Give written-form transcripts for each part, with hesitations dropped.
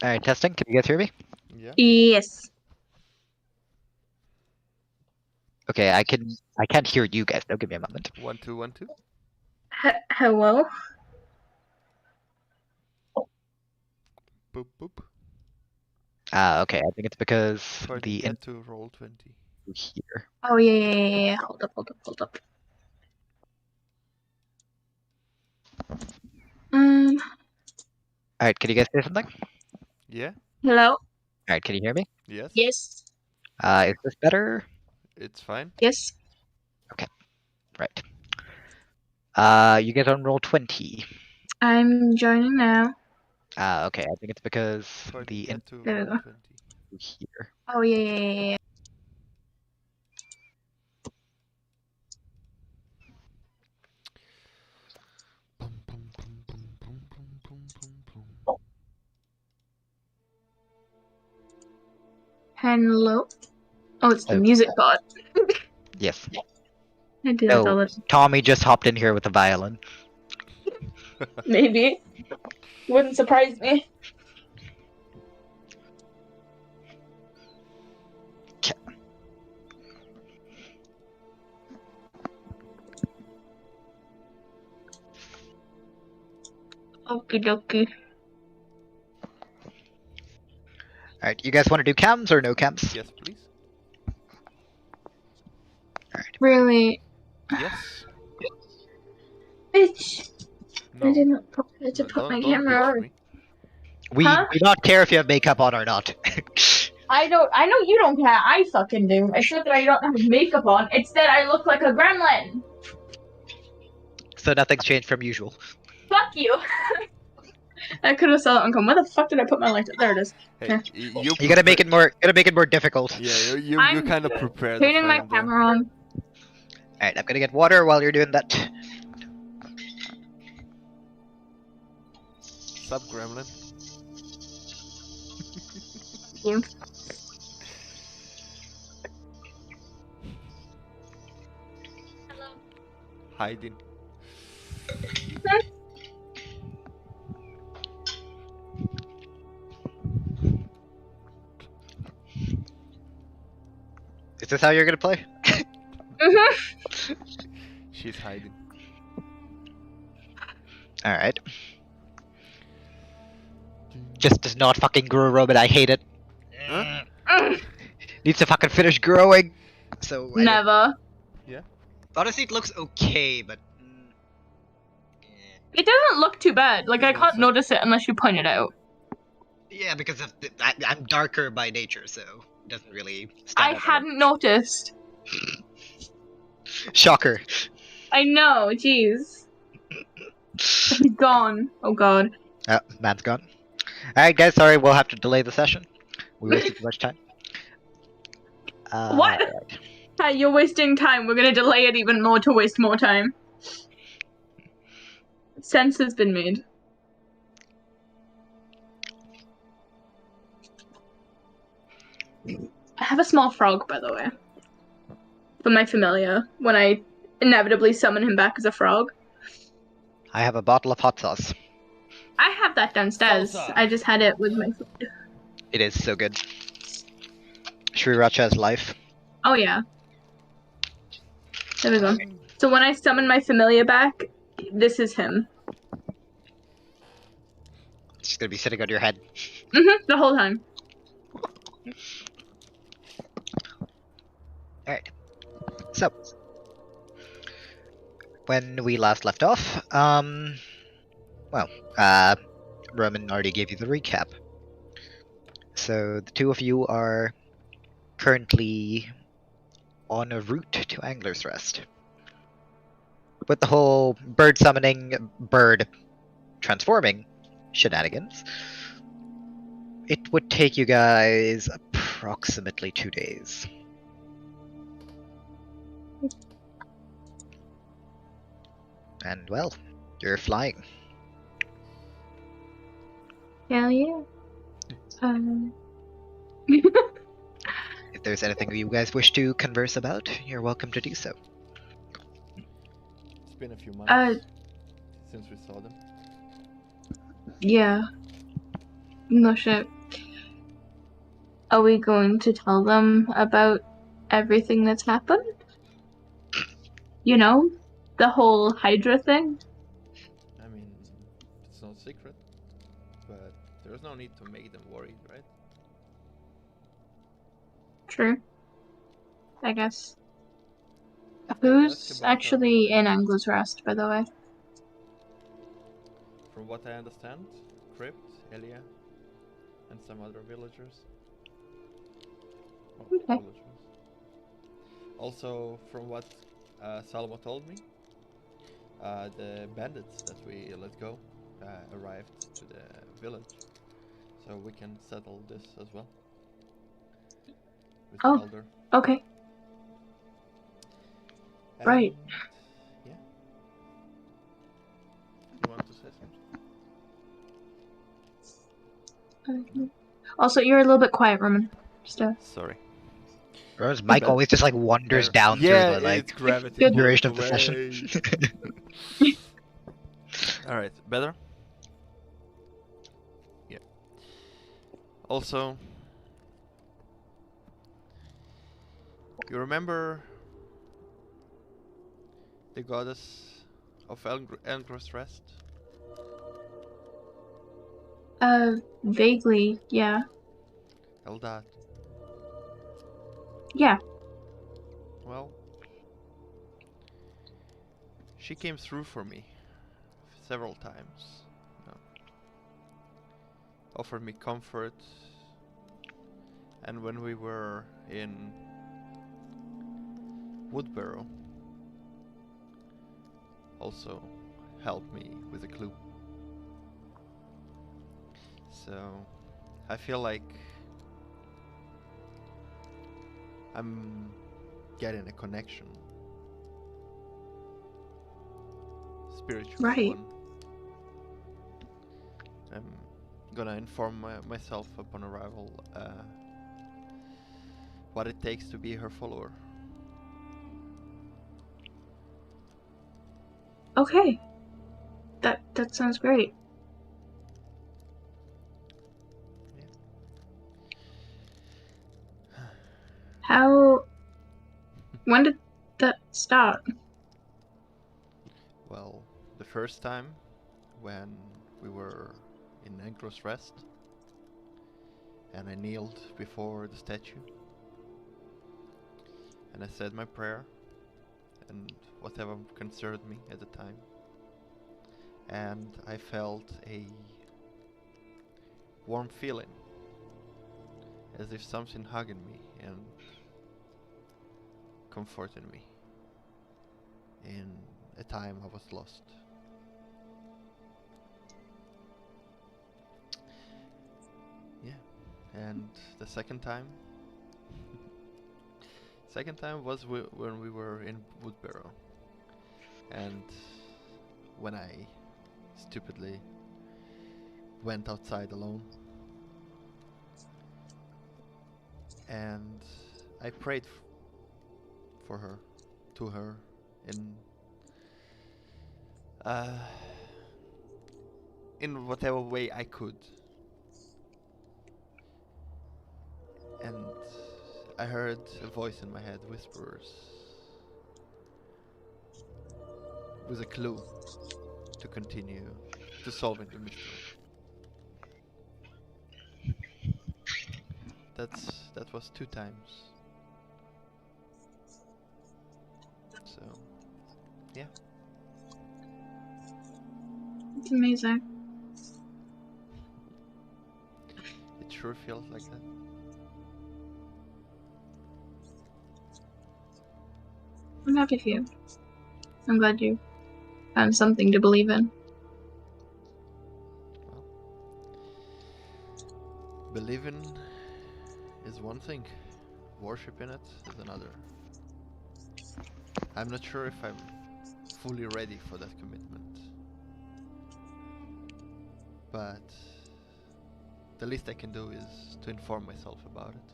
Alright, testing. Can you guys hear me? Yeah. Yes. Okay, I can't hear you guys. Don't give me a moment. 1 2 1 2. Hello? Boop boop. Okay, I think it's because Sorry, the get to roll 20. here. Oh, yeah. Hold up. Alright, can you guys say something? Yeah. Hello? Alright, can you hear me? Yes. Yes. Is this better? It's fine. Yes. Right. You guys on roll 20. I'm joining now. Okay, I think it's because Sorry, the get to There we roll go. 20. here. Oh, yeah. Boom, boom, boom, boom, boom, boom, boom, boom, boom. Hello? Oh, it's the Oh. music bot. Yes. I do that all No, the time. Tommy just hopped in here with a violin. Maybe. Wouldn't surprise me. Okie dokie. Alright, you guys want to do cams or no cams? Yes, please. Really? Yes. Bitch! No. I didn't forget to No, put my don't camera bitch on. me. We Huh? do not care if you have makeup on or not. I know you don't care. I fucking do. It's not that I don't have makeup on. It's that I look like a gremlin. So nothing's changed from usual. Fuck you. I could have saw it and come. Where the fuck did I put my light? There it is. Hey, you You gotta make it more difficult. Yeah, you I'm kind of prepare the turning my frame there. camera on. Alright, I'm gonna get water while you're doing that. Sup, gremlin? You. Hiding. Is this how you're gonna play? She's hiding. Alright. Just does not fucking grow, Robin. I hate it. Huh? Needs to fucking finish growing. So I don't- Never. honestly, it looks okay, but It doesn't look too bad. Like, I It can't doesn't. notice it unless you point it out. yeah, because of I'm darker by nature, so it doesn't really. I Stand out hadn't noticed. Shocker. I know, jeez. He's gone. Oh god. Man's gone. Alright, guys, sorry, we'll have to delay the session. We wasted too much time. What? Hey, you're wasting time. We're gonna delay it even more to waste more time. Sense has been made. I have a small frog, by the way. For my familiar, when I inevitably summon him back as a frog. I have a bottle of hot sauce. I have that downstairs. Salsa. I just had it with my food. It is so good. Sriracha's life. Oh yeah. There we go. So when I summon my familiar back, this is him. It's just gonna be sitting on your head. The whole time. Alright. So, when we last left off, Roman already gave you the recap. So, the two of you are currently on a route to Angler's Rest. With the whole bird summoning, bird transforming shenanigans, it would take you guys approximately 2 days. And well, you're flying. Hell yeah. If there's anything you guys wish to converse about, you're welcome to do so. It's been a few months since we saw them. Yeah. No shit. Are we going to tell them about everything that's happened? You know, the whole Hydra thing? I mean, it's not secret, but there's no need to make them worried, right? True. I guess. You can ask Who's about our actually in intentions. Anglo's Rest, by the way? From what I understand, Crypt, Elia, and some other villagers. Well, Okay. villagers. Also, from what Salomo told me, the bandits that we let go arrived to the village, so we can settle this as well with the Oh. elder. Okay. And Right. yeah, you want to say something? Also, you're a little bit quiet, Roman. Just Sorry. Rose mic But always just like wanders down through yeah, the it's like gravity Good. pulling duration of the session. away. All right, better. Yeah. Also, you remember the goddess of Elgr's Rest? Vaguely, yeah. Eldad. Yeah. Well, she came through for me several times. You know, offered me comfort, and when we were in Woodbarrow, also helped me with a clue. So I feel like I'm getting a connection, spiritual Right. one. I'm gonna inform myself upon arrival what it takes to be her follower. Okay. That sounds great. How? When did that start? Well, the first time when we were in Negros Rest and I kneeled before the statue and I said my prayer and whatever concerned me at the time, and I felt a warm feeling as if something hugging me and comforting me in a time I was lost. Yeah, and the second time was when we were in Woodbarrow, and when I stupidly went outside alone and I prayed for her, to her, uh, in whatever way I could, and I heard a voice in my head, whispers, with a clue to continue to solving the mystery. That was 2 times. So yeah, It's amazing. it sure feels like that. I'm happy for you. I'm glad you found something to believe in. Well, believing is one thing, worshiping it is another. I'm not sure if I'm fully ready for that commitment, but the least I can do is to inform myself about it.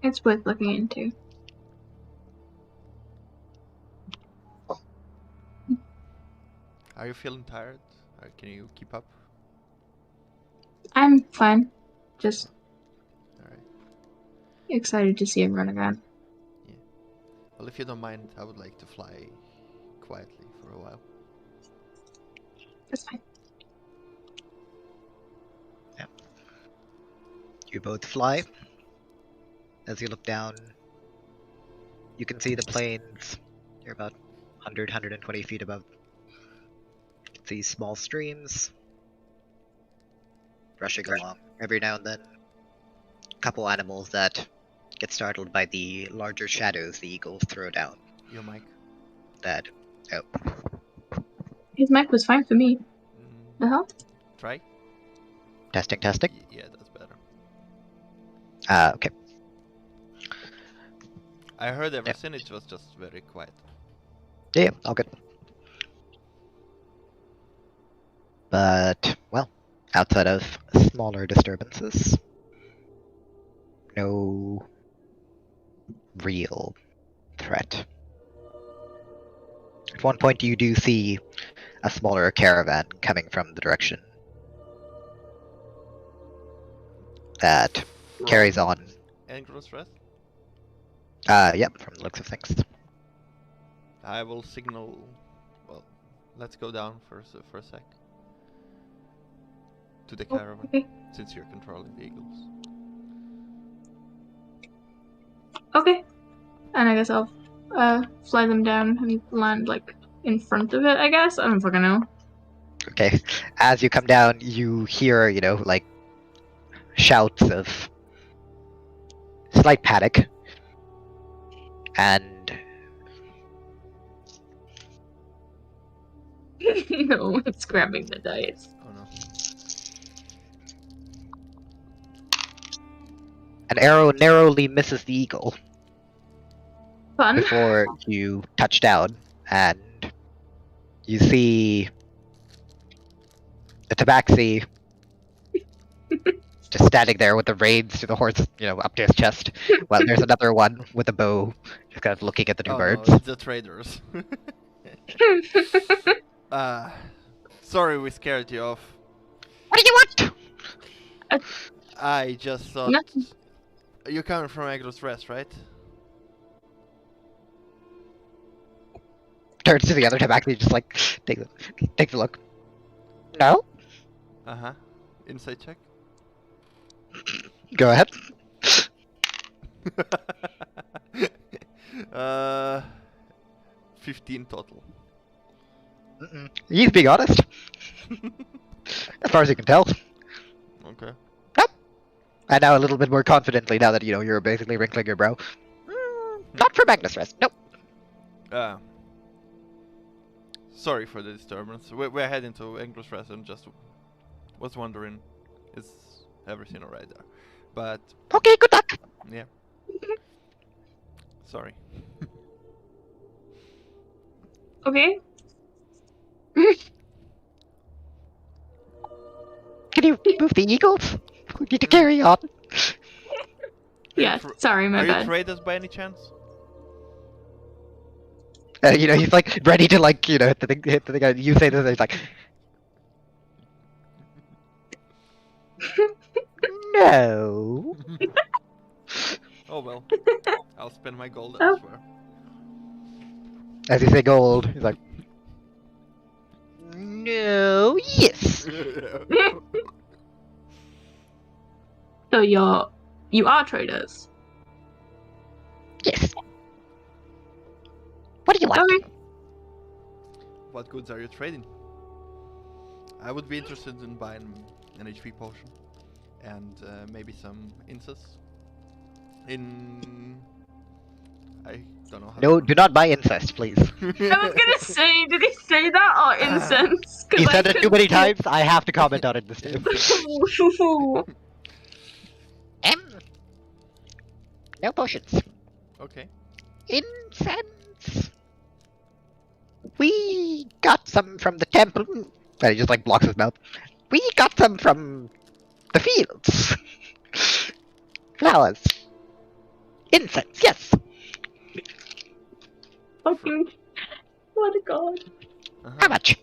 It's worth looking into. Are you feeling tired? Can you keep up? I'm fine. Just Alright. excited to see everyone again. Well, if you don't mind, I would like to fly quietly for a while. That's fine. You both fly. As you look down, you can see the plains. You're about 100, 120 feet above. You can see small streams rushing along. Every now and then, a couple animals that get startled by the larger shadows the eagles throw down. Your mic. That, oh, His mic was fine for me. The hell? Try? testing, testing. Yeah, that's better. Okay. I heard everything, it was just very quiet. Yeah, all good. But, well, outside of smaller disturbances, no real threat. At one point, you do see a smaller caravan coming from the direction that carries on. Angel's Rest? Yep, from the looks of things. I will signal. Well, let's go down for a sec. To the caravan, Okay. since you're controlling the eagles. Okay. And I guess I'll fly them down and land like in front of it, I guess. I don't fucking know. Okay, as you come down, you hear, like, shouts of slight panic, and No, it's grabbing the dice. Oh no. an arrow narrowly misses the eagle Fun. before you touch down, and you see the tabaxi just standing there with the reins to the horse, up to his chest. Well, there's another one with a bow, just kind of looking at the two Oh birds. no, it's the traders. Sorry we scared you off. What do you want? I just thought... Nothing. You're coming from Agros Rest, right? Turns to the other tabaxi, just like, takes a look. No? Uh-huh. Insight check? Go ahead. 15 total. He's being honest. As far as you can tell. Okay. And now a little bit more confidently, now that, you're basically wrinkling your brow. Not for Magnus Rest, nope. Sorry for the disturbance. We're heading to Anglos Rest and just was wondering, is everything alright there? But Okay, good luck. yeah. Sorry. Okay. Can you move the eagles? We need to carry on. Yeah, sorry, my Are you bad. traders by any chance? He's like ready to hit the thing. You say this, and he's like, no. Oh well. I'll spend my gold Oh. elsewhere. As you say gold, he's like, no, yes. So you are traders. Yes. What do you want? Okay. What goods are you trading? I would be interested in buying an HP potion and maybe some incense. I don't know how. No, do not buy incest, please. I was gonna say, did he say that or incense? 'Cause He I said it too couldn't many see times. I have to comment on it this time. it. No potions. Okay. Incense. We got some from the temple. And he just blocks his mouth. We got some from the fields. Flowers. Incense, yes. Fucking, what a god. Uh-huh. How much?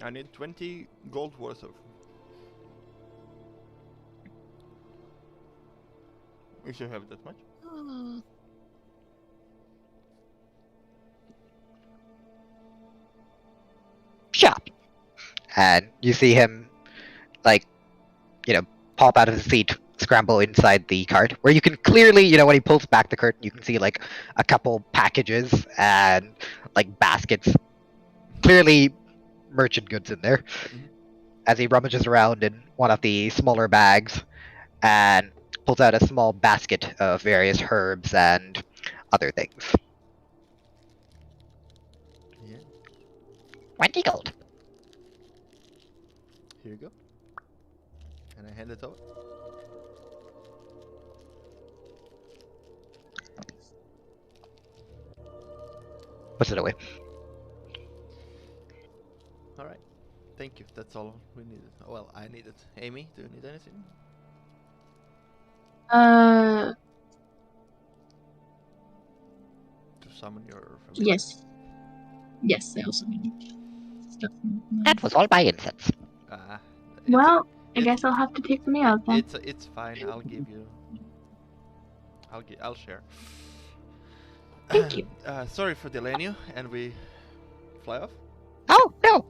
I need 20 gold worth of. We should have that much. Shop. And you see him, like, pop out of his seat, scramble inside the cart, where you can clearly, when he pulls back the curtain, you can see, like, a couple packages and, like, baskets. Clearly merchant goods in there. Mhm. As he rummages around in one of the smaller bags and pulls out a small basket of various herbs and other things. Yeah. 20 gold. Here you go. And I hand it over. Puts it away. All right. Thank you. That's all we needed. Well, I needed. Amy, do you need anything? To summon your family? Yes. Yes, I also need stuff. That was all my incense. Ah. Well, I it's- guess I'll have to take the meal then. It's fine. I'll give you. I'll share. Thank you. Sorry for delaying you, and we fly off. Oh, no.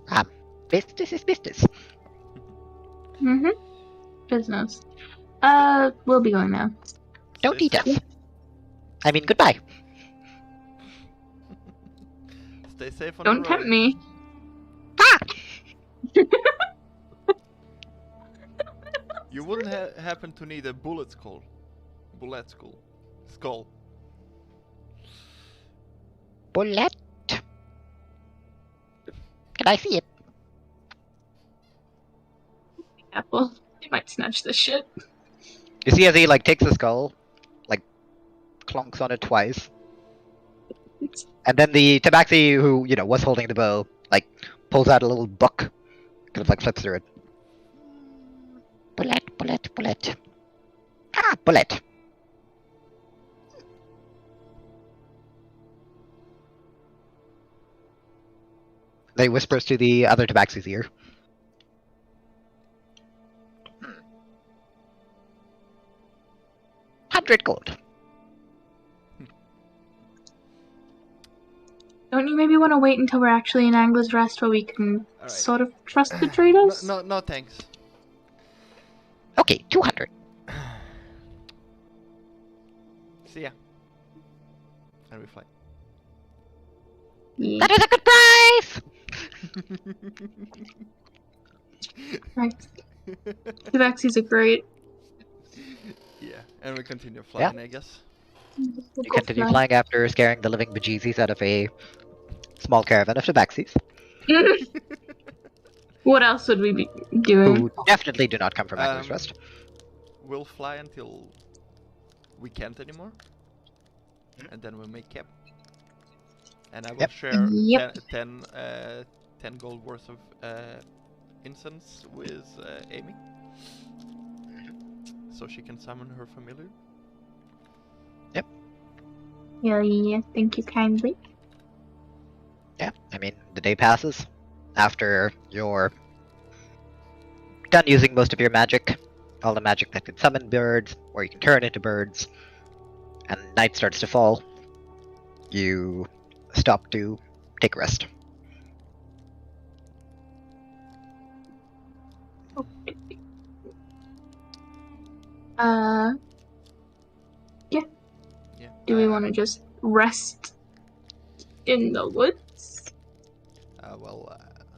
Business is business. Mm-hmm. Business. We'll be going now. Don't Stay eat safe. us. I mean, goodbye. Stay safe on Don't the road. tempt me. Ah! You wouldn't happen to need a bullet skull. Bullet skull. Skull. Bullet. Can I see it? Apple. I might snatch this shit. You see as he, like, takes the skull, like, clonks on it twice. And then the tabaxi who, was holding the bow, like, pulls out a little book. Kind of, like, flips through it. Bullet, bullet, bullet. Ah, bullet. They whispers to the other tabaxi's ear. 100 gold. Don't you maybe want to wait until we're actually in Angler's Rest where we can Alright. sort of trust the traders? No, thanks. Okay, 200. See ya. And we fly. Yeah. That is a good price! Right. The vaccines are great. Yeah, and we continue flying, I guess. You continue flying after scaring the living bejesus out of a small caravan of tabaxis, What else would we be doing? who definitely do not come from Angler's Um, Rest. We'll fly until we can't anymore. Mhm. And then we'll make camp. And I will Yep. share Yep. 10 gold worth of incense with Amy. So she can summon her familiar. Yeah, thank you kindly. Yeah, I mean, the day passes. After you're done using most of your magic, all the magic that can summon birds, or you can turn into birds, and night starts to fall, you stop to take a rest. Yeah. Do we want to just rest in the woods?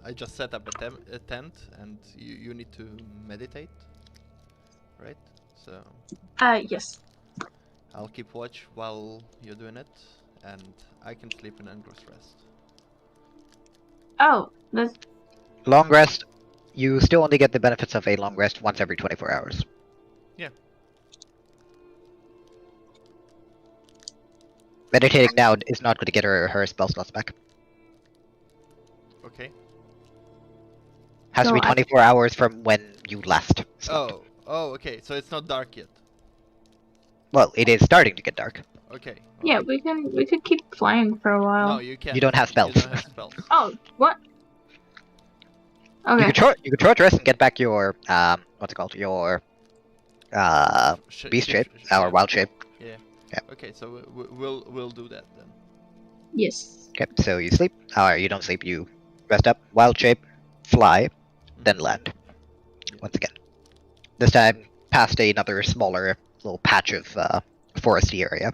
I just set up a tent, and you need to meditate, right? So Yes. I'll keep watch while you're doing it, and I can sleep in Angler's Rest. Oh, that's Long rest, you still only get the benefits of a long rest once every 24 hours. Yeah. Meditating now is not going to get her spell slots back. Okay. Has to So be 24 hours from when you last slept. Oh, okay. So it's not dark yet. Well, it is starting to get dark. Okay. yeah. We could keep flying for a while. No, you can't. You don't have spells. You don't have spells. Oh, what? Okay. You can short rest and get back your what's it called? Your beast shape, or wild shape. Yeah. Yeah. Okay, so we'll do that then. Yes. Okay, so you sleep, or you don't sleep. You rest up, wild shape, fly, then land. Once again, this time past another smaller little patch of foresty area.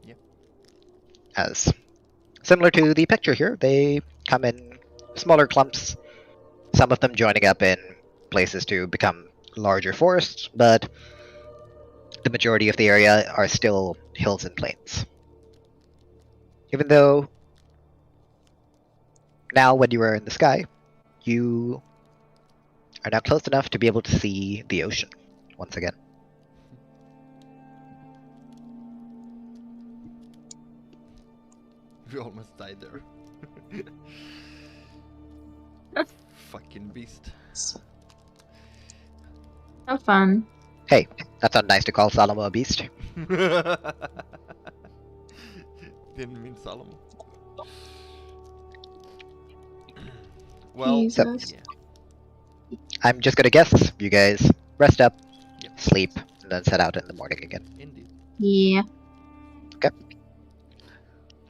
Yep. As similar to the picture here, they come in smaller clumps. Some of them joining up in places to become larger forests, but the majority of the area are still hills and plains. Even though now, when you are in the sky, you are now close enough to be able to see the ocean once again. We almost died there. Fucking beast. Have fun. Hey, that's not nice to call Salomo a beast. Didn't mean Salomo. Well, Jesus. yeah. I'm just gonna guess you guys rest up, Yep. sleep, and then set out in the morning again. Indeed. Yeah.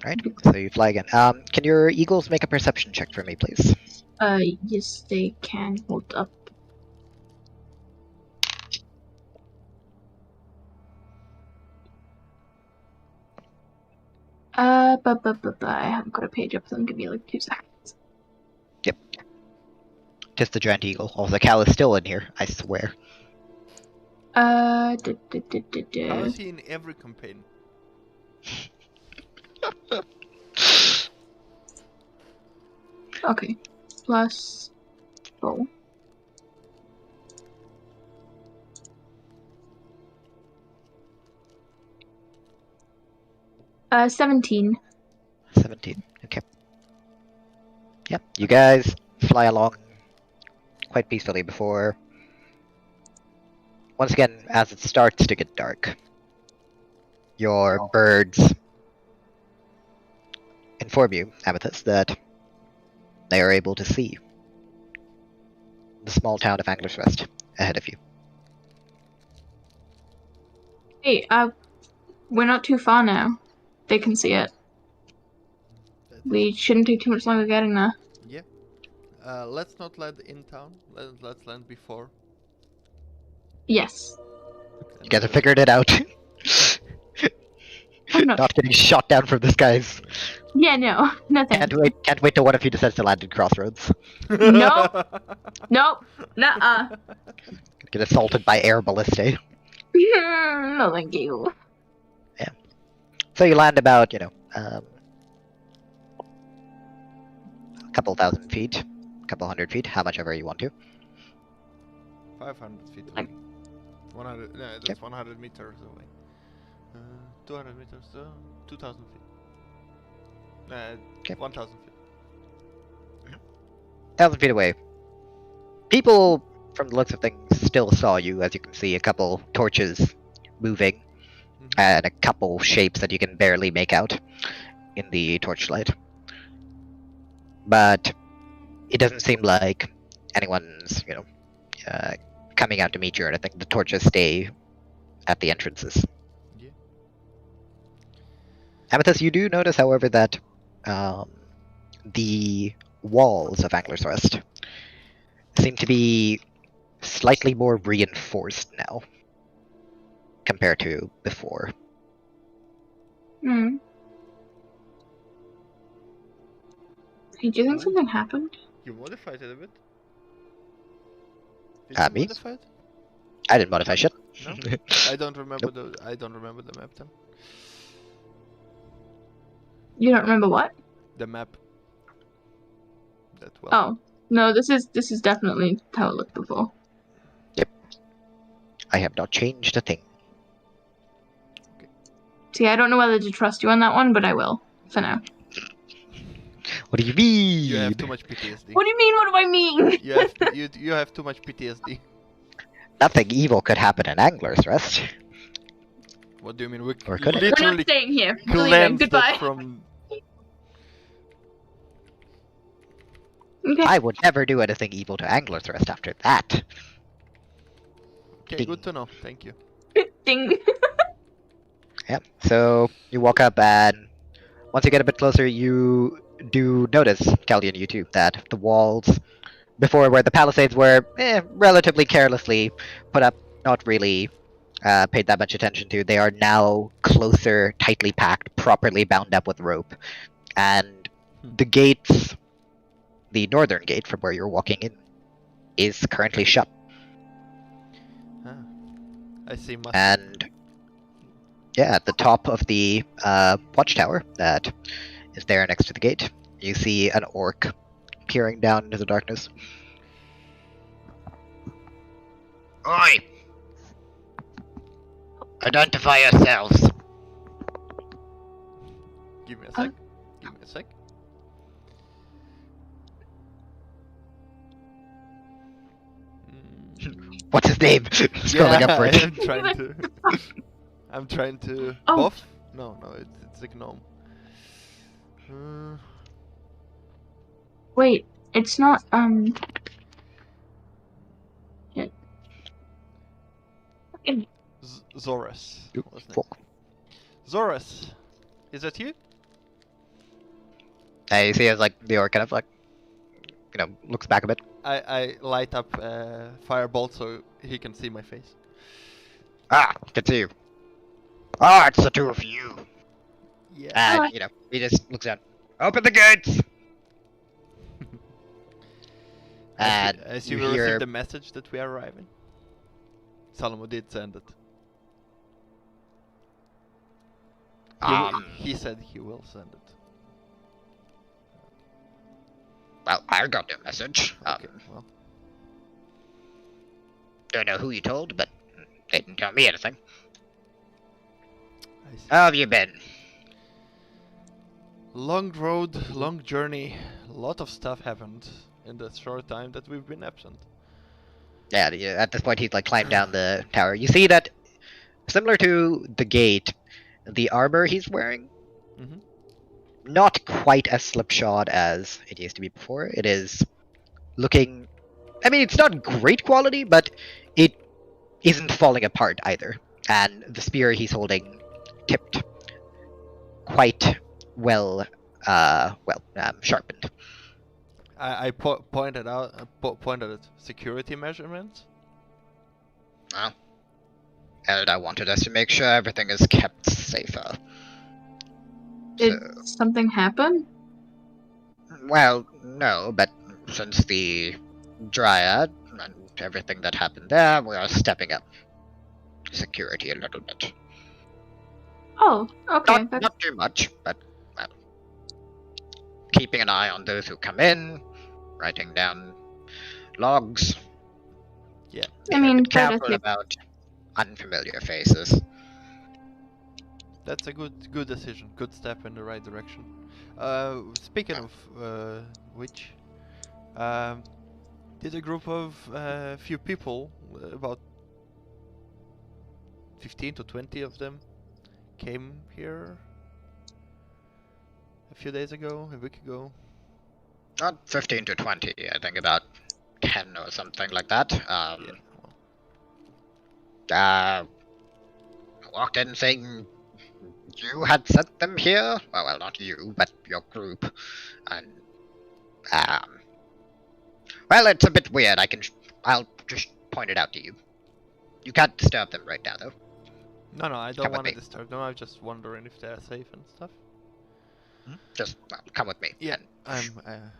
Alright, so you fly again. Can your eagles make a perception check for me, please? Yes, they can. Hold up. I haven't got a page up, so give me like 2 seconds. Yep. Just the giant eagle. Oh, the cow is still in here, I swear. How is he in every campaign? Okay. Plus roll. Uh, 17. 17. Okay. Yep, you guys fly along quite peacefully before... Once again, as it starts to get dark, your birds inform you, Amethyst, that they are able to see the small town of Angler's Rest ahead of you. Hey, we're not too far now. They can see it. We shouldn't take too much longer getting there. Yeah. Let's not land in town. Let's land before. Yes. You guys have figured it out. I'm not. Not getting shot down from the skies. Yeah, no. Nothing. Can't wait till one of you decides to land in Crossroads. Nope. Nope. Nuh-uh. Get assaulted by air ballistae. No, thank you. So you land about, a couple thousand feet, a couple hundred feet, how much ever you want to. 500 feet away. 100. No, that's 100 meters away. 200 meters. 2,000 feet. 1,000 feet. 1,000 feet away. People, from the looks of things, still saw you, as you can see a couple torches moving, and a couple shapes that you can barely make out in the torchlight. But it doesn't seem like anyone's, coming out to meet you or anything. The torches stay at the entrances. Yeah. Amethyst, you do notice, however, that the walls of Angler's Rest seem to be slightly more reinforced now compared to before. Hmm. Hey, do you think something happened? You modified it a bit? Did Me? you modify it? I didn't modify shit. No? I don't remember the map then. You don't remember what? The map. That well. Oh. No, this is definitely how it looked before. Yep. I have not changed a thing. See, I don't know whether to trust you on that one, but I will, for now. What do you mean? You have too much PTSD. What do you mean? What do I mean? you have too much PTSD. Nothing evil could happen in Angler's Rest. What do you mean? We Or could it? We're literally not staying here. We're leaving. cleansed Goodbye. it from... Okay. I would never do anything evil to Angler's Rest after that. Okay, good to know. Thank you. Ding. Yep. So you walk up, and once you get a bit closer, you do notice, Caldian, you too, that the walls before where the palisades were relatively carelessly put up, not really paid that much attention to. They are now closer, tightly packed, properly bound up with rope. And the gates, the northern gate from where you're walking in, is currently shut. Ah, I see mustard. And yeah, at the top of the watchtower that is there next to the gate, you see an orc peering down into the darkness. Oi! Identify yourselves! Give me a sec. Give me a sec. What's his name? Scrolling Yeah, upward. I'm trying to. I'm trying to. Oh. Buff? No, it's a gnome. Wait, it's not shit. Fucking- Zoras. Oop, What's next? fuck. Zoras, is that you? You see as like the orc kind of like, looks back a bit. I light up firebolt so he can see my face. Ah, good to see you. Ah, it's the two of you. Yeah. And, he just looks down. Open the gates! And As you you hear... received the message that we are arriving. Salomo did send it. He said he will send it. Well, I got your message. Okay, well. Don't know who you told, but they didn't tell me anything. I see. How have you been? Long road, long journey. A lot of stuff happened in the short time that we've been absent. Yeah, at this point he's like climbed down the tower. You see that, similar to the gate, the armor he's wearing, Mhm. not quite as slipshod as it used to be before. It is looking... I mean, it's not great quality, but it isn't falling apart either. And the spear he's holding tipped quite well, sharpened. I pointed at security measurements. Well, Elda wanted us to make sure everything is kept safer. Did something happen? Well, no, but since the Dryad and everything that happened there, we are stepping up security a little bit. Oh, okay. Not too much, but well, keeping an eye on those who come in, writing down logs. Yeah. I mean, Careful better about unfamiliar faces. That's a good decision. Good step in the right direction. Speaking of which, did a group of few people, about 15 to 20 of them, came here a few days ago, a week ago? Not 15 to 20, I think about 10 or something like that. Yeah. Walked in saying you had sent them here. Well, not you, but your group. And well, it's a bit weird. I'll just point it out to you. You can't disturb them right now, though. No, I Come don't with want to me. disturb them. I'm just wondering if they're safe and stuff. Just come with me. Yeah, And, I'm.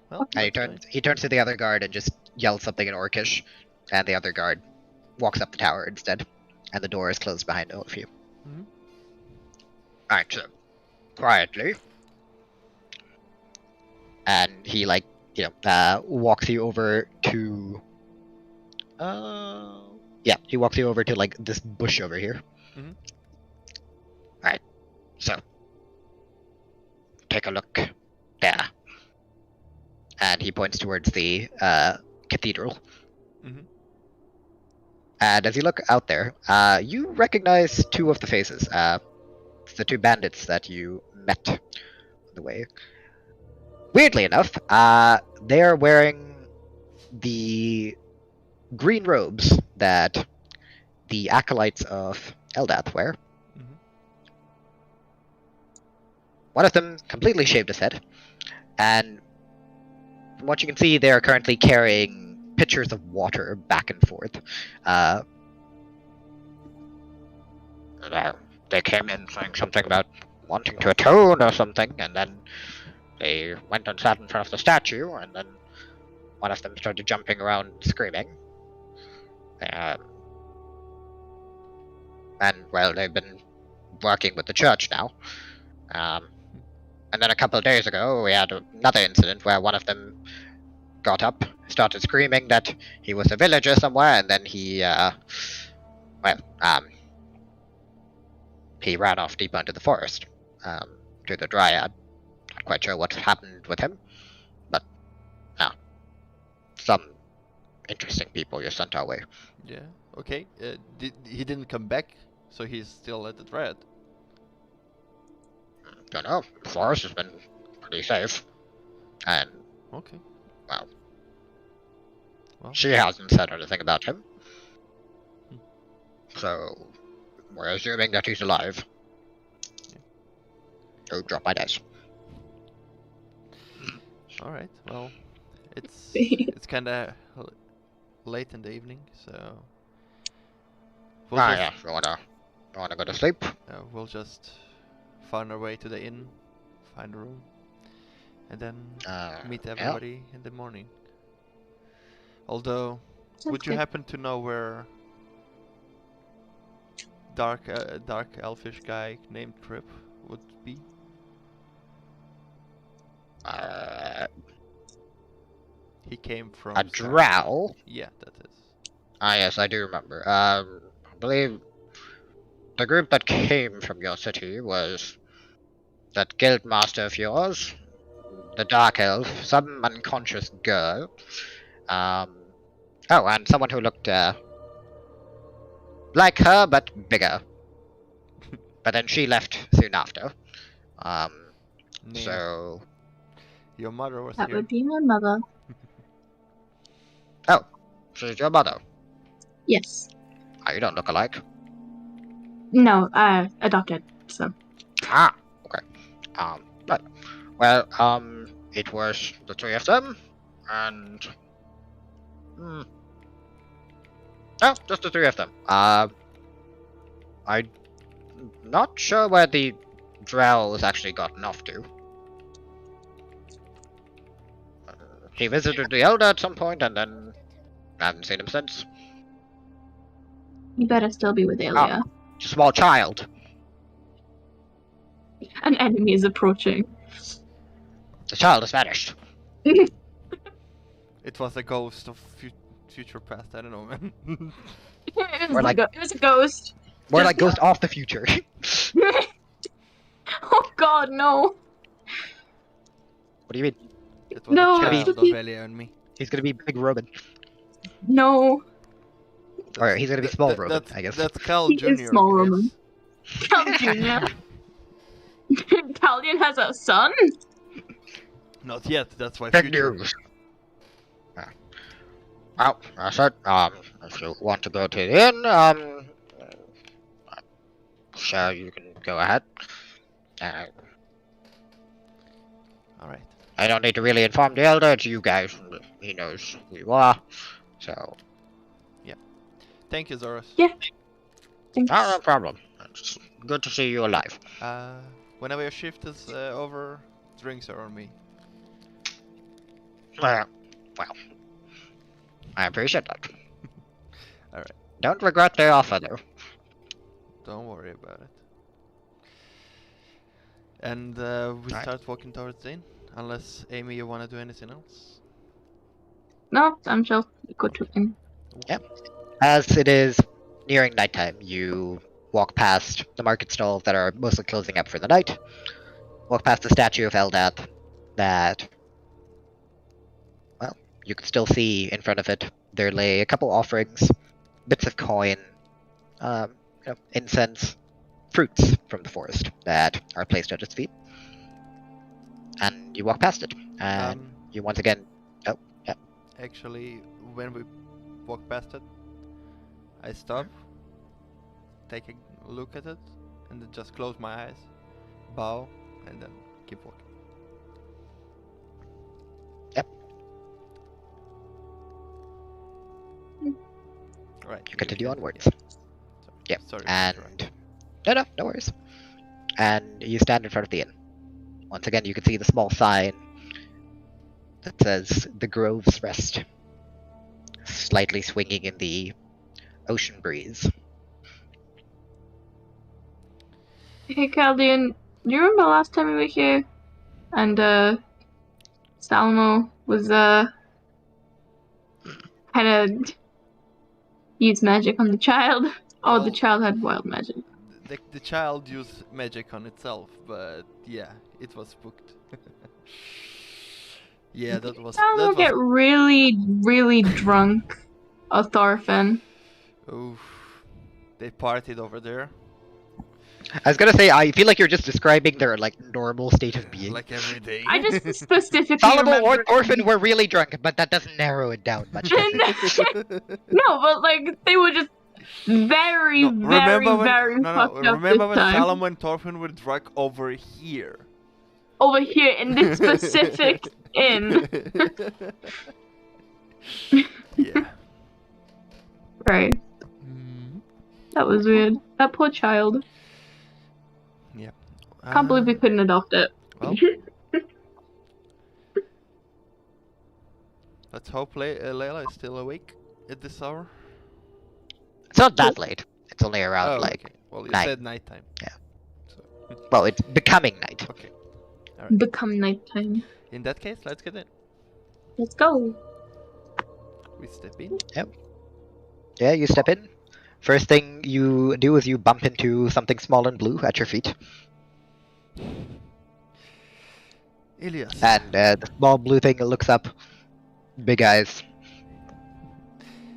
Well, and he turns to the other guard and just yells something in Orcish, and the other guard walks up the tower instead, and the door is closed behind all of you. Mhm. Alright, so quietly, and he walks you over to he walks you over to like this bush over here. Mhm. Alright, so take a look there, and he points towards the cathedral. Mhm. And as you look out there, you recognize two of the faces. It's the two bandits that you met on the way. weirdly enough, they're wearing the green robes that the acolytes of Eldath wear. Mhm. One of them completely shaved his head, and from what you can see, they are currently carrying pitchers of water back and forth. They came in saying something about wanting to atone or something, and then they went and sat in front of the statue, and then one of them started jumping around screaming. And, well, they've been working with the church now. And then a couple of days ago, we had another incident where one of them got up, started screaming that he was a villager somewhere, and then he ran off deeper into the forest, to the Dryad. Not quite sure what happened with him, but some interesting people you sent our way. Yeah. Okay. He didn't come back, so he's still at the Dryad. Don't know. The forest has been pretty safe, and Okay. well, Well. she hasn't said anything about him. Hmm. So we're assuming that he's alive. Yeah. Oh, drop my dice. All right. Well, it's kind of late in the evening, so Yeah. You wanna go to sleep? we'll just find our way to the inn, find a room, and then meet Yeah. everybody in the morning. Although, Sounds would you good. happen to know where dark elfish guy named Trip would be? He came from A drow? Yeah, that is. Yes, I do remember. I believe the group that came from your city was that guild master of yours, the Dark Elf, some unconscious girl, and someone who looked like her but bigger. But then she left soon after. Yeah. So Your mother was That here. would be my mother. she's your mother. Yes. Oh, you don't look alike. No, adopted. So. Okay. Right. Well, it was the three of them, and just the three of them. I'm not sure where the drow has actually gotten off to. He visited the Elder at some point, and then I haven't seen him since. You better still be with Aelia. It's a small child. An enemy is approaching. The child has vanished. It was a ghost of future past. I don't know, man. It Or like- was a ghost. More like Ghost of the Future. Oh god, no. What do you mean? It was No, a it's child of the- Elia and me. He's gonna be Big Roman. No. Or he's gonna be Small Roman, I guess. That's Cal He Jr. is Small I Roman. guess. Cal Jr. Caldian has a son? Not yet. That's why Big future. news. Well, I said, if you want to go to the inn, sure, you can go ahead. All right. I don't need to really inform the Elder, it's you guys. He knows who you are. So, Thank you, Zoros. Thanks. no problem. It's good to see you alive. Whenever your shift is over, drinks are on me. Well, I appreciate that. Alright. Don't regret the offer, though. Don't worry about it. And we Alright. start walking towards the inn. Unless, Amy, you want to do anything else? No, I'm chill. Go to inn. As it is nearing nighttime, you walk past the market stalls that are mostly closing up for the night. Walk past the statue of Eldath that, well, you can still see in front of it. There lay a couple offerings, bits of coin, incense, fruits from the forest that are placed at its feet. and you walk past it, and you once again. Oh, yeah. Actually, when we walk past it, I stop, take a look at it, and then just close my eyes, bow, and then keep walking. Yep. Right. You continue can- onwards. yeah. Yep. Sorry. for And interrupting. no worries. And you stand in front of the inn. Once again, you can see the small sign that says "The Grove's Rest," slightly swinging in the ocean breeze. Hey, Caldian, do you remember last time we were here? And, Salomo was, kind of used magic on the child. Oh, the Well, child had wild magic. the child used magic on itself, but yeah, it was spooked. Yeah, that was. Salomo get really, really drunk. Oh, Thorfinn. Oof. They partied over there. I was gonna say, I feel like you're just describing their like normal state of being. Like every day. I just specifically Salomo or remember. Thorfinn were really drunk, but that doesn't narrow it down much. does it? No, but like they were just very, No, very, remember when, very no, fucked no, up remember this when time. Salomo and Thorfinn were drunk over here? Over here in this specific inn. Yeah. Right. That was weird. That poor child. Yeah. Can't believe we couldn't adopt it. Well, let's hope Layla is still awake at this hour. It's not that late. It's only around Oh, like okay. Well, you 9. said nighttime. Yeah. So, Well, it's becoming night. okay. Become nighttime. In that case, let's get in. Let's go. We step in. Yeah, you step in. First thing you do is you bump into something small and blue at your feet, Elias. and the small blue thing looks up, big eyes.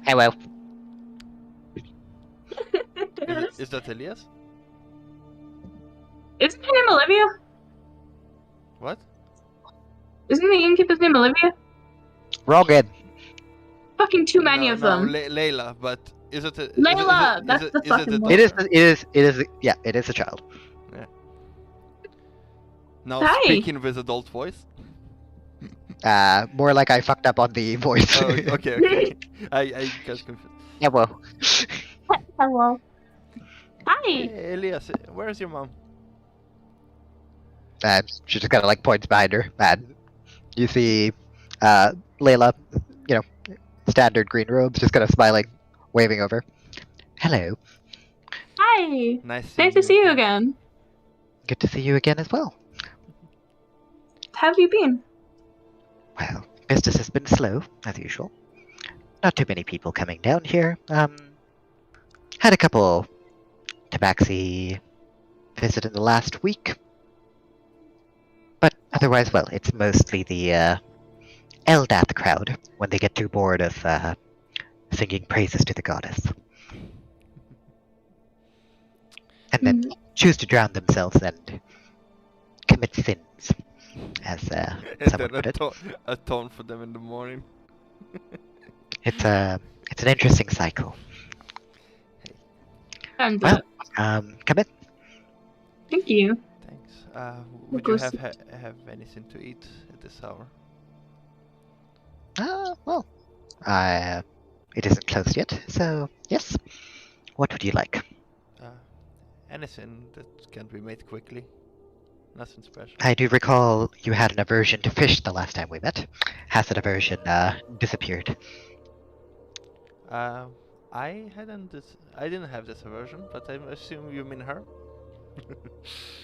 Hello. Is that Elias? Isn't her name Olivia? What? Isn't the innkeeper's name Olivia? Wrong inn. Fucking too many No, of no, them. Layla, but is it a... Layla, that's the fucking one. It daughter? is. Yeah, it is a child. Now Hi. speaking with adult voice. More like I fucked up on the voice. Oh, okay. I got confused. Yeah, well. Hello. Hi. Hey, Elias, where's your mom? And she just kind of like points behind her, and you see Layla, standard green robes, just kind of smiling, waving over. Hello. Hi. Nice to see you again. Good to see you again as well. How have you been? Well, business has been slow, as usual. Not too many people coming down here. Had a couple tabaxi visit in the last week. But otherwise, well, it's mostly the Eldath crowd when they get too bored of singing praises to the goddess. And then choose to drown themselves and commit sins, as And someone then put it. atone for them in the morning. It's an interesting cycle. And Well, come in. thank you. Thanks. Would you have anything to eat at this hour? Well, it isn't closed yet, so yes. What would you like? Anything that can be made quickly. Nothing special. I do recall you had an aversion to fish the last time we met. Has that aversion disappeared? I didn't have this aversion, but I assume you mean her.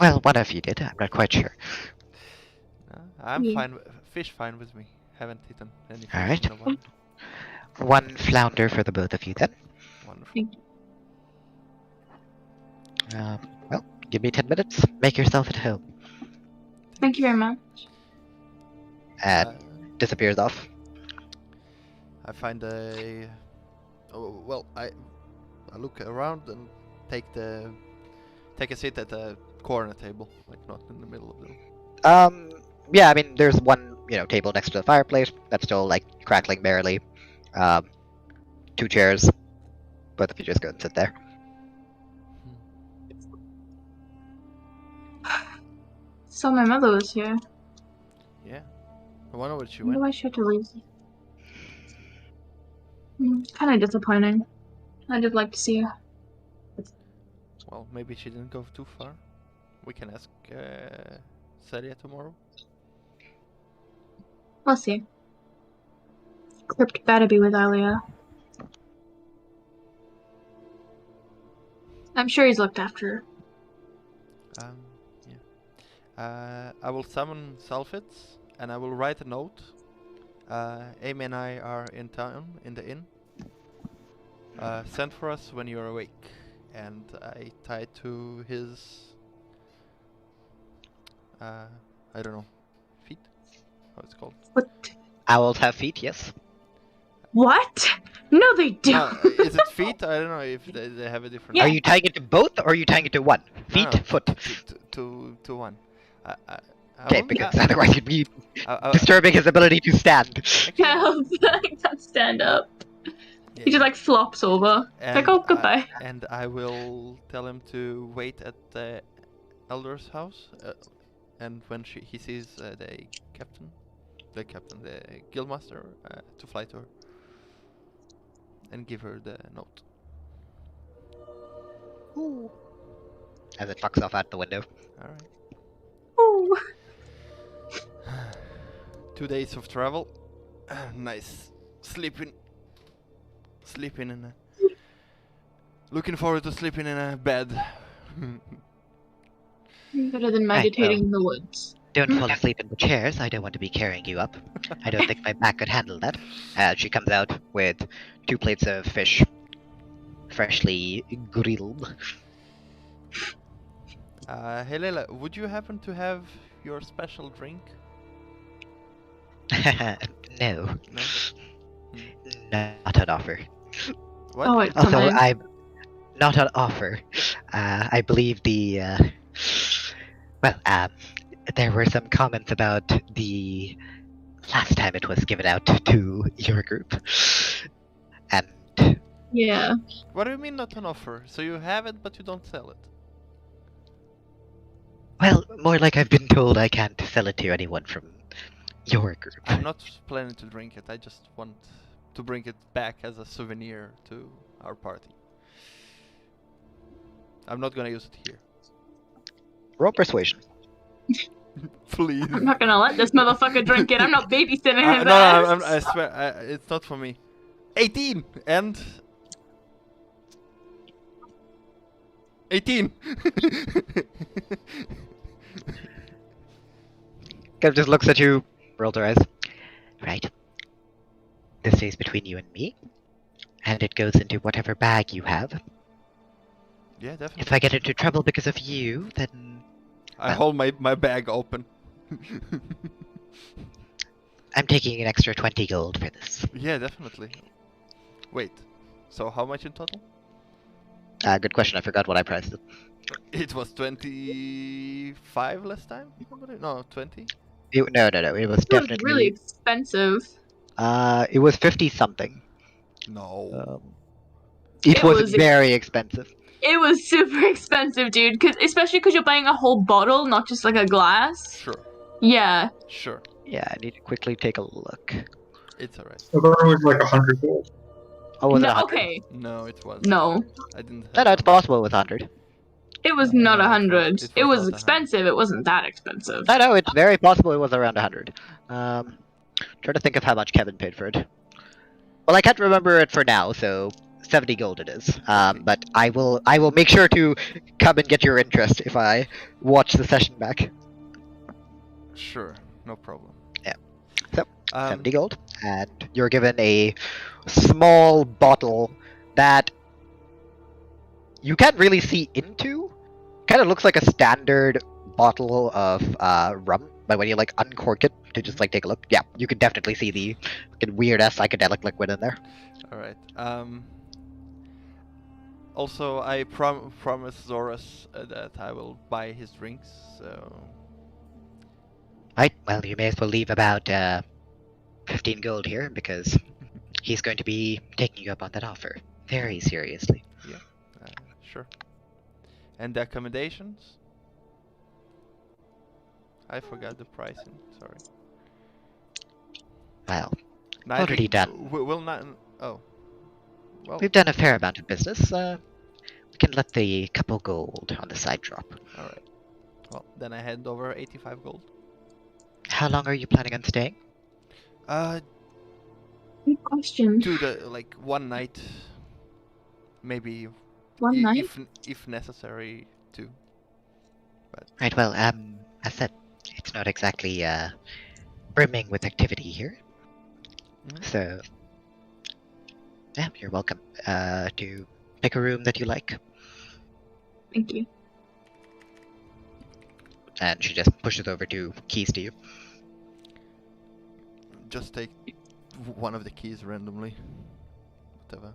Well, one of you did. I'm not quite sure. I'm Yeah. fine. Fish fine with me. Haven't eaten any fish Alright. in a while. One flounder for the both of you then. Wonderful. Well, give me 10 minutes. Make yourself at home. Thank you very much. And disappears off. I find a. Oh, well, I look around and take a seat at a corner table, like not in the middle of them. Yeah, I mean, there's one, table next to the fireplace that's still like crackling barely. Um, 2 chairs. Both of you just go and sit there. So my mother was here. Yeah. I wonder what she Why do went. I have to leave? Kind of disappointing. I did like to see her. Well, maybe she didn't go too far. We can ask Celia tomorrow. We'll see. Crypt better be with Alia. I'm sure he's looked after her. Yeah. I will summon Salfits and I will write a note. Amy and I are in town, in the inn. Send for us when you're awake. And I tie to his... I don't know. Feet? How it's called? What? Owls have feet, yes. What? No, they don't. Is it feet? I don't know if they have a different... Yeah. Are you tying it to both, or are you tying it to one? Feet, No, foot. To one. Okay, will- because yeah, otherwise it'd be I- disturbing his ability to stand. Help! I can't stand up. yeah, He just like flops over. It's like, oh, goodbye. And I will tell him to wait at the elder's house. And when he sees the guildmaster, to fly to her and give her the note. As it fucks off out the window. All right. Ooh. 2 days of travel. Nice. Sleeping in a... Looking forward to sleeping in a bed. Better than meditating in the woods. Don't fall asleep in the chairs. I don't want to be carrying you up. I don't think my back could handle that. She comes out with 2 plates of fish, freshly grilled. Hey Layla, would you happen to have your special drink? No, No? not on offer. What? Oh, wait, Also, come on. I'm not on offer. I believe there were some comments about the last time it was given out to your group. And, Yeah. What do you mean not an offer? So you have it, but you don't sell it? well, more like I've been told I can't sell it to anyone from your group. I'm not planning to drink it. I just want to bring it back as a souvenir to our party. I'm not gonna use it here. Roll persuasion. Please. I'm not gonna let this motherfucker drink it. I'm not babysitting his No, ass. I swear, it's not for me. 18 and 18. Kev just looks at you, rolls her eyes. Right. This stays between you and me, and it goes into whatever bag you have. Yeah, definitely. If I get into trouble because of you, then I hold my bag open. I'm taking an extra 20 gold for this. Yeah, definitely. Wait, so how much in total? Good question, I forgot what I priced it. It was 25 last time? No, 20? No, it was It was definitely... really expensive. It was 50 something. No. It It was was- very expensive. It was super expensive, dude. Especially because you're buying a whole bottle, not just like a glass. Sure, Yeah. sure. Yeah, I need to quickly take a look. It's alright. I thought it was like 100 gold. Oh, was it No, 100? okay. No, it wasn't. No. I didn't No, it's possible it was 100. It was not No, it 100. was It was not 100. expensive. It wasn't that expensive. No, it's very possible it was around 100. Trying to think of how much Kevin paid for it. Well, I can't remember it for now, so 70 gold it is. But I will make sure to come and get your interest if I watch the session back. Sure, no problem. Yeah. So, 70 Um, gold, and you're given a small bottle that you can't really see into. Kind of looks like a standard bottle of rum, but when you like uncork it to just like take a look, yeah, you can definitely see the weird ass psychedelic liquid in there. Alright. Also, I promised Zoras that I will buy his drinks, so... Right, well, you may as well leave about 15 gold here, because he's going to be taking you up on that offer. Very seriously. Sure. And the accommodations? I forgot the pricing. Sorry. Well, Neither already done. Will not. Oh. Well. We've done a fair amount of business. We can let the couple gold on the side drop. All right. Well, then I hand over 85 gold. How long are you planning on staying? Good question. To the like 1 night, maybe One night? if necessary, 2. Right, well, as said, it's not exactly brimming with activity here. Mhm. So, yeah, you're welcome to pick a room that you like. Thank you. And she just pushes over 2 keys to you. Just take one of the keys randomly. Whatever.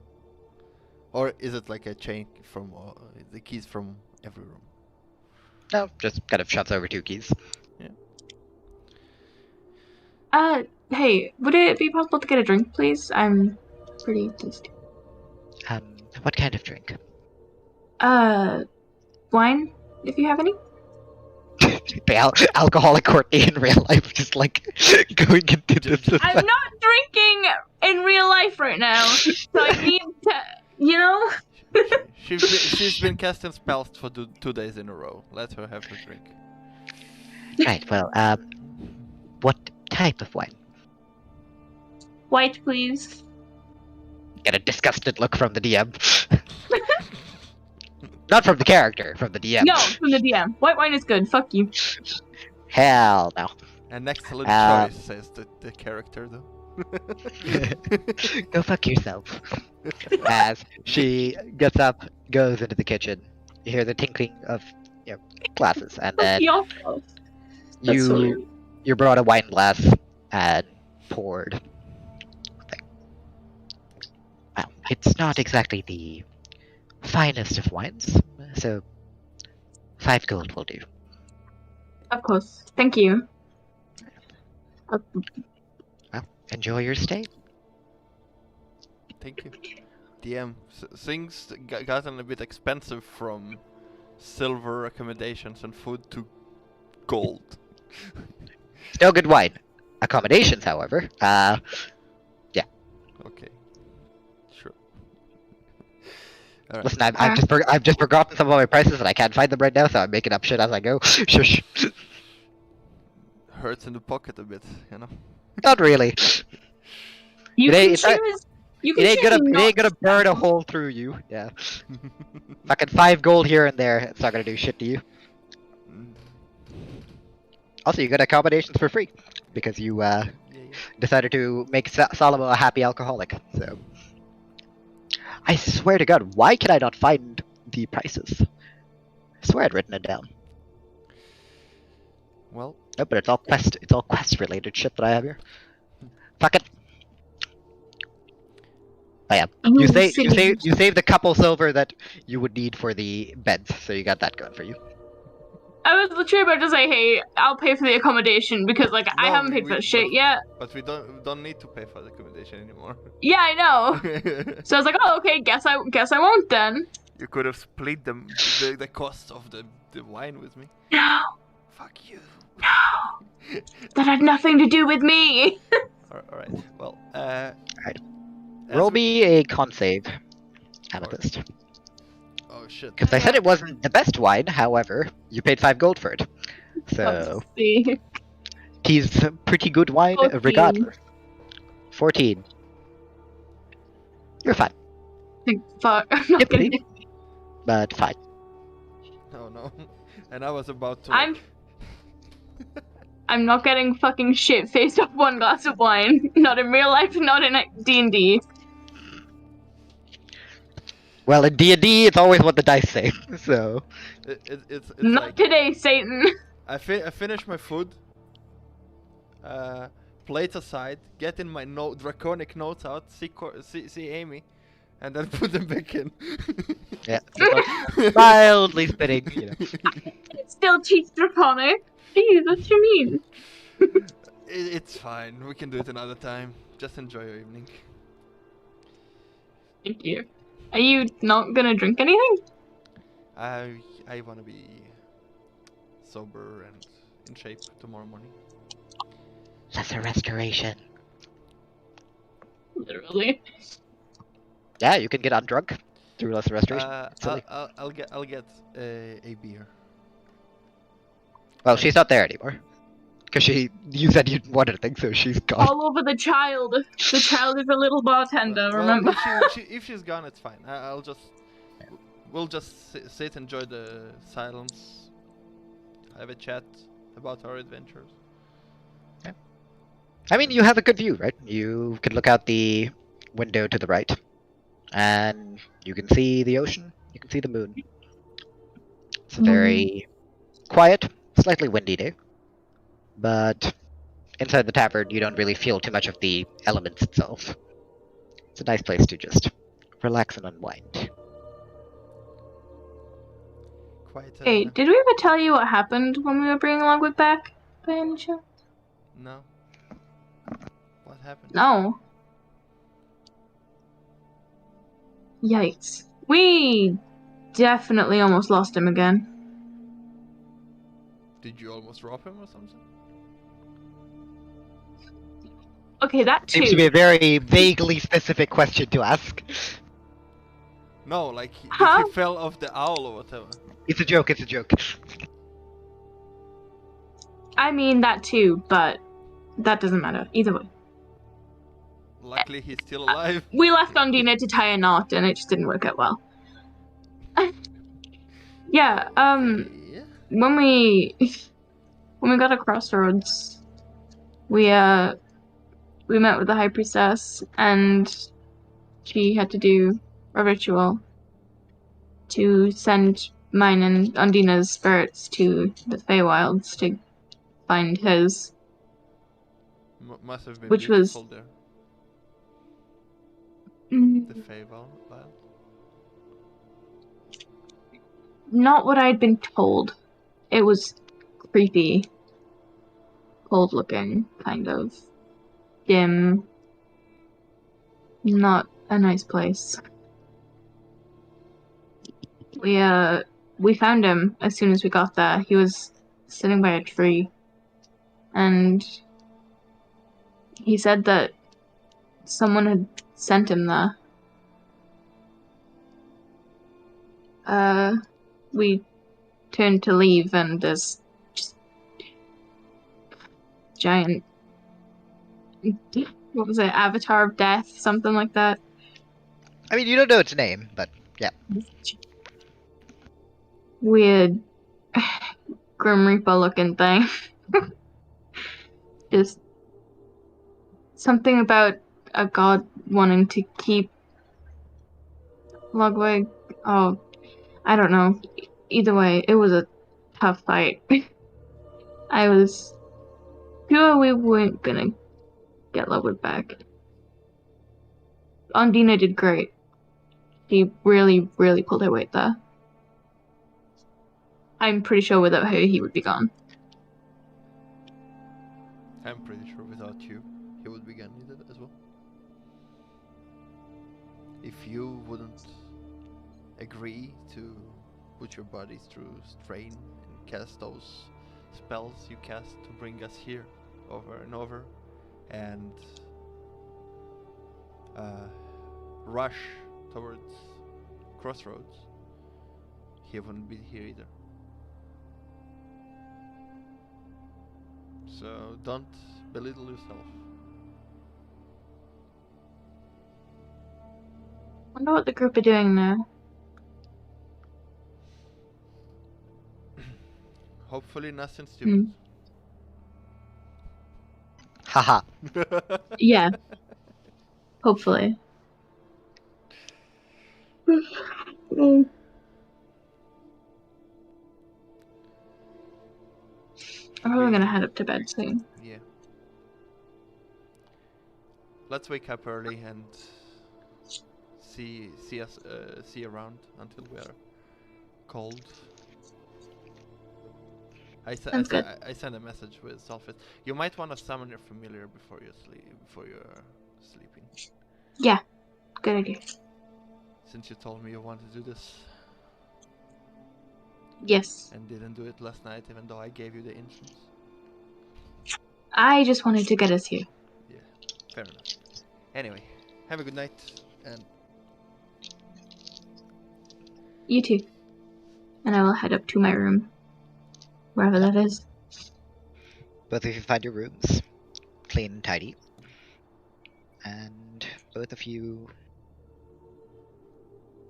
Or is it like a chain from the keys from every room? No, just kind of shoves over 2 keys. Hey, would it be possible to get a drink, please? I'm pretty thirsty. What kind of drink? Wine, if you have any? The alcoholic Courtney in real life, just like going into this. I'm not drinking in real life right now, so I need to, you know? She's been casting spells for 2 days in a row. Let her have her drink. Right, well, what type of wine? White, please. Get a disgusted look from the DM. Not from the character, from the DM. No, from the DM. White wine is good. Fuck you. Hell no. An excellent choice, says the character though. Go fuck yourself. As she gets up, goes into the kitchen, you hear the tinkling of glasses, and then Fuck That's so weird. you brought a wine glass and poured. Well, it's not exactly the finest of wines, so 5 gold will do. Of course. Thank you. Well, enjoy your stay. Thank you. DM, things gotten a bit expensive from silver accommodations and food to gold. Still good wine. Accommodations, however, Okay. Sure. Alright. listen, I've just forgotten some of my prices and I can't find them right now, so I'm making up shit as I go. Shush. Hurts in the pocket a bit, you know. Not really. You It can ain't- choose. You can It ain't choose gonna not burn a hole through you. Yeah. Fucking 5 gold here and there. It's not gonna do shit to you. Also, you got accommodations for free because you Yeah. decided to make Salomo a happy alcoholic. So, I swear to God, why can I not find the prices? I swear I'd written it down. Well, No, but it's all quest related shit that I have here. Fuck it. Oh yeah, you saved a couple silver that you would need for the beds, so you got that going for you. I was literally about to say, hey, I'll pay for the accommodation because, like, I No, haven't paid for that shit yet. but we don't need to pay for the accommodation anymore. Yeah, I know. So I was like, oh, okay, guess I won't then. You could have split the cost of the wine with me. No, Fuck you. no, that had nothing to do with me. Alright. Well, Roll me a con save, Amethyst. Oh shit. Because I said it wasn't the best wine, however, you paid 5 gold for it. So, Let's see. he's pretty good wine 14. regardless. 14. You're fine. Fuck, I'm not Tipsy, getting. but fine. No. And I was about to. I'm not getting fucking shit faced off 1 glass of wine. Not in real life, not in D&D. Well, in D&D, it's always what the dice say, so... It's Not like today, Satan. I finish my food. Plate aside, get in my draconic notes out, see Amy, and then put them back in. Yeah, mildly spinning, you know. It still teach draconic. Jeez, what you mean? It's fine. We can do it another time. Just enjoy your evening. Thank you. Are you not gonna drink anything? I wanna be sober and in shape tomorrow morning. Lesser restoration. Literally. Yeah, you can get undrunk through lesser restoration. It's silly. I'll get a beer. Well, she's not there anymore. Because you said you wanted a thing, so she's gone. All over the child. The child is a little bartender, Well, remember? if she's gone, it's fine. We'll just sit, enjoy the silence, have a chat about our adventures. I mean, you have a good view, right? You can look out the window to the right, and you can see the ocean. You can see the moon. It's a very quiet, slightly windy day. But inside the tavern, you don't really feel too much of the elements itself. It's a nice place to just relax and unwind. Quite. Hey, did we ever tell you what happened when we were bringing Logwig back? By any chance? No. What happened? No. Yikes. We definitely almost lost him again. Did you almost rob him or something? Okay, that too. Seems to be a very vaguely specific question to ask. No, like Huh? if he fell off the owl or whatever. It's a joke, it's a joke. I mean, that too, but that doesn't matter. Either way. Luckily, he's still alive. We left Ondina to tie a knot, and it just didn't work out well. Yeah, Okay. when we got to Crossroads, we met with the High Priestess, and she had to do a ritual to send mine and Ondina's spirits to the Feywilds to find his. Must have been Which was- beautiful there. Mm, The Feywild. Not what I'd been told. It was creepy, cold looking, kind of dim. Not a nice place. We found him as soon as we got there. He was sitting by a tree, and he said that someone had sent him there. We turned to leave, and there's just giant, what was it, Avatar of Death, something like that. I mean, you don't know its name, but yeah. Weird Grim Reaper looking thing. Just something about a god wanting to keep Logwig. Oh, I don't know. Either way, it was a tough fight. I was sure we weren't gonna get Logwig back. Ondina did great. She really, really pulled her weight there. I'm pretty sure without her, he would be gone. I'm pretty sure without you, he would be gone as well. If you wouldn't agree to put your bodies through strain and cast those spells you cast to bring us here over and over, and rush towards Crossroads, he wouldn't be here either. So don't belittle yourself. Wonder what the group are doing now. Hopefully nothing stupid. Haha. Yeah. Hopefully. I'm probably gonna head up to bed soon. Yeah. Let's wake up early and see around until we are cold. Sounds good. I send a message with Sulfit. You might want to summon your familiar before you're sleeping. Yeah, good idea. Since you told me you wanted to do this Yes. and didn't do it last night, even though I gave you the instance. I just wanted to get us here. Yeah, fair enough. Anyway, have a good night, and You too. And I will head up to my room. Wherever that is. Both of you find your rooms clean and tidy. And both of you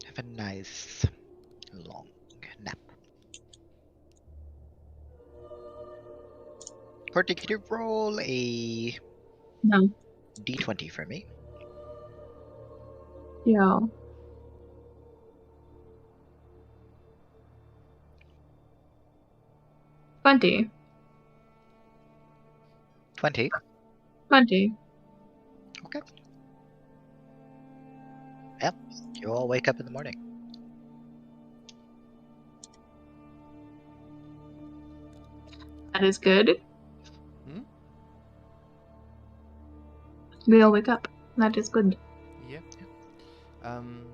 have a nice long nap. Courtney, could you roll a No. d20 for me? Yo. Twenty. 20? 20. Okay. Yep, you all wake up in the morning. That is good. Hmm? We all wake up. That is good. yeah.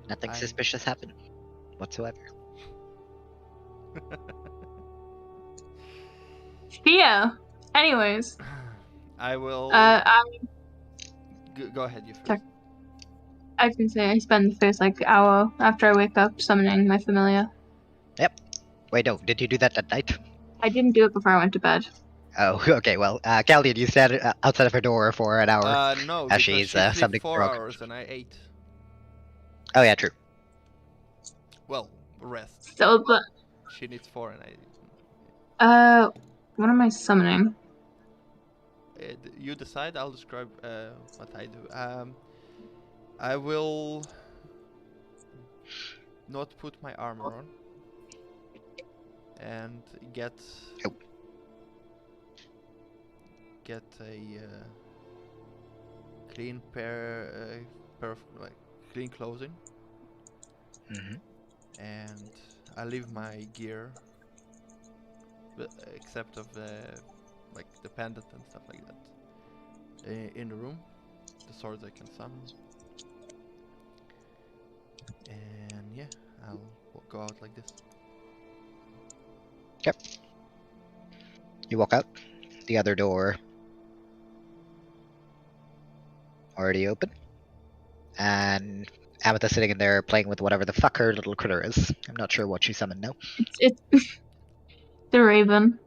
Nothing I- suspicious happened whatsoever. Yeah. Anyways. I will. Go ahead, you first. Sorry. I can say I spend the first hour after I wake up summoning my familiar. Wait, no, did you do that at night? I didn't do it before I went to bed. Oh, okay, well, Caldian, you sat outside of her door for an hour. No, as because she's, she slept summoning 4 Grog. hours and I 8. Oh, yeah, true. Well, rest. So, but, She needs 4 and I. what am I summoning? You decide. I'll describe what I do. I will not put my armor on and get Oh. a clean pair of clean clothing, Mm-hmm. and I leave my gear, except of the pendant and stuff like that, in the room. The swords I can summon. And yeah, I'll go out like this. You walk out. The other door already open. And Amethyst sitting in there playing with whatever the fuck her little critter is. I'm not sure what she summoned now. It's the raven.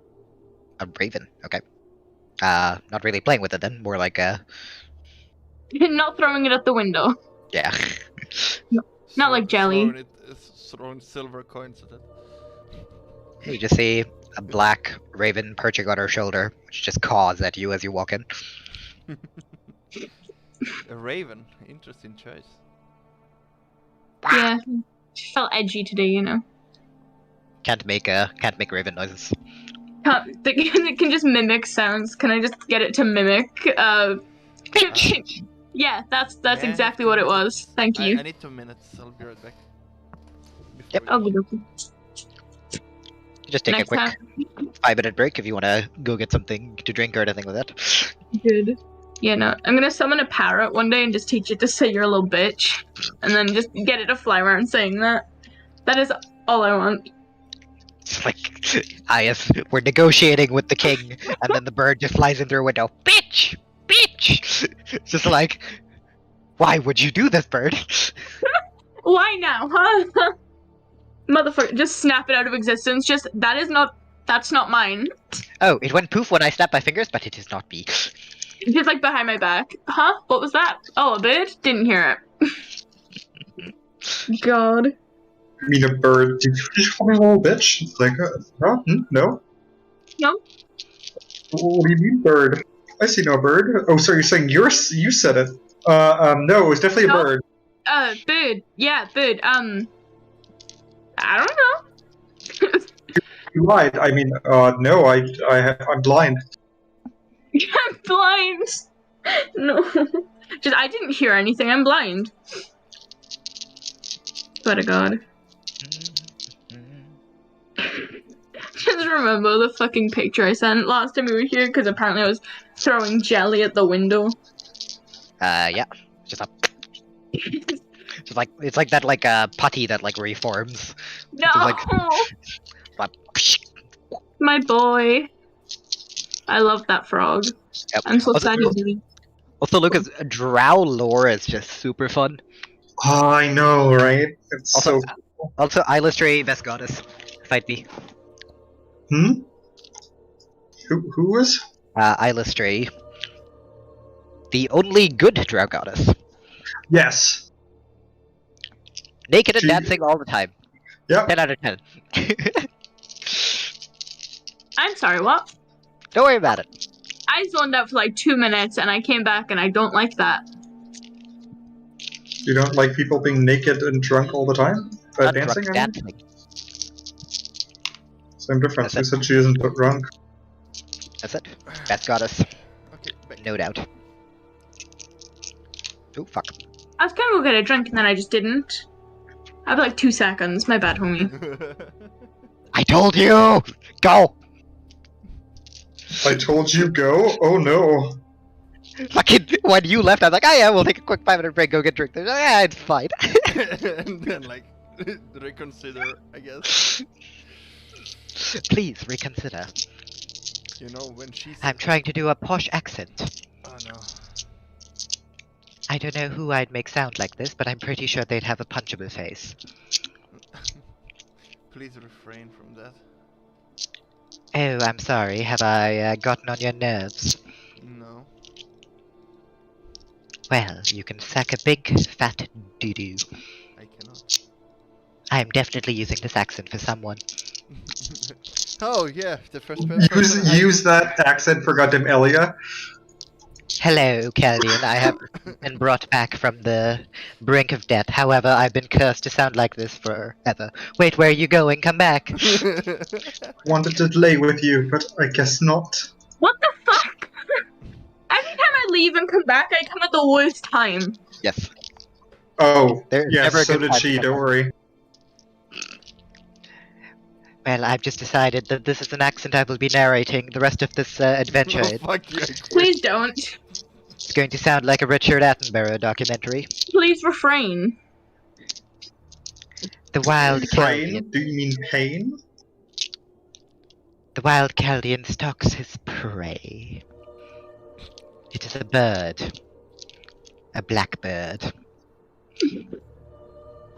A raven, okay. Not really playing with it then, more like Not throwing it at the window. yeah. Not like jelly. Throwing silver coins at it. You just see a black raven perching on her shoulder, which just caws at you as you walk in. A raven, interesting choice. Yeah. She felt edgy today, you know. Can't make raven noises. It can just mimic sounds. Can I just get it to mimic? Yeah, that's Yeah, exactly 2 what it minutes. was. Thank you. I need 2 minutes. I'll be right back. Yep. Before we- Okay. Just take a Next quick time. 5-minute break if you want to go get something to drink or anything like that. Good. Yeah, no. I'm gonna summon a parrot one day and just teach it to say you're a little bitch. And then just get it to fly around saying that. That is all I want. It's like, we're negotiating with the king, and then the bird just flies in through a window. Bitch! Bitch! It's just like, why would you do this, bird? Why now, huh? Motherfucker, just snap it out of existence. That's not mine. Oh, it went poof when I snapped my fingers, but it is not me. Just behind my back. Huh? What was that? Oh, a bird? Didn't hear it. God. I mean, a bird. Did you just call me a little bitch? It's like, no? No? No. What do you mean, bird? I see no bird. Oh, so you're saying you said it. No, it was definitely No. a bird. Bird. Yeah, bird. I don't know. You lied. I mean, no, I'm blind. I'm blind. No. I didn't hear anything. I'm blind. Swear to God. Just remember the fucking picture I sent last time we were here? Because apparently I was throwing jelly at the window. Yeah. Just like it's like that putty that like reforms. No! Like, My boy. I love that frog. yep. I'm so Also, sad he's leaving. Also, Lucas, drow lore is just super fun. Oh, I know, right? It's Also, so. also Illustrate Best Goddess. Fight me. Hmm? Who is? Illustrate. The only good drow goddess. Yes. Naked and She- dancing all the time. Yep. 10 out of 10. I'm sorry, what? Don't worry about it. I zoned out for like 2 minutes and I came back and I don't like that. You don't like people being naked and drunk all the time? Not Dancing? drunk I mean? dancing. Same difference. Who That's said she isn't drunk? That's it. Best Goddess. Okay, back. No doubt. Oh, fuck. I was gonna go get a drink and then I just didn't. I have like 2 seconds. My bad, homie. I told you! Go! I told you go? Oh no. Fucking, when you left, I was like, oh yeah, we'll take a quick 5-minute break, go get drink. They're like, yeah, it's fine. And then, like, reconsider, I guess. Please reconsider. You know, when she said, I'm trying to do a posh accent. oh no. I don't know who I'd make sound like this, but I'm pretty sure they'd have a punchable face. Please refrain from that. Oh, I'm sorry. Have I gotten on your nerves? No. Well, you can suck a big, fat doo-doo. I cannot. I'm definitely using this accent for someone. Oh yeah, the first person. Use that accent for goddamn Elia. Hello, Caldian. I have been brought back from the brink of death. However, I've been cursed to sound like this forever. Wait, where are you going? Come back! Wanted to lay with you, but I guess not. What the fuck? Every time I leave and come back, I come at the worst time. Yes. Oh, There's yes, never a so good did time she, to don't come worry. Well, I've just decided that this is an accent I will be narrating the rest of this adventure. Oh, fuck you, I quit. Please don't. It's going to sound like a Richard Attenborough documentary. Please refrain. The wild Caldian. Pain? Do you mean pain? The wild Caldian stalks his prey. It is a bird. A blackbird.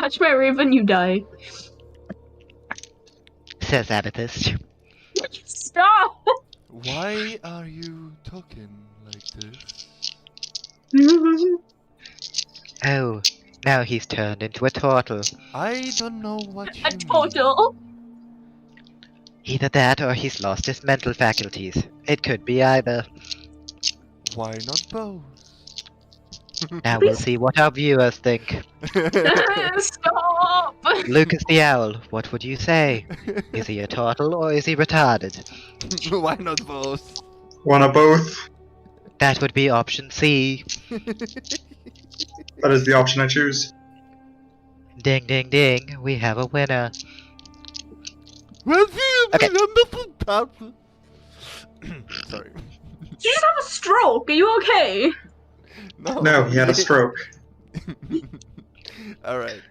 Touch my raven, you die. Says Amethyst. Stop! Why are you talking like this? Oh, now he's turned into a turtle. I don't know what you A total? Either that or he's lost his mental faculties. It could be either. mean. Why not both? Now we'll see what our viewers think. Stop! Lucas the Owl, what would you say? Is he a turtle or is he retarded? Why not both? One of both. That would be option C. That is the option I choose. Ding ding ding, we have a winner. Okay. Sorry. Did you just have a stroke? Are you okay? No, he had a stroke. Alright.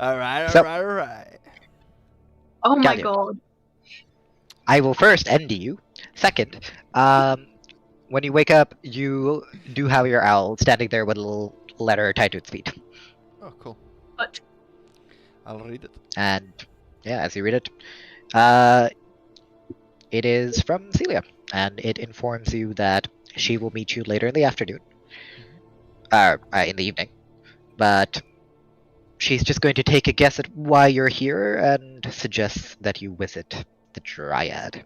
Alright, So- alright. Oh my Got you. god. I will first end you. Second, when you wake up, you do have your owl standing there with a little letter tied to its feet. Oh, cool. But I'll read it. And yeah, as you read it, it is from Celia, and it informs you that she will meet you later in the afternoon, in the evening. But she's just going to take a guess at why you're here and suggests that you visit the Dryad.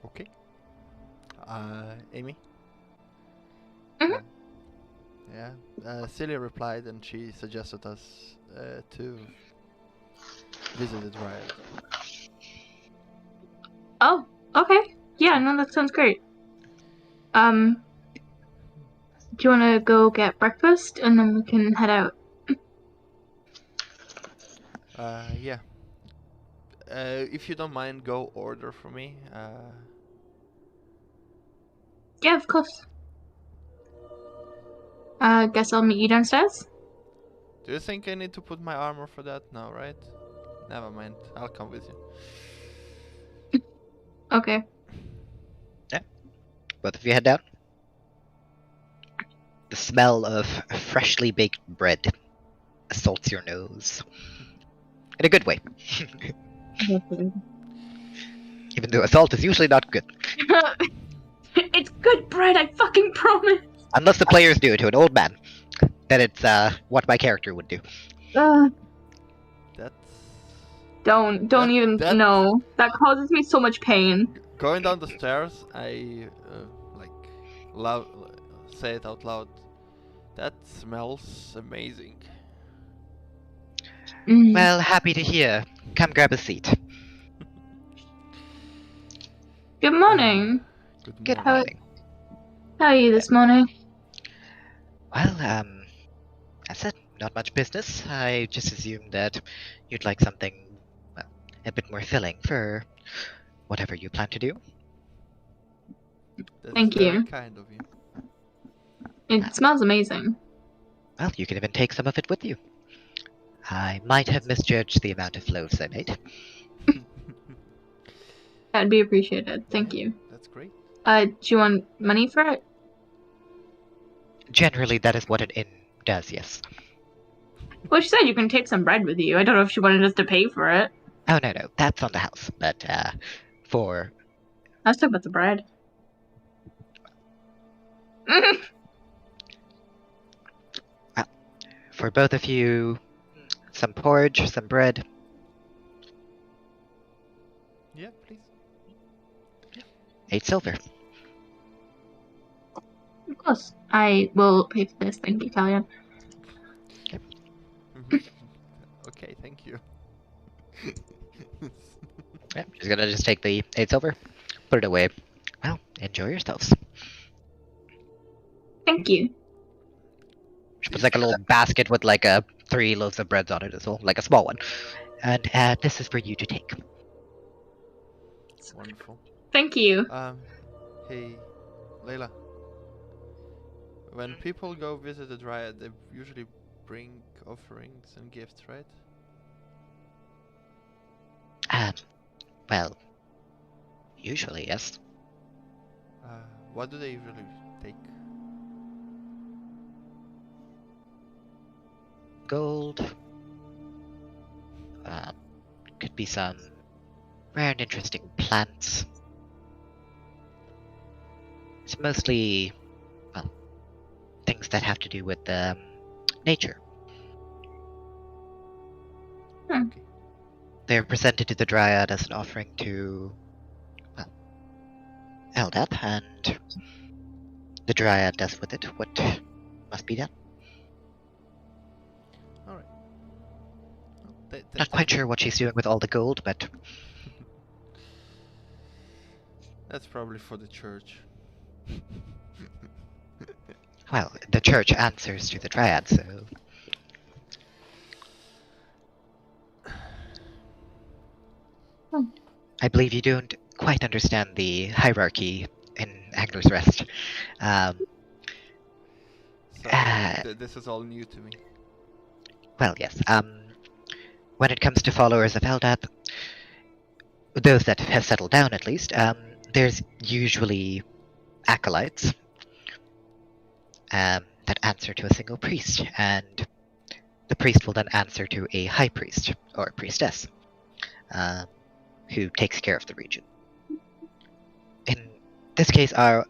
Okay. Amy? Mhm. Yeah. Celia replied and she suggested us to visit the Dryad. oh, okay. Yeah, no, that sounds great. Do you want to go get breakfast and then we can head out? Yeah. If you don't mind, go order for me. Yeah, of course. Guess I'll meet you downstairs. Do you think I need to put my armor for that? No, right? Never mind. I'll come with you. Okay. Both of you head down. The smell of freshly baked bread assaults your nose. In a good way. Even though assault is usually not good. It's good bread, I fucking promise. Unless the players do it to an old man. Then it's what my character would do. That's Don't That- even that- no. That causes me so much pain. going down the stairs. I like loud say it out loud. That smells amazing. Mm. Well, happy to hear. Come grab a seat. Good morning. Good Good morning. morning. How are you this morning? Well, I said not much business. I just assumed that you'd like something, well, a bit more filling for whatever you plan to do. That is Thank very you. kind of you. It smells amazing. Well, you can even take some of it with you. I might have misjudged the amount of loaves I made. That'd be appreciated. Thank you. That's great. Do you want money for it? Generally, that is what an inn does, yes. Well, she said you can take some bread with you. I don't know if she wanted us to pay for it. Oh, no, that's on the house. But, for... Let's talk about the bread. For both of you, some porridge, some bread. Yeah, please. 8 silver. Of course. I will pay for this. Thank you, Caldian. Okay, thank you. Yeah, she's gonna just take the 8 silver, put it away. Well, enjoy yourselves. Thank you. She puts like a little basket with like 3 loaves of bread on it as well, like a small one. And this is for you to take. Wonderful. Thank you. Hey, Layla. When people go visit a dryad, they usually bring offerings and gifts, right? Well, usually, yes. What do they usually take? Gold. Could be some rare and interesting plants. It's mostly, well, things that have to do with nature. Okay. They're presented to the Dryad as an offering to, well, Eldap, and the Dryad does with it what must be done. Alright. Well, Not quite sure what she's doing with all the gold, but That's probably for the church. well, the church answers to the Dryad, so I believe you don't quite understand the hierarchy in Angler's Rest. So Uh, this is all new to me. Well, yes. When it comes to followers of Eldap, those that have settled down at least, there's usually acolytes that answer to a single priest, and the priest will then answer to a high priest or priestess, who takes care of the region. In this case, our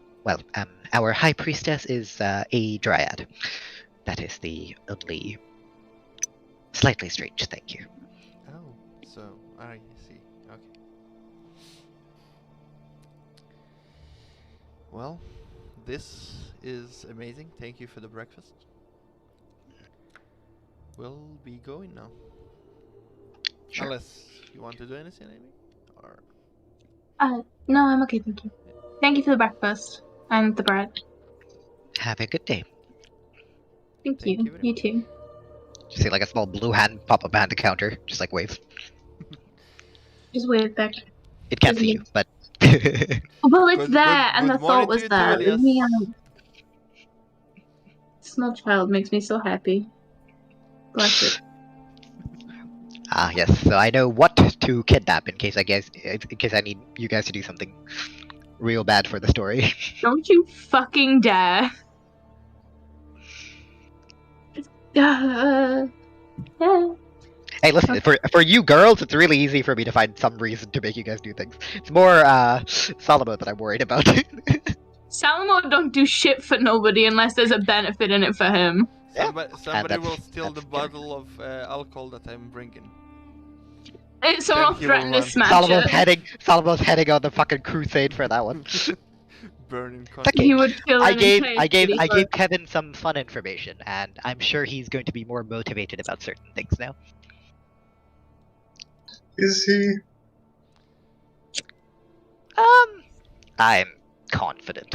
high priestess is a dryad. That is the only slightly strange thing here. Oh, so I see. Okay. Well, this is amazing. Thank you for the breakfast. We'll be going now. Sure. Unless you want to do anything, Amy? Or No, I'm okay, thank you. Thank you for the breakfast and the bread. Have a good day. Thank Thank you. you very You much. too. You see like a small blue hand pop up behind the counter, just like waves. Just wave back. It can't Doesn't see it- you, but Well, it's Good- there, good- and the good thought morning was to you there. too, Leave Elias. me alone. Small child makes me so happy. Bless it. ah yes. So I know what to kidnap in case I need you guys to do something real bad for the story. Don't you fucking dare. Yeah. Hey, listen, for you girls, it's really easy for me to find some reason to make you guys do things. It's more Salomo that I'm worried about. Salomo don't do shit for nobody unless there's a benefit in it for him. Yeah, Somebody that's- will steal the that's fair. bottle of alcohol that I'm bringing. Someone he will threatened to run. smash Salomo's heading on the fucking crusade for that one. Burning It's content. okay. He would kill I an gave entire city for- Kevin some fun information, and I'm sure he's going to be more motivated about certain things now. Is he? I'm confident.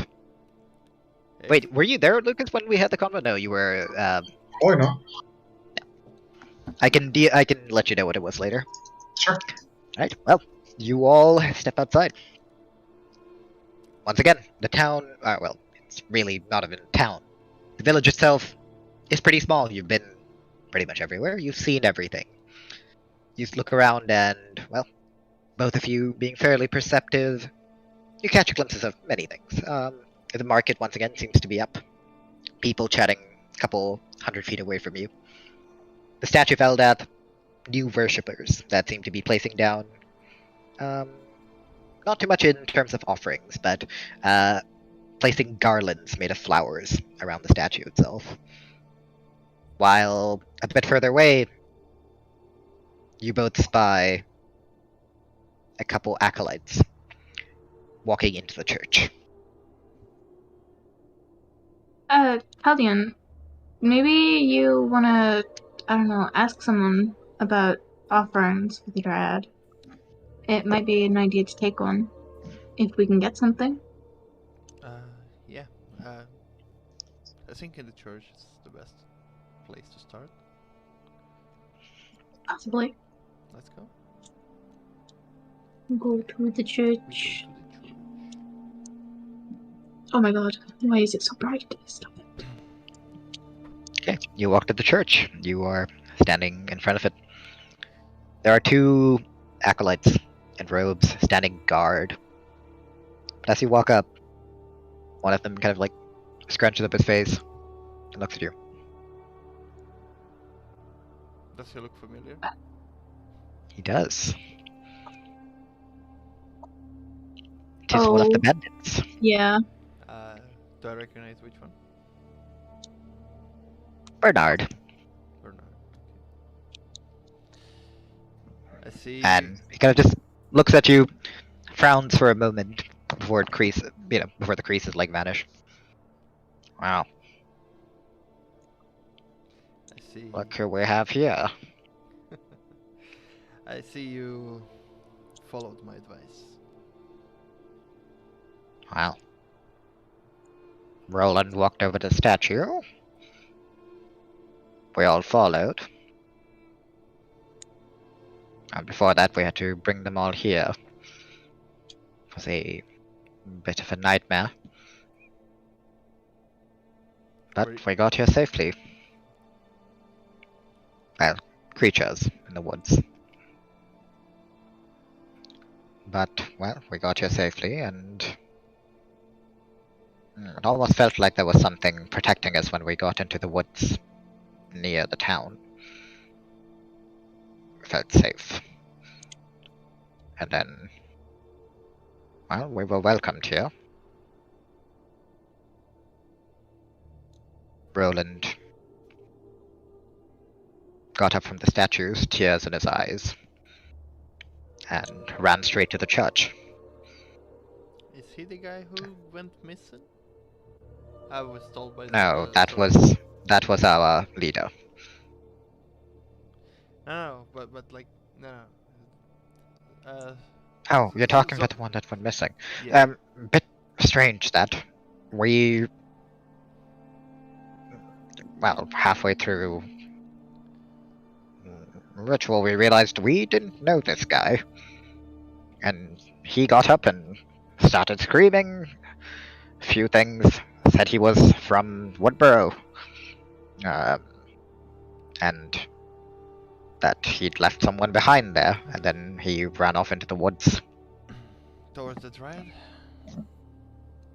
Hey, Wait, were you there, Lucas, when we had the convo? No, you were. Why not? I can let you know what it was later. Sure. Right. Well, you all step outside. Once again, the town. Well, it's really not even a town. The village itself is pretty small. You've been pretty much everywhere. You've seen everything. You look around, and well, both of you being fairly perceptive, you catch glimpses of many things. The market once again seems to be up. People chatting a couple 100 feet away from you. The statue of Eldath, new worshippers that seem to be placing down. Not too much in terms of offerings, but placing garlands made of flowers around the statue itself. While a bit further away, you both spy a couple acolytes walking into the church. Caldian, maybe you wanna, I don't know, ask someone about offerings with your ad. It might be an idea to take one. If we can get something. yeah. I think in the church is the best place to start. Possibly. Let's go. Go to the We go church. to the church. Oh my god, why is it so bright? Stop it. Okay, you walk to the church. You are standing in front of it. There are two acolytes in robes standing guard. But as you walk up, one of them kind of like scrunches up his face and looks at you. Does he look familiar? He does. It is one of the Oh. bandits. Yeah. Do I recognize which one? Bernard. Bernard. Okay. I see. And he kind of just looks at you, frowns for a moment before before the creases like vanish. Wow, I see. look who we have here. I see you followed my advice. Well, Roland walked over to the statue. We all followed. And before that, we had to bring them all here. It was a bit of a nightmare. Were But we got here safely. Well, creatures in the woods. But, well, we got here safely, and it almost felt like there was something protecting us when we got into the woods near the town. We felt safe. And then, well, we were welcomed here. Roland got up from the statues, tears in his eyes, and ran straight to the church. Is he the guy who went missing? I was told by No, the that story. was our leader. No, but like no. Oh, you're talking so- about the one that went missing. Yeah. Bit strange that we, well, halfway through ritual, we realized we didn't know this guy. And he got up and started screaming a few things, said he was from Woodborough, and that he'd left someone behind there, and then he ran off into the woods. Towards the Dryad?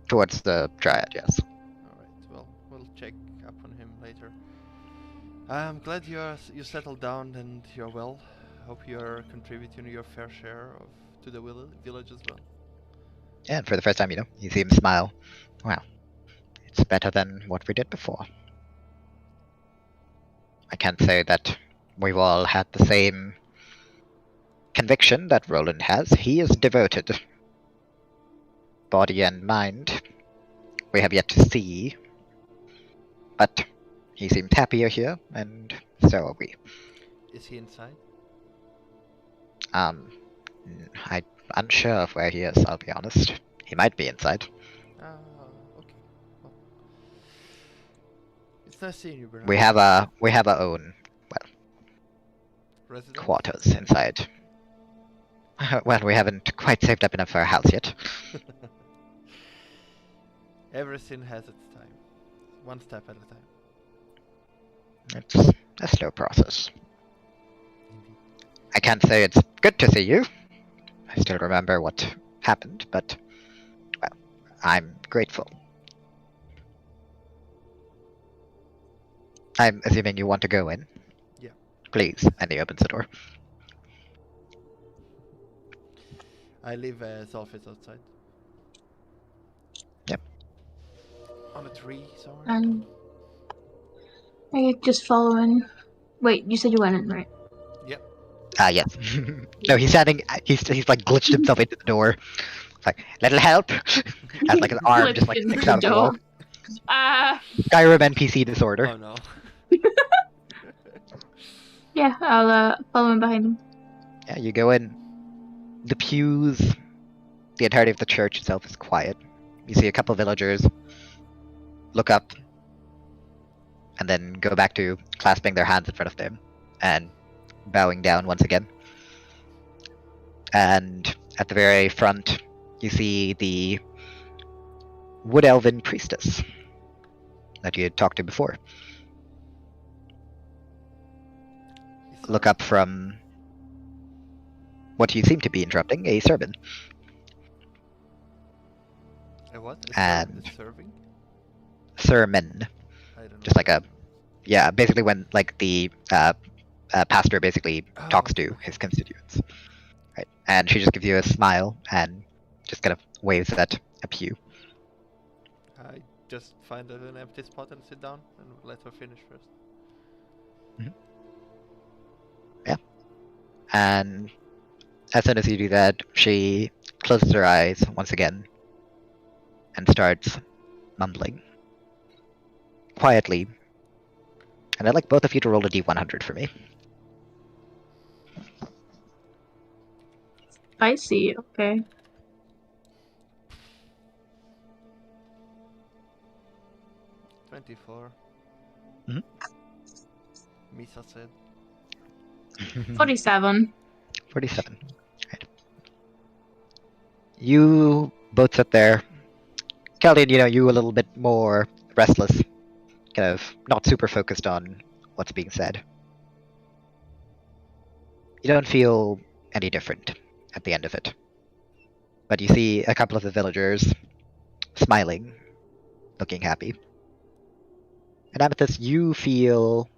Towards the Dryad, yes. Alright, well, we'll check up on him later. I'm glad you settled down and you're well. Hope you're contributing your fair share to the village as well. Yeah, and for the first time, you see him smile. Well, it's better than what we did before. I can't say that we've all had the same conviction that Roland has. He is devoted. Body and mind, we have yet to see. But he seems happier here, and so are we. Is he inside? I'm unsure of where he is, I'll be honest. He might be inside. Okay. Well, it's nice seeing you, Bernard. We have our own Resident? quarters inside. Well, we haven't quite saved up enough for a house yet. Everything has its time. One step at a time. It's a slow process. I can't say it's good to see you. I still remember what happened, but, well, I'm grateful. I'm assuming you want to go in? Yeah. Please. And he opens the door. I leave Zolfis outside. Yep. On a tree somewhere? And I just follow in. Wait, you said you went in, right? Yep. Yes. No, he's standing, he's like glitched himself into the door. Like, little help! As like an arm just like Glitched sticks into out of the the wall. door. Ah. Skyrim NPC disorder. Oh no. Yeah, I'll follow in behind him. Yeah, you go in. The pews, the entirety of the church itself is quiet. You see a couple villagers look up and then go back to clasping their hands in front of them and bowing down once again. And at the very front, you see the wood elven priestess that you had talked to before. Look up from what you seem to be interrupting, a sermon. A what? And- Serving? Sermon. I don't know. Just like basically when like the pastor basically talks to his constituents. Right. And she just gives you a smile and just kind of waves at a pew. I just find an empty spot and sit down and let her finish first. And as soon as you do that, she closes her eyes once again and starts mumbling quietly. And I'd like both of you to roll a d100 for me. I see, okay. $24. Mhm. Misa said. 47. 47. Right. You both sit there. Caldian, you a little bit more restless. Kind of not super focused on what's being said. You don't feel any different at the end of it. But you see a couple of the villagers smiling, looking happy. And Amethyst, you feel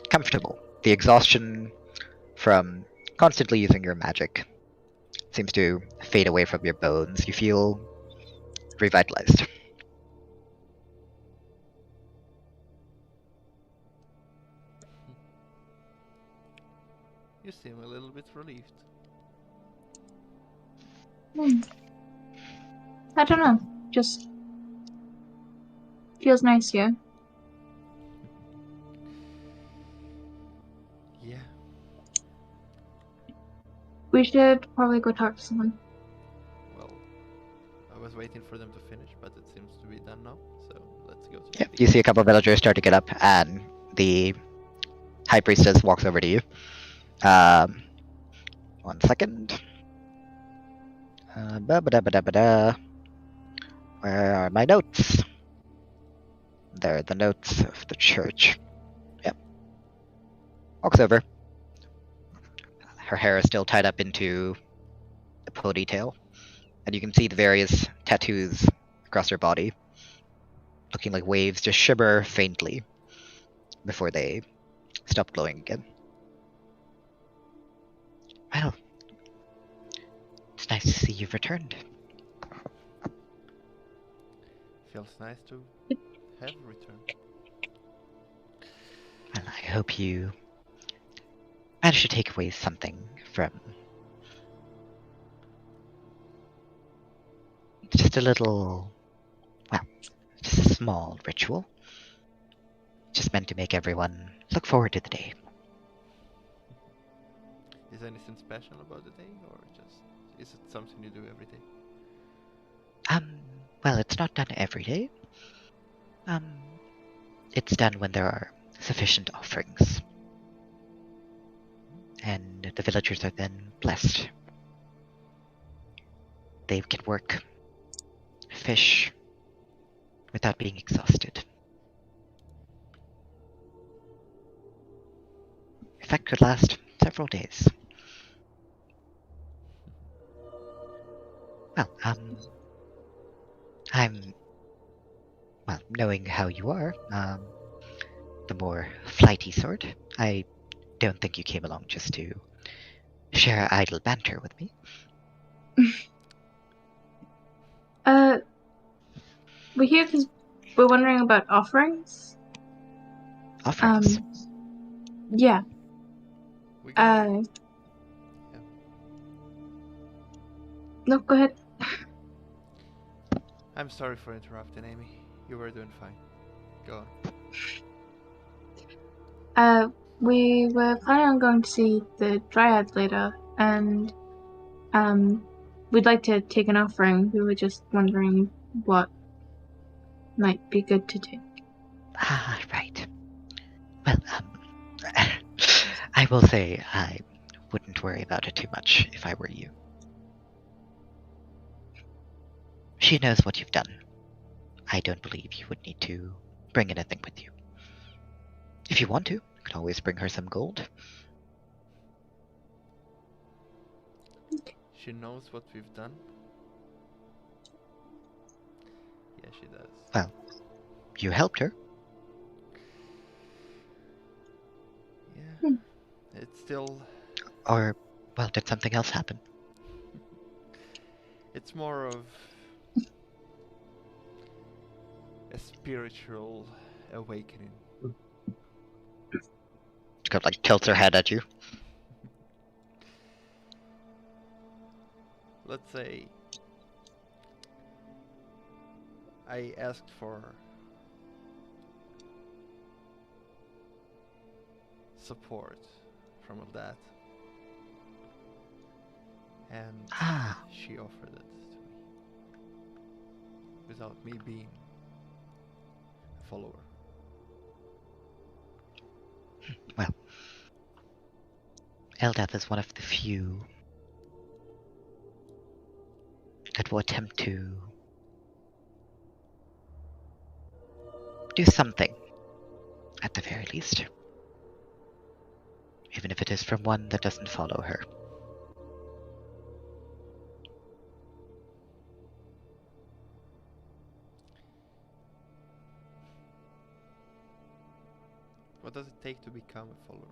comfortable. The exhaustion from constantly using your magic seems to fade away from your bones. You feel revitalized. You seem a little bit relieved. I don't know. Just feels nice here. Yeah. We should probably go talk to someone. Well, I was waiting for them to finish, but it seems to be done now. So let's go to Yep. You see a couple of villagers start to get up, and the High Priestess walks over to you. 1 second. Ba-ba-da-ba-da-ba-da. Where are my notes? They're the notes of the church. Yep. Walks over. Her hair is still tied up into a ponytail, and you can see the various tattoos across her body, looking like waves just shimmer faintly before they stop glowing again. Well, it's nice to see you've returned. Feels nice to have returned. Well, I hope you managed to take away something from just a little, well, just a small ritual. Just meant to make everyone look forward to the day. Is anything special about the day, or just is it something you do every day? Well, it's not done every day. It's done when there are sufficient offerings. And the villagers are then blessed. They can work, fish, without being exhausted. Effect could last several days. Well, knowing how you are, the more flighty sort, I don't think you came along just to share idle banter with me. We're here because we're wondering about offerings. Offerings. Yeah. We can, No, go ahead. I'm sorry for interrupting, Amy. You were doing fine. Go on. We were planning on going to see the Dryads later, and we'd like to take an offering. We were just wondering what might be good to take. Ah, right. Well, I will say I wouldn't worry about it too much if I were you. She knows what you've done. I don't believe you would need to bring anything with you. If you want to, you can always bring her some gold. She knows what we've done. Yeah, she does. Well, you helped her. Yeah. It's still... Or, well, did something else happen? It's more of a spiritual awakening. She kind of like tilts her head at you. Let's say I asked for support from that, and she offered it to me without me being a follower. Well, Eldath is one of the few that will attempt to do something, at the very least. Even if it is from one that doesn't follow her. What does it take to become a follower?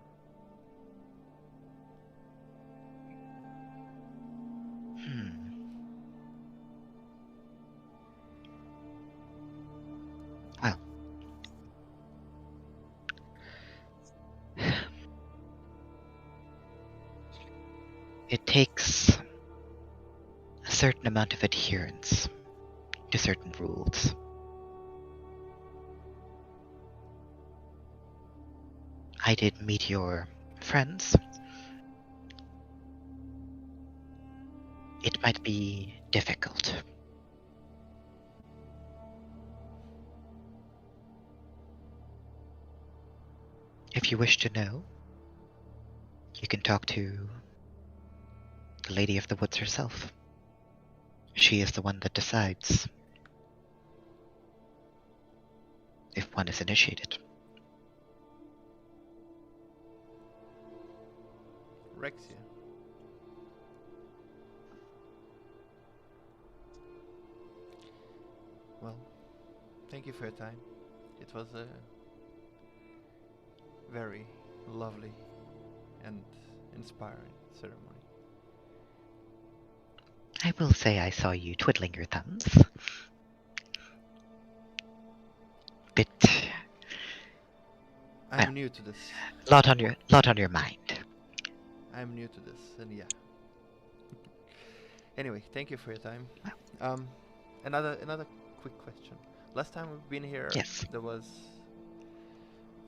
Well, it takes a certain amount of adherence to certain rules. I did meet your friends. It might be difficult. If you wish to know, you can talk to the Lady of the Woods herself. She is the one that decides if one is initiated. Rexia. Well, thank you for your time. It was a very lovely and inspiring ceremony. I will say I saw you twiddling your thumbs. Bit I'm Well. new to this. lot on your mind. I'm new to this, and yeah. Anyway, thank you for your time. Another quick question. Last time we've been here, Yes. there was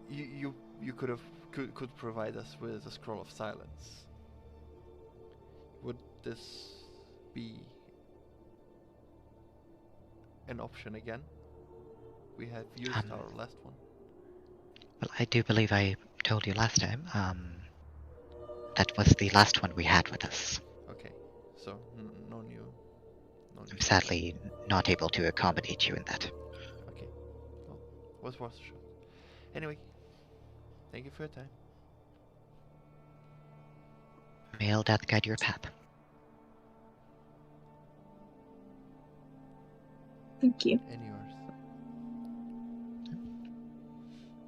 you could provide us with a scroll of silence. Would this be an option again? We have used our last one. Well, I do believe I told you last time. That was the last one we had with us. Okay, so no new. I'm sadly not able to accommodate you in that. Okay, well, was worth a shot. Anyway, thank you for your time. May Eldad guide your path. Thank you. And yours.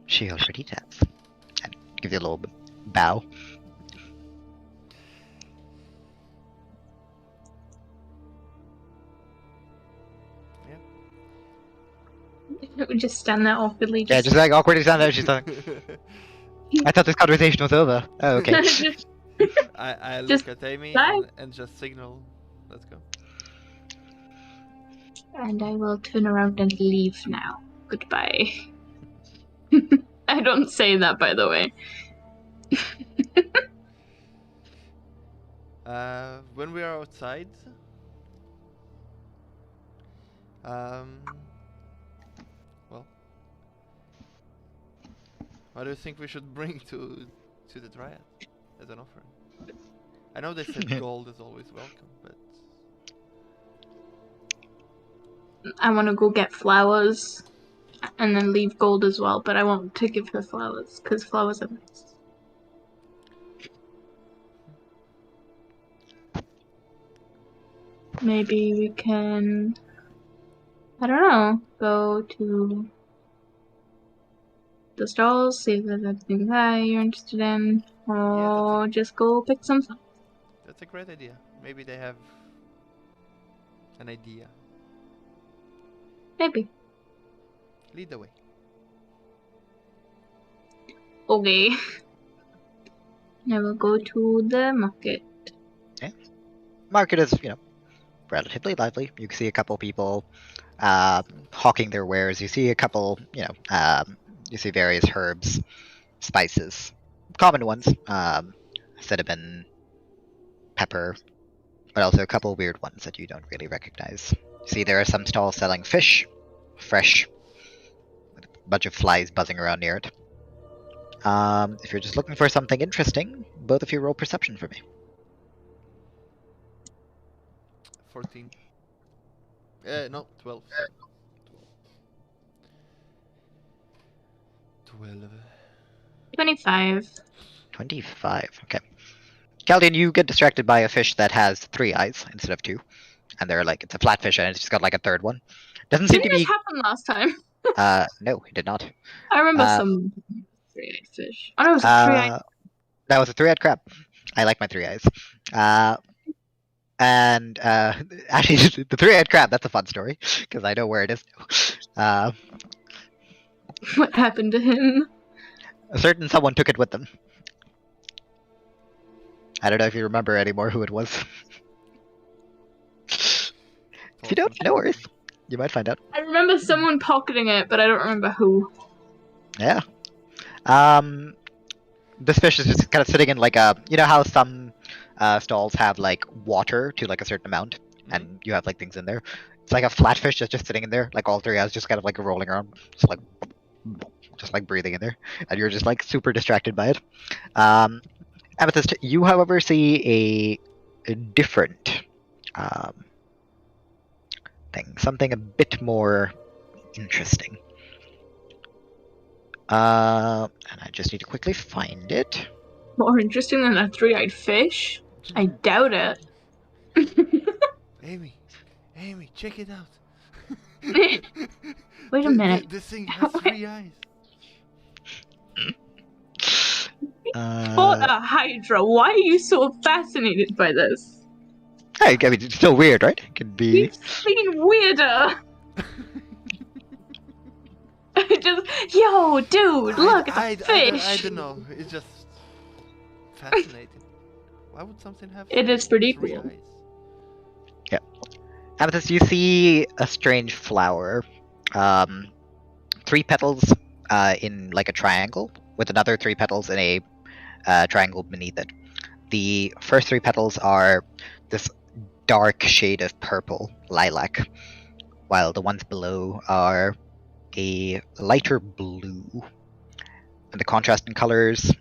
She already does. And give you a little bow. We just stand there awkwardly. Yeah, just like awkwardly stand there. She's like, I thought this conversation was over. Oh, okay. Just- I look Just at Amy bye. and just signal. Let's go. and I will turn around and leave now. Goodbye. I don't say that, by the way. When we are outside, well, what do you think we should bring to the Dryad as an offering? I know they said gold is always welcome, but I want to go get flowers and then leave gold as well, but I want to give her flowers because flowers are nice. Maybe we can, I don't know, go to the stalls, see if there's anything there you're interested in, or just go pick some flowers. that's a great idea. Maybe they have an idea. Maybe. Lead the way. Okay. I will go to the market. Market is, relatively lively. You can see a couple people hawking their wares. You see a couple, you see various herbs, spices, common ones, cinnamon, pepper, but also a couple weird ones that you don't really recognize. See, there are some stalls selling fish, fresh, with a bunch of flies buzzing around near it. If you're just looking for something interesting, both of you roll perception for me. 14. No, 12. 12. 25. 25. Okay. Caldian, you get distracted by a fish that has 3 eyes instead of 2. And they're like, it's a flatfish and it's just got like a third one. Doesn't seem Didn't to this be. happen last time? No, it did not. I remember Uh, some three-eyed fish. Oh no, it was a three-eyed. That was a 3-eyed crab. I like my 3 eyes. And actually, the 3-eyed crab, that's a fun story, because I know where it is now. What happened to him? A certain someone took it with them. I don't know if you remember anymore who it was. If you don't, no worries. You might find out. I remember someone pocketing it, but I don't remember who. Yeah. This fish is just kind of sitting in like a, you know how some stalls have like water to like a certain amount, and you have like things in there. It's like a flatfish that's just sitting in there, like all 3 eyes just kind of like rolling around, just just like breathing in there, and you're just like super distracted by it. Amethyst, you however see a different thing, something a bit more interesting. And I just need to quickly find it. More interesting than a three-eyed fish? I doubt it. Amy, check it out. Wait a minute. This thing has 3 eyes. For a hydra, why are you so fascinated by this? I mean, it's still weird, right? It could be. We've seen weirder. Yo, dude, look, it's a fish. I don't know. It's just fascinating. Why would something have? It is pretty 3 cool. eyes? Amethyst, you see a strange flower. 3 petals in like a triangle, with another 3 petals in a triangle beneath it. The first 3 petals are this dark shade of purple, lilac, while the ones below are a lighter blue. And the contrast in colors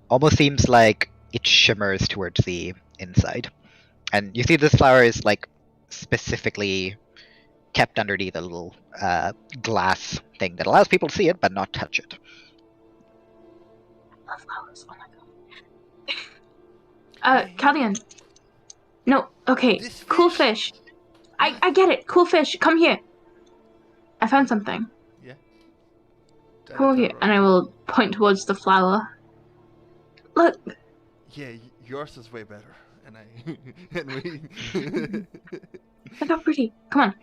almost seems like it shimmers towards the inside. And you see this flower is like specifically kept underneath a little glass thing that allows people to see it but not touch it. I love flowers. Oh my god. Caldian. No, okay. This Cool fish. fish. I get it. Cool fish. Come here. I found something. Yeah. Come over here. And I will point towards the flower. Look. Yeah, yours is way better. And and we. Look how pretty. Come on.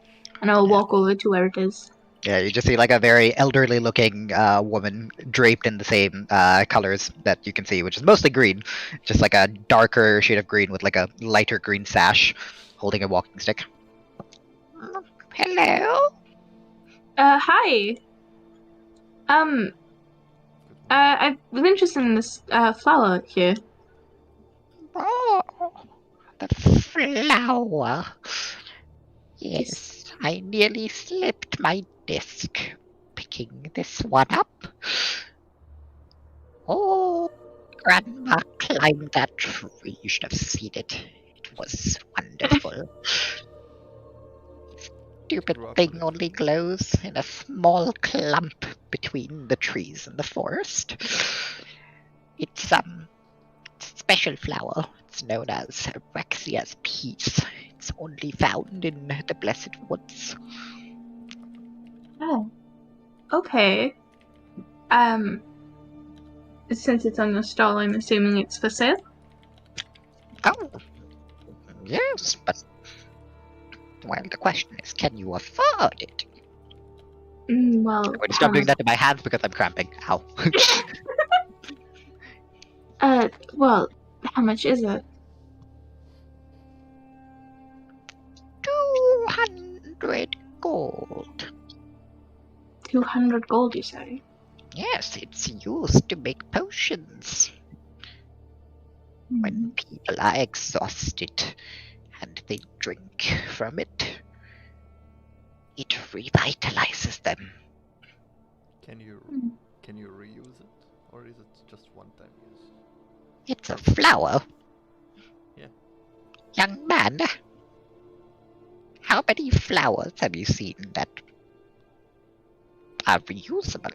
And I will walk over to where it is. Yeah, you just see like a very elderly looking woman draped in the same colors that you can see, which is mostly green. Just like a darker shade of green with like a lighter green sash, holding a walking stick. Hello? Hi. I've been interested in this, flower here. Oh, the flower. Yes, I nearly slipped my disc picking this one up. Oh, Grandma climbed that tree. You should have seen it. It was wonderful. Stupid thing only glows in a small clump between the trees and the forest. It's a special flower. It's known as Rexia's Peace. It's only found in the Blessed Woods. Oh. Okay. Since it's on your stall, I'm assuming it's for sale? Oh. Yes, but... well, the question is, can you afford it? Well... I'm going to stop doing that to my hands because I'm cramping. Ow. Well, how much is it? 200 gold. 200 gold, you say? Yes, it's used to make potions. When people are exhausted and they drink from it, it revitalizes them. Can you reuse it, or is it just one-time use? It's a flower. Yeah. Young man, how many flowers have you seen that are reusable?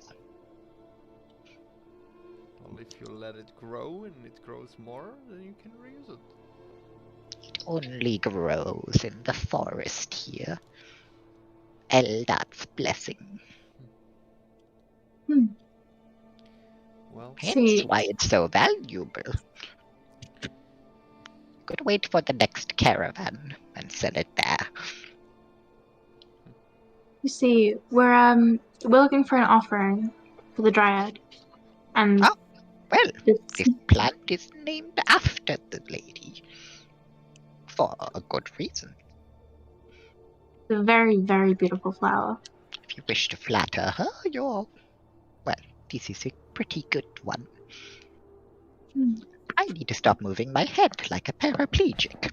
Well, if you let it grow and it grows more, then you can reuse it. It only grows in the forest here. Eldat's blessing. Well, Hence why it's so valuable. Could wait for the next caravan and sell it there. You see, we're looking for an offering for the Dryad. And Oh, well, it's, this plant is named after the lady. For a good reason. a very, very beautiful flower. If you wish to flatter her, well, this is a pretty good one. I need to stop moving my head like a paraplegic.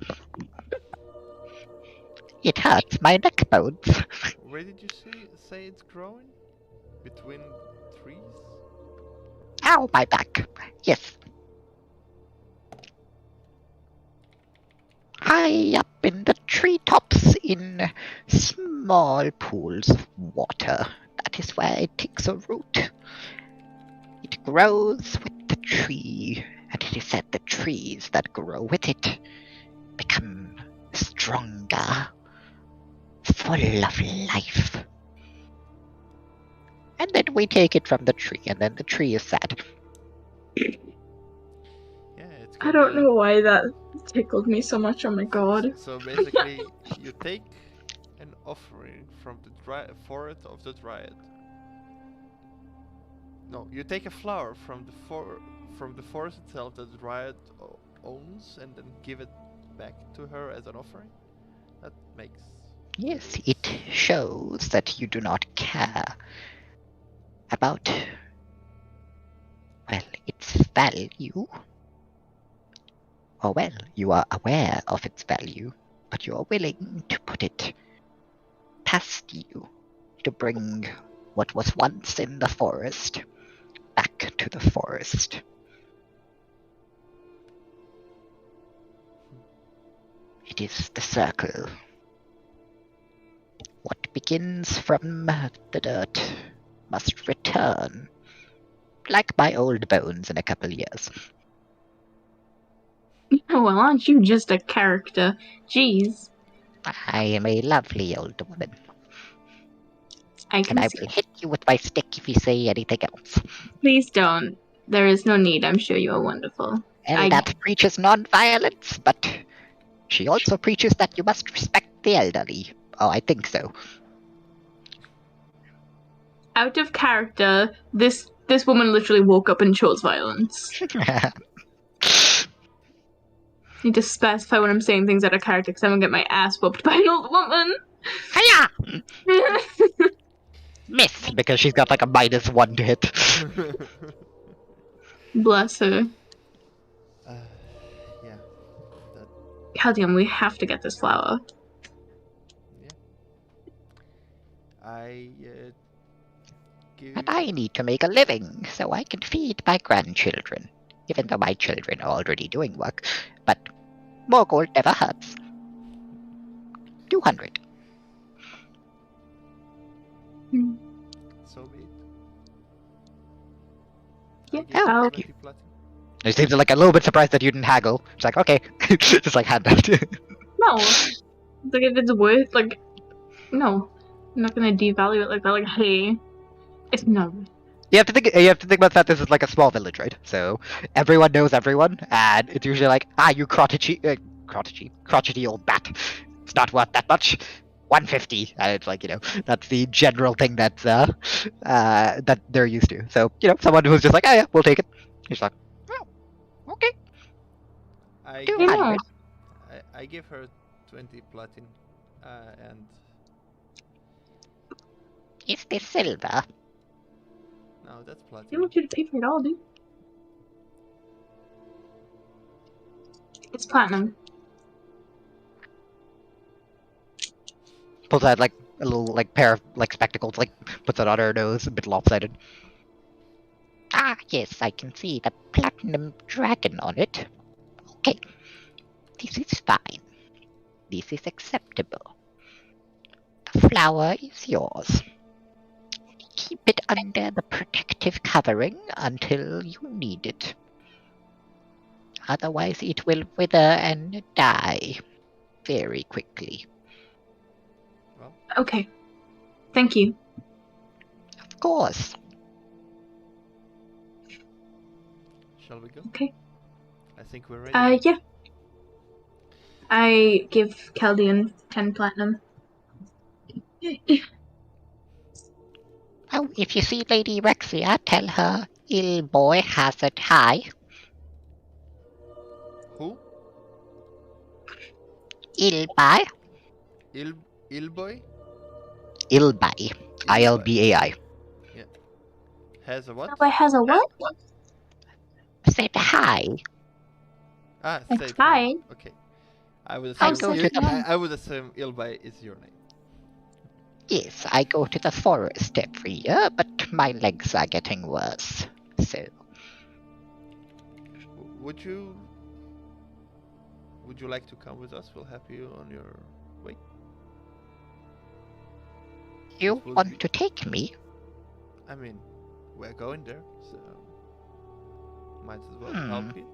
It hurts my neck bones. where did you say it's growing? between trees? Ow, my back. Yes. High up in the treetops in small pools of water. That is where it takes a root. It grows with the tree, and it is said the trees that grow with it become stronger, full of life. And then we take it from the tree, and then the tree is sad. Yeah, it's I gonna don't be... know why that tickled me so much. Oh my god. So basically, you take an offering from the forest of the dryad. No, you take a flower from the forest itself that the dryad owns, and then give it back to her as an offering. That makes... Yes, it shows that you do not care about, well, its value. Or, well, you are aware of its value, but you are willing to put it past you to bring what was once in the forest back to the forest. It is the circle. What begins from the dirt must return, like my old bones in a couple years. Well, aren't you just a character? Jeez. I am a lovely old woman, I and can I see. will hit you with my stick if you say anything else. Please don't. There is no need. I'm sure you are wonderful. Well, that preaches non-violence, but she also preaches that you must respect the elderly. Oh, I think so. Out of character, this woman literally woke up and chose violence. Need to specify when I'm saying things out of character because I'm gonna get my ass whooped by an old woman. Hiya! Miss, because she's got like a -1 to hit. Bless her. Yeah. Caldian, we have to get this flower. I give... And I need to make a living so I can feed my grandchildren. Even though my children are already doing work. But more gold never hurts. 200. So be it. Yeah, I give you I'll- 20 platinum. It seems like a little bit surprised that you didn't haggle. It's like, okay. Just like hand out. No. Like, if it's worth, like, no. I'm not gonna devalue it like that. Like, hey, it's no. You have to think about that. This is like a small village, right? So everyone knows everyone, and it's usually like, you crotchety old bat. It's not worth that much. 150. And it's like, that's the general thing that they're used to. So someone who's just like, oh yeah, we'll take it. He's like, oh, okay. I 200. I give her 20 platinum, and... Is this silver? No, that's I platinum. want you to pay for it all, dude. It's platinum. Pulls out like a little like pair of like spectacles, like puts it on her nose, a bit lopsided. Ah, yes, I can see the platinum dragon on it. Okay, this is fine. This is acceptable. The flower is yours. Keep it under the protective covering until you need it. Otherwise, it will wither and die very quickly. Well, Okay. Thank you. Of course. shall we go? Okay. I think we're ready. Yeah. I give Caldian 10 platinum. Oh, if you see Lady Rexia, tell her Il Boy has it high. Who? Ilbai? Ilboy? Ilbai. ILBAI. Yeah. Has a what? Nobody has a what? Said hi. Ah, It's say hi. Okay. I would I assume go to the- I would assume Ilbai is your name. Yes, I go to the forest every year, but my legs are getting worse. So, Would you like to come with us? We'll help you on your way. you This will want be- to take me? I mean, we're going there, so might as well Hmm. help you.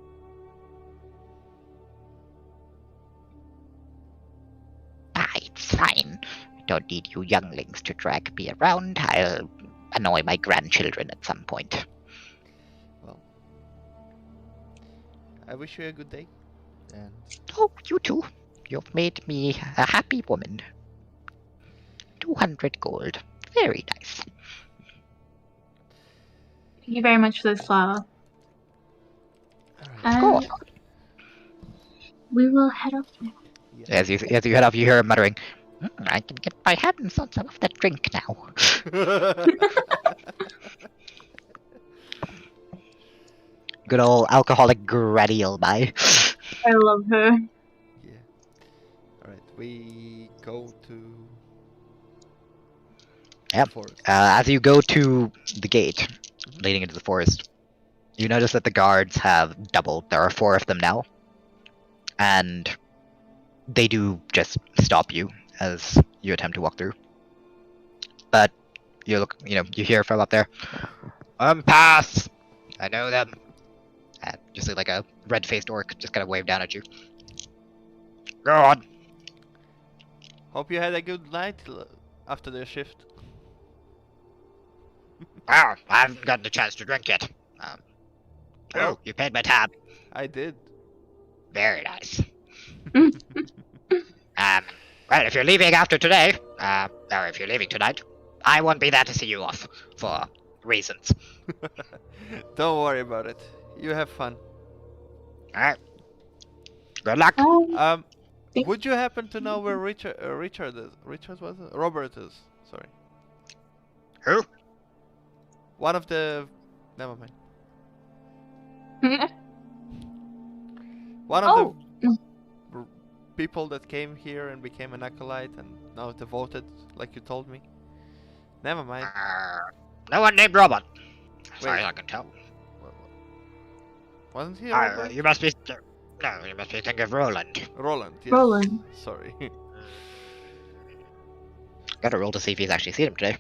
It's fine. I don't need you younglings to drag me around. I'll annoy my grandchildren at some point. Well, I wish you a good day, and Oh, you too. You've made me a happy woman. 200 gold. Very nice. Thank you very much for this flower. alright. And Go on. we will head off now. Yes. As you head off, you hear him muttering, I can get my hands on some of that drink now. Good old alcoholic Gradiel by. I love her. Yeah. Alright, we go to Yep. the forest. As you go to the gate leading into the forest, you notice that the guards have doubled. There are 4 of them now. And they do just stop you as you attempt to walk through. But you hear from up there, pass! I know them. And just see like a red-faced orc just kind of wave down at you. Go on. Hope you had a good night after the shift. Wow, I haven't gotten a chance to drink yet. Well- You paid my tab. I did. Very nice. Well, if you're leaving after today, or if you're leaving tonight, I won't be there to see you off, for reasons. Don't worry about it. You have fun. Alright. Good luck. Um, Thank- would you happen to know where Richard is? Richard was it? Robert is. Sorry. Who? One of the. Never mind. One of Oh. the people that came here and became an acolyte and now devoted, like you told me. Never mind. No one named Robert. Sorry, Wait. I can tell. Wasn't he Robert? You must be. No, you must be thinking of Roland. Roland. Yes. Roland. Sorry. Gotta roll to see if he's actually seen him today.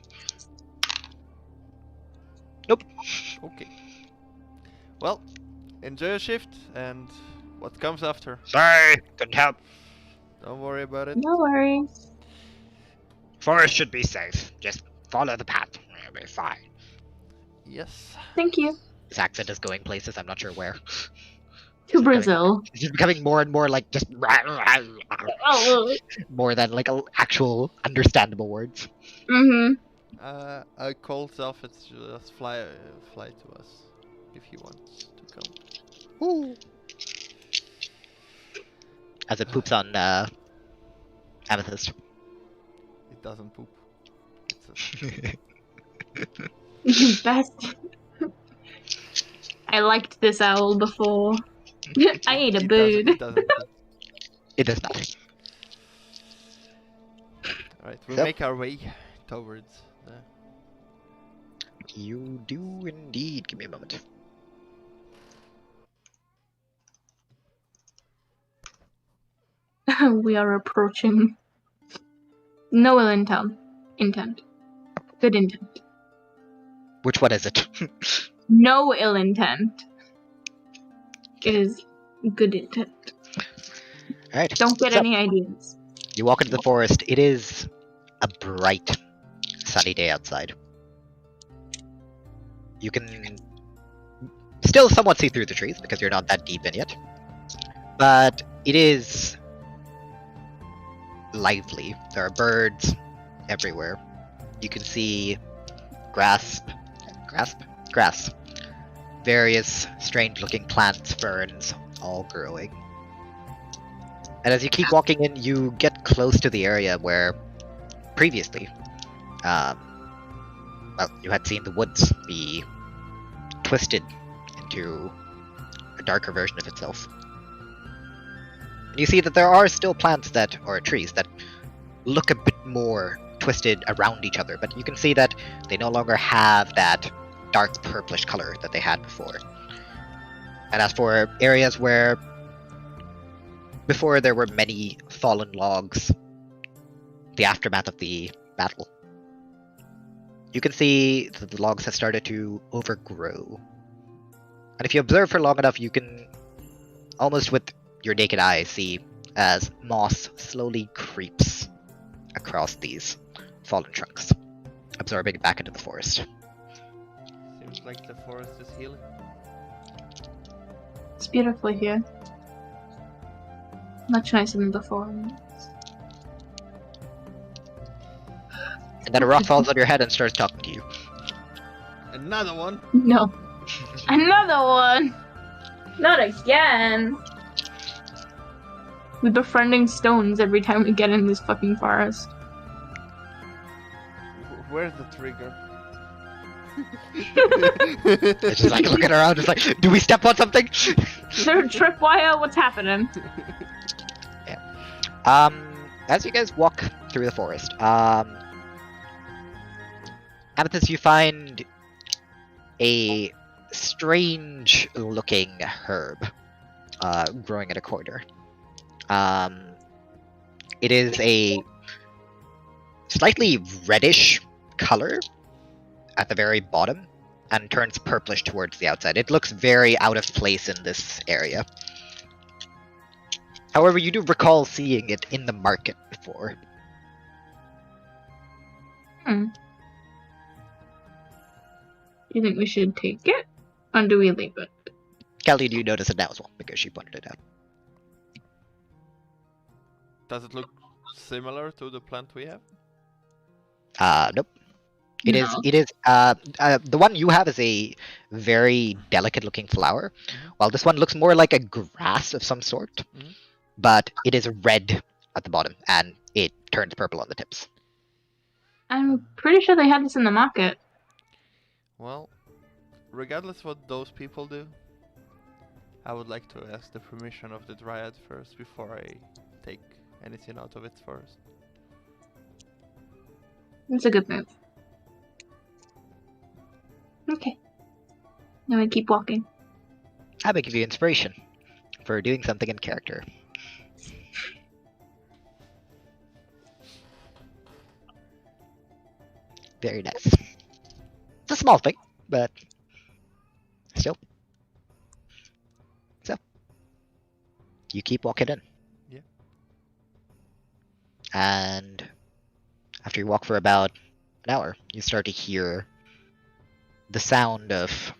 Okay. Well, enjoy your shift and what comes after. Sorry, couldn't help. Don't worry about it. No worries. Forest should be safe. Just follow the path. You'll be fine. Yes. Thank you. His accent is going places, I'm not sure where. To Brazil. It's just becoming more and more like just Oh. more than like actual understandable words. Mm-hmm. I called Zelfit to just fly to us if he wants to come. Ooh. As it poops on Amethyst. It doesn't poop. It's a... You best. I liked this owl before. I ate a It bird. doesn't poop. It does not. Alright, we'll Yep. make our way towards the... You do indeed. Give me a moment. We are approaching. No ill intent. Good intent. Which one is it? No ill intent. It is good intent. Alright. Don't get So- any ideas. You walk into the forest. It is a bright, sunny day outside. You can still somewhat see through the trees because you're not that deep in yet. But it is lively. There are birds everywhere. You can see grass. Various strange looking plants, ferns, all growing. And as you keep walking in, you get close to the area where previously, you had seen the woods be twisted into a darker version of itself. And you see that there are still plants or trees that look a bit more twisted around each other, but you can see that they no longer have that dark purplish color that they had before. And as for areas where before there were many fallen logs, the aftermath of the battle, you can see that the logs have started to overgrow. And if you observe for long enough, you can almost with your naked eye see as moss slowly creeps across these fallen trunks, absorbing it back into the forest. Seems like the forest is healing. It's beautiful here. Much nicer than before. And then a rock falls on your head and starts talking to you. Another one! No. Another one! Not again! We're befriending stones every time we get in this fucking forest. Where's the trigger? It's just like looking around, just like, do we step on something? Is there a tripwire? What's happening? As you guys walk through the forest, Amethyst, you find a strange-looking herb growing in a corner. It is a slightly reddish color at the very bottom and turns purplish towards the outside. It looks very out of place in this area. However, you do recall seeing it in the market before. Do you think we should take it? Or do we leave it? Caldian, you notice it now as well, because she pointed it out. Does it look similar to the plant we have? Nope. It is. No. It is. The one you have is a very delicate-looking flower, while this one looks more like a grass of some sort. Mhm. But it is red at the bottom, and it turns purple on the tips. I'm pretty sure they had this in the market. Well, regardless what those people do, I would like to ask the permission of the Dryad first before I take anything out of it first. That's a good move. Okay. Now we keep walking. I may give you inspiration for doing something in character. Very nice. It's a small thing, but still. So, you keep walking in. Yeah. And after you walk for about an hour, you start to hear the sound of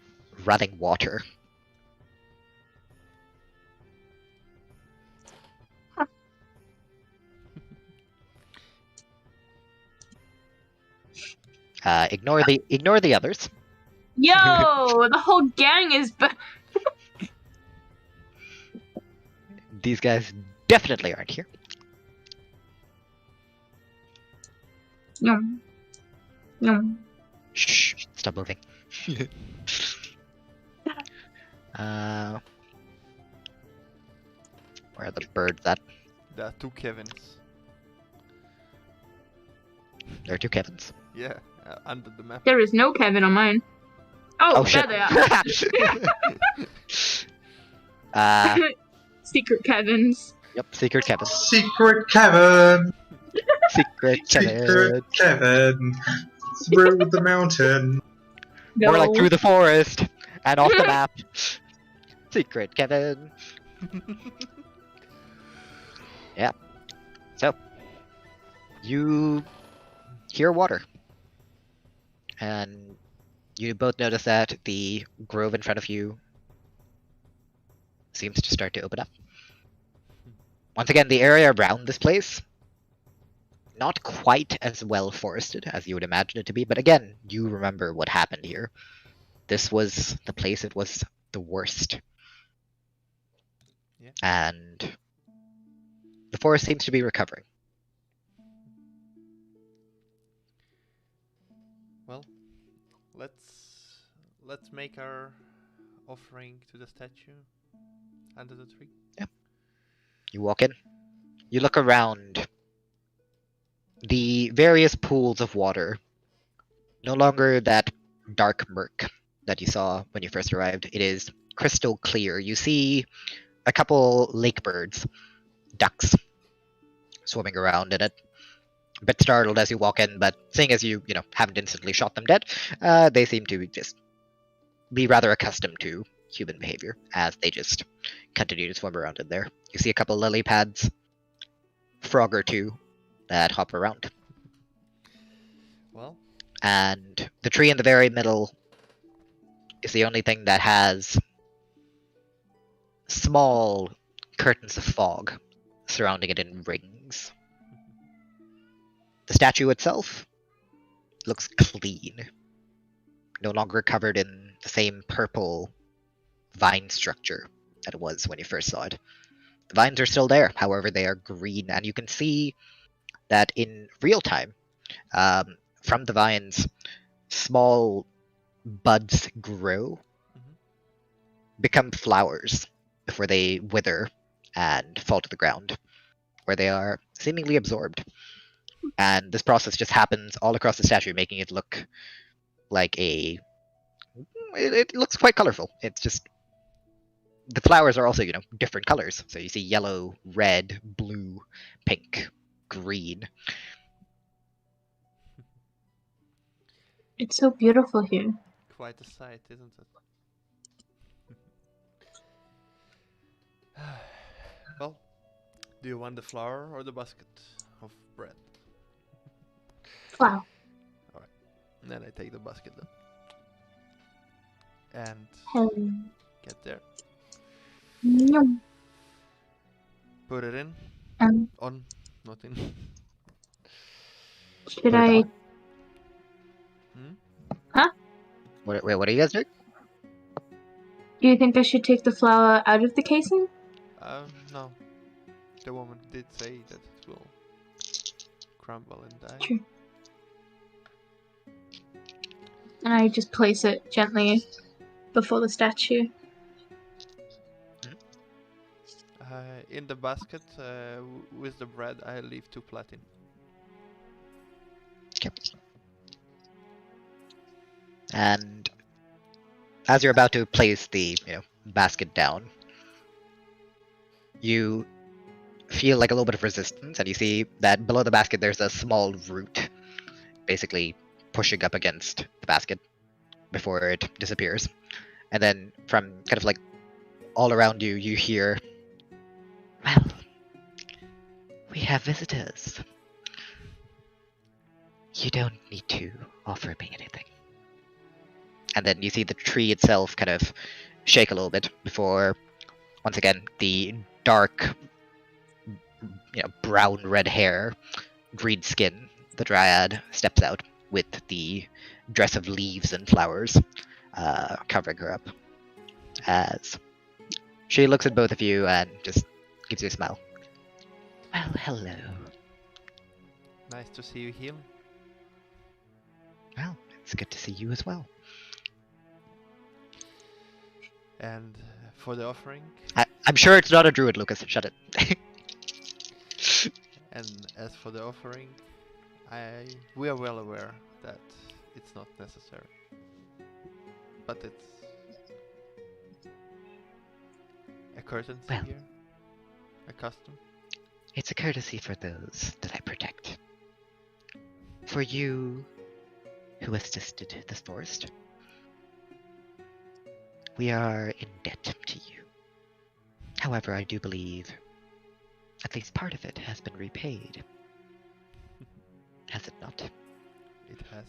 running water. Ignore the others. Yo! The whole gang is back! These guys definitely aren't here. Yum. Yum. Shh! Stop moving. Where are the birds at? There are two Kevins. There are two Kevins. Yeah, under the map. There is no Kevin on mine. Oh, shit! there they are. Secret Kevins. Yep, secret Kevin. Secret Kevin! Secret Kevin. Secret Kevin! Through the mountain. More like No. through the forest and off the map. Secret Kevin. Yeah. So, you hear water. And you both notice that the grove in front of you seems to start to open up. Once again, the area around this place, not quite as well forested as you would imagine it to be, but again, you remember what happened here. This was the place it was the worst. Yeah. And the forest seems to be recovering. Well, let's make our offering to the statue under the tree. You walk in. You look around the various pools of water, no longer that dark murk that you saw when you first arrived. It is crystal clear. You see a couple lake birds, ducks, swimming around in it. A bit startled as you walk in, but seeing as you haven't instantly shot them dead, they seem to just be rather accustomed to human behavior as they just continue to swim around in there. You see a couple lily pads, frog or two that hop around. Well, And the tree in the very middle is the only thing that has small curtains of fog surrounding it in rings. The statue itself looks clean, no longer covered in the same purple vine structure that it was when you first saw it. The vines are still there, however, they are green, and you can see that in real time, from the vines, small buds grow, become flowers before they wither and fall to the ground, where they are seemingly absorbed. And this process just happens all across the statue, making it look like it looks quite colorful. It's just the flowers are also different colors. So you see yellow, red, blue, pink, green. It's so beautiful here. quite a sight, isn't it? Well, do you want the flour or the basket of bread? Wow. And then I take the basket then. And get there. Yum. Put it in. On, not in. Should Put it I? on. Huh? Wait, what are you guys doing? Do you think I should take the flour out of the casing? No. The woman did say that it will crumble and die. True. And I just place it gently before the statue. In the basket with the bread, I leave 2 platin. Yep. And as you're about to place the basket down, you feel like a little bit of resistance, and you see that below the basket there's a small root, basically pushing up against the basket before it disappears. And then from kind of like all around you, you hear, "Well, we have visitors. You don't need to offer me anything." And then you see the tree itself kind of shake a little bit before, once again, the dark, brown red hair, green skin, the dryad steps out with the dress of leaves and flowers covering her up. As she looks at both of you and just gives you a smile. "Well, hello. Nice to see you heal. Well, it's good to see you as well." And for the offering, I'm sure it's not a druid, Lucas. Shut it. and as for the offering, we are well aware that it's not necessary. But it's a courtesy Well. here, a custom. It's a courtesy for those that I protect. For you who assisted the forest, we are in debt to you. However, I do believe at least part of it has been repaid. Has it not? It has.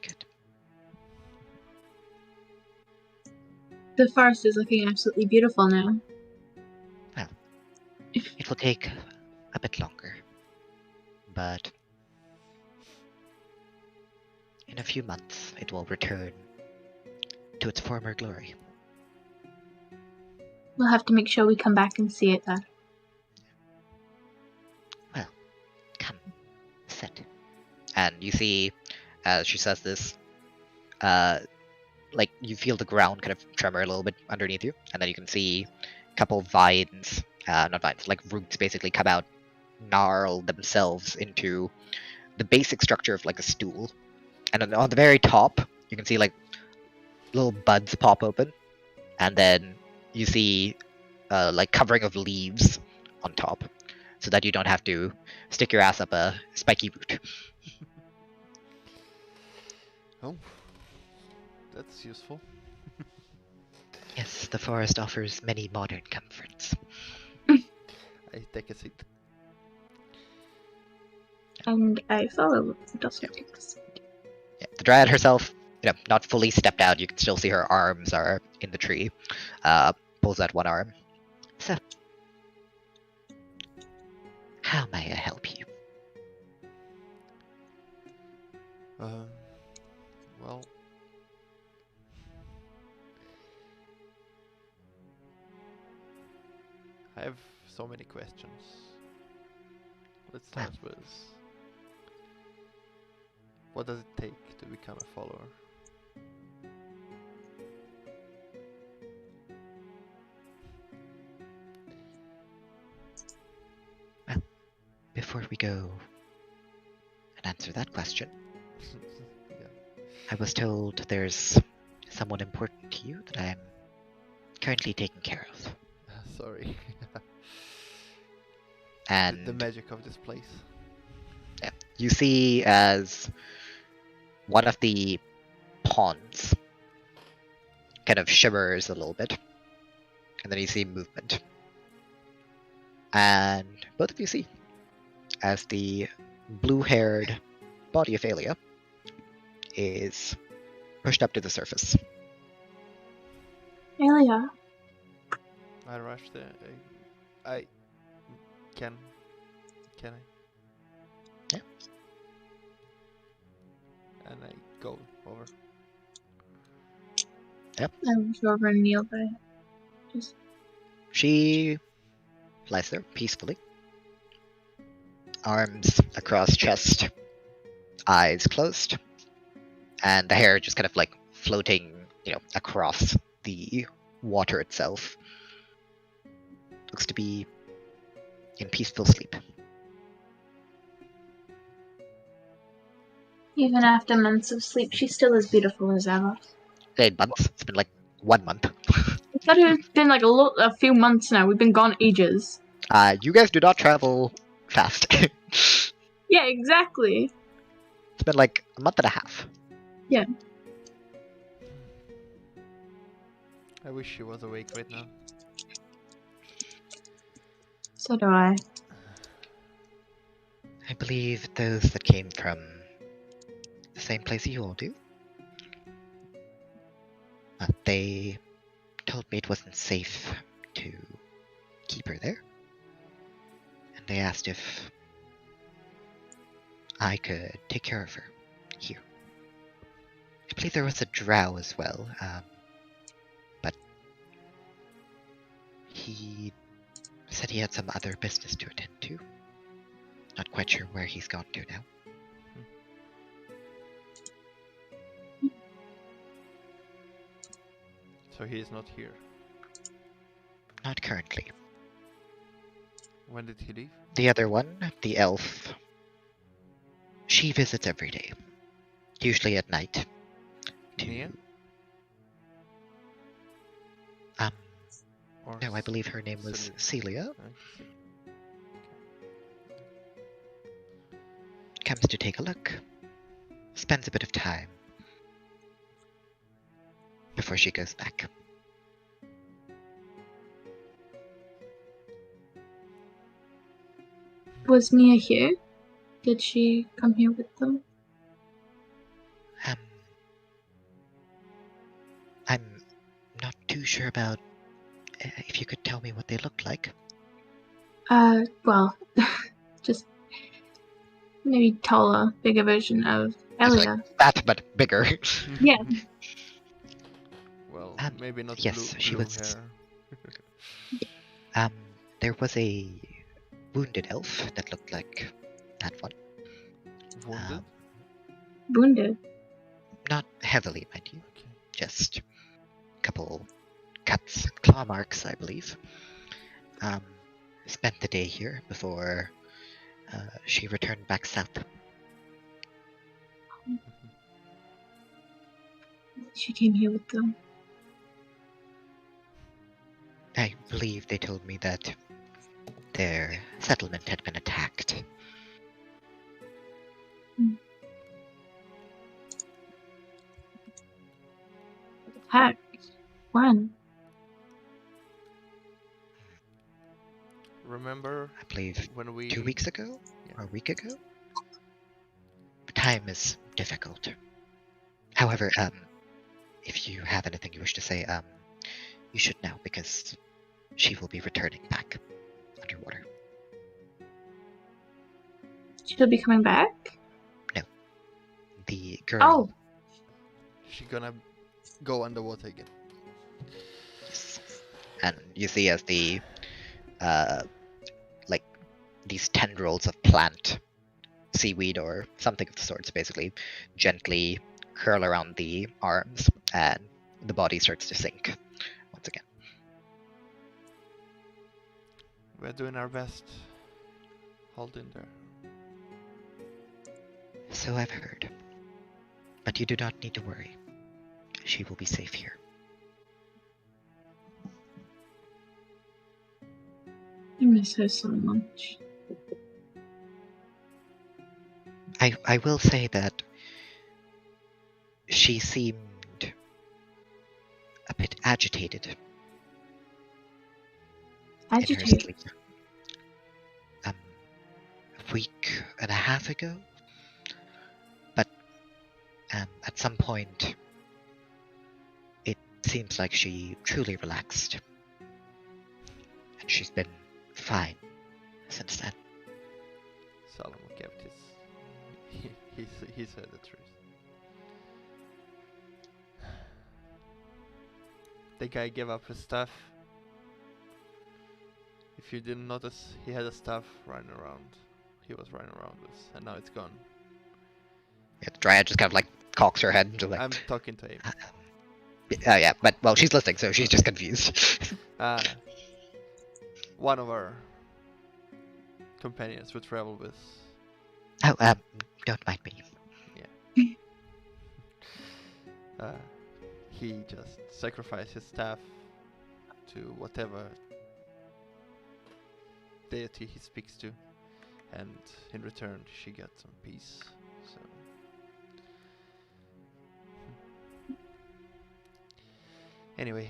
Good. The forest is looking absolutely beautiful now. Well, it will take a bit longer, but in a few months it will return to its former glory. We'll have to make sure we come back and see it then. Well, come, sit. And you see, as she says this, like you feel the ground kind of tremor a little bit underneath you, and then you can see a couple vines, not vines, like roots basically come out gnarl themselves into the basic structure of like a stool. And on the very top, you can see like little buds pop open, and then you see like covering of leaves on top, so that you don't have to stick your ass up a spiky root. Oh, that's useful. Yes, the forest offers many modern comforts. I take a seat. And I follow Dossrix. Yeah, the dryad herself, not fully stepped out. You can still see her arms are in the tree. Pulls out one arm. So, how may I help you? Well, I have so many questions. Let's start with what does it take to become a follower? Well, before we go and answer that question, Yeah. I was told there's someone important to you that I'm currently taking care of. Sorry. And the magic of this place. yeah, you see as one of the pawns kind of shimmers a little bit, and then you see movement. And both of you see as the blue-haired body of Aelia is pushed up to the surface. Amelia, I rush there. I can I? Yeah. And I go over. I was over and kneel by it. Just She lies there peacefully, arms across chest, eyes closed, and the hair just kind of like floating, across the water itself. Looks to be in peaceful sleep. even after months of sleep, she's still as beautiful as ever. 8 months. It's been like 1 month. I thought it's been like a few months now. We've been gone ages. You guys do not travel fast. It's Yeah, exactly. been like a month and a half. Yeah. I wish she was awake right now. So do I. I believe those that came from the same place you all do. They told me it wasn't safe to keep her there. And they asked if I could take care of her here. I believe there was a drow as well, but he said he had some other business to attend to. Not quite sure where he's gone to now. So he is not here. Not currently. When did he leave? The other one, the elf, she visits every day. Usually at night. Nia? Or No, I believe her name was Celia. Comes to take a look. Spends a bit of time before she goes back. Was Mia here? Did she come here with them? I'm not too sure about if you could tell me what they looked like. Well, just maybe taller, bigger version of It's Elia. like that, but bigger. Yeah. Well, Um, maybe not yes, she blue was- hair. There was a wounded elf that looked like that one. Wounded? Wounded. Not heavily, mind you. Okay. Just a couple cuts, claw marks, I believe. Spent the day here before She returned back south. She came here with them. I believe they told me that their settlement had been attacked. Attacked? When? Remember I believe when we 2 weeks ago? Yeah. Or a week ago? Time is difficult. However, if you have anything you wish to say, you should now, because she will be returning back underwater. She'll be coming back? The girl, Oh, she gonna go underwater again. yes. And you see as the, like, these tendrils of plant, seaweed or something of the sorts, basically, gently curl around the arms, and the body starts to sink once again. We're doing our best. Hold in there. So I've heard. But you do not need to worry. She will be safe here. I miss her so much. I will say that she seemed a bit agitated in her Agitated. sleep. A week and a half ago? But at some point, it seems like she truly relaxed. And she's been fine since then. Salomo kept his. He said the truth. The guy gave up his stuff. If you didn't notice, he had a staff running around. He was running around with, and now it's gone. Yeah, the dryad just kind of like cocks her head and just like, I'm talking to him. oh yeah, but well, she's listening, so she's just confused. One of our companions we travel with. Oh, don't mind me. He just sacrificed his staff to whatever deity he speaks to, and in return she got some peace. So anyway,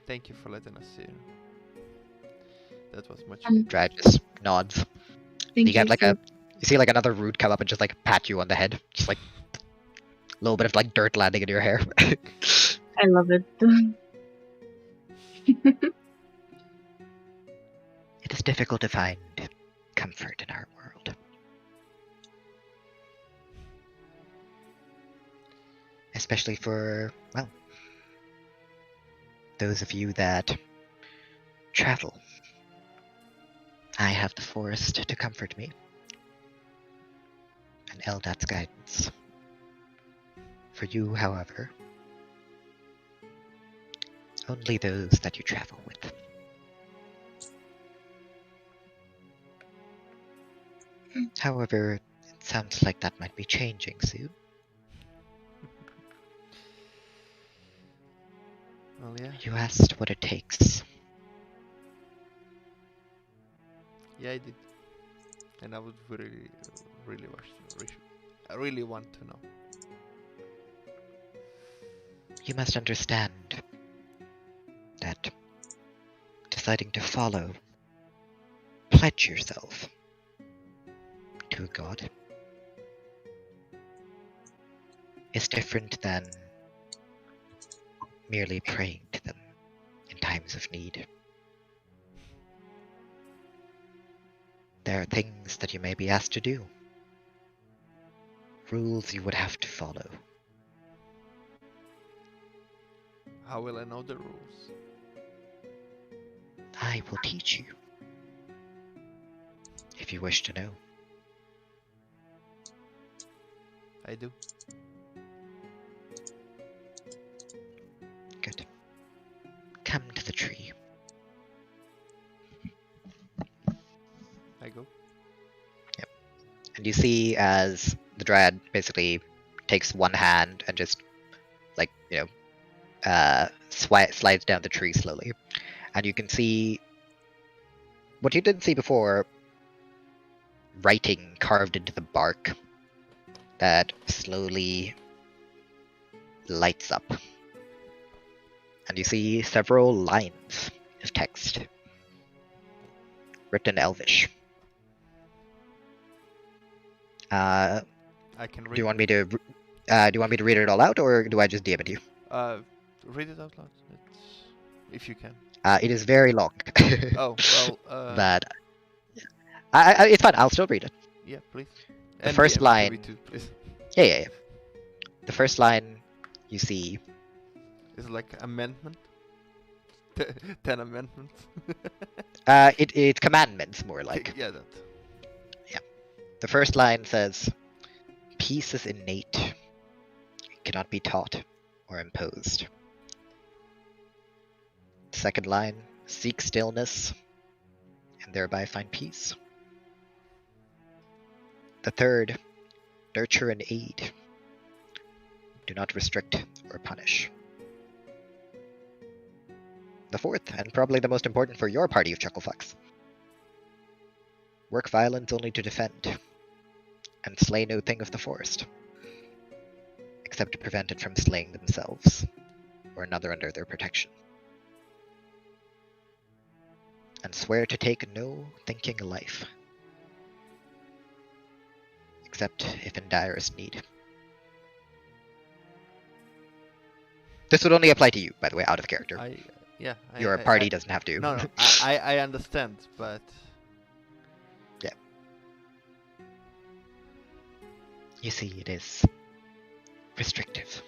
thank you for letting us see her. That was much needed. Dryad just nods. Thank You get like for- you see like another root come up and just like pat you on the head, just like a little bit of like dirt landing in your hair. I love it. It is difficult to find comfort in our world. Especially for, well, those of you that travel. I have the forest to comfort me, and Eldat's guidance. For you, however, only those that you travel with. However, it sounds like that might be changing soon. Well, yeah. You asked what it takes. Yeah, I did. And I would really want to know. You must understand that deciding to follow, pledge yourself to a god is different than merely praying to them in times of need. There are things that you may be asked to do, rules you would have to follow. How will I know the rules? I will teach you, if you wish to know. I do. Good. Come to the tree. you see as the Dryad basically takes one hand and just, like, slides down the tree slowly. And you can see what you didn't see before, writing carved into the bark that slowly lights up. And you see several lines of text written in Elvish. I can read. Do you want me to read it all out, or do I just DM it to you? Read it out loud. If you can. It is very long. Oh well. But it's fine. I'll still read it. Yeah, please. The And first DM line. me too, please. Yeah. The first line you see. Is it like amendment? 10 amendments. It's commandments more like. Yeah, that. The first line says, "Peace is innate. It cannot be taught or imposed." Second line, "Seek stillness and thereby find peace." The third, "Nurture and aid. Do not restrict or punish." The fourth, and probably the most important for your party of chucklefucks, "Work violence only to defend, and slay no thing of the forest, except to prevent it from slaying themselves, or another under their protection. And swear to take no thinking life, except if in direst need." This would only apply to you, by the way, out of character. Your party doesn't have to. No, I understand, but yeah. You see, it is restrictive.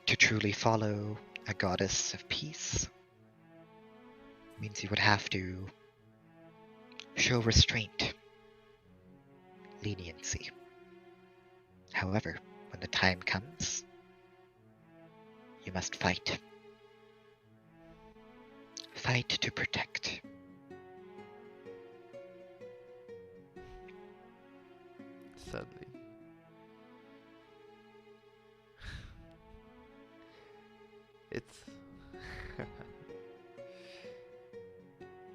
To truly follow a goddess of peace means you would have to show restraint, leniency. However, when the time comes, you must fight. Fight to protect. sadly. It's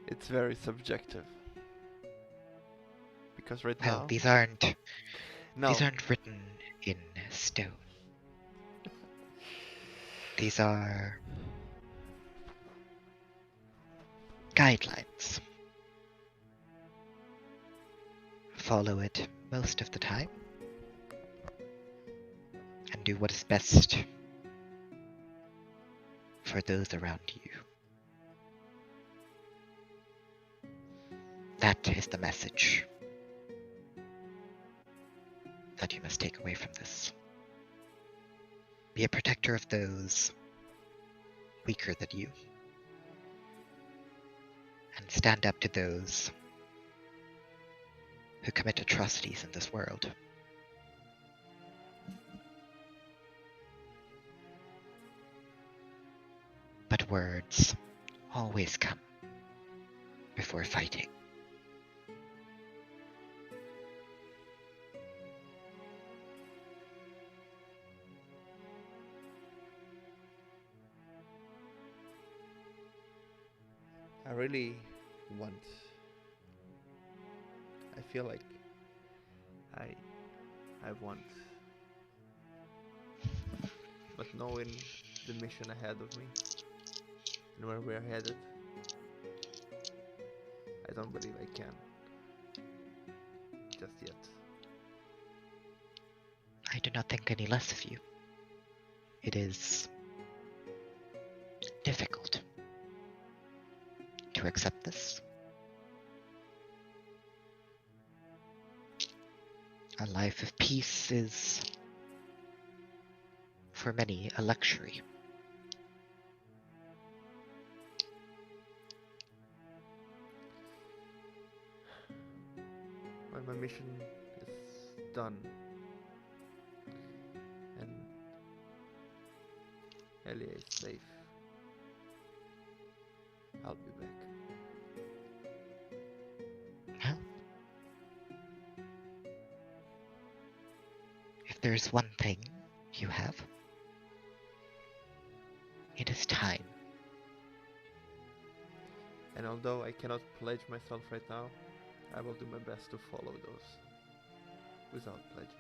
it's very subjective. Because right Well, now these aren't no, written in stone. These are guidelines. Follow it most of the time, and do what is best for those around you. That is the message that you must take away from this. Be a protector of those weaker than you, and stand up to those who commit atrocities in this world. But words always come before fighting. I really want. I feel like I want. But knowing the mission ahead of me and where we're headed, I don't believe I can. Just yet. I do not think any less of you. It is difficult to accept this. A life of peace is, for many, a luxury. When my mission is done and Elia is safe, I'll be back. If there's one thing you have, it is time. And although I cannot pledge myself right now, I will do my best to follow those without pledging.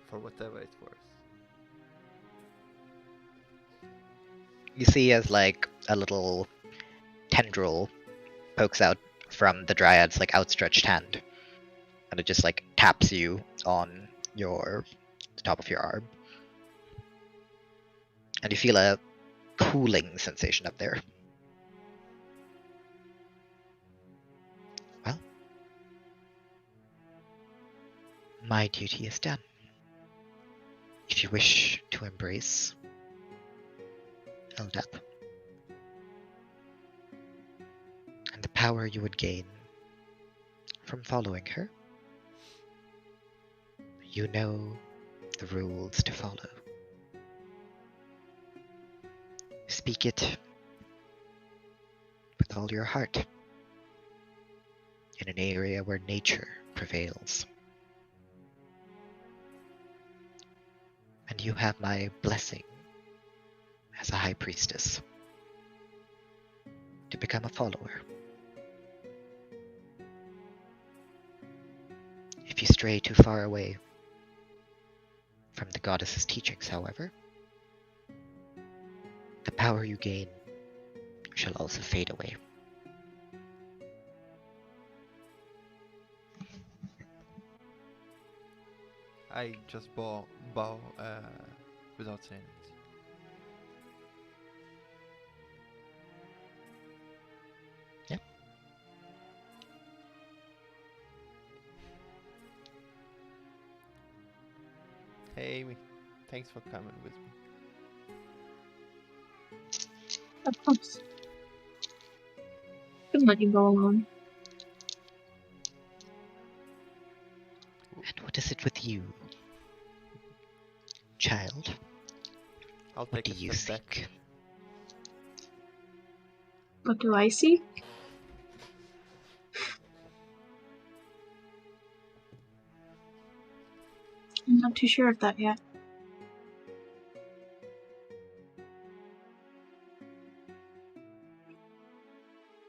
For whatever it's worth. You see as like a little tendril pokes out from the dryad's like outstretched hand, and it just like taps you on the top of your arm, and you feel a cooling sensation up there. Well, my duty is done. If you wish to embrace Eldap and the power you would gain from following her, you know the rules to follow. Speak it with all your heart in an area where nature prevails. And you have my blessing as a high priestess to become a follower. If you stray too far away from the goddess's teachings, however, the power you gain shall also fade away. I just bow without saying it. Yep. Hey Amy, thanks for coming with me. Of course. Couldn't let you go alone. And what is it with you, child? I'll What take do a you step back. seek? What do I see? I'm not too sure of that yet.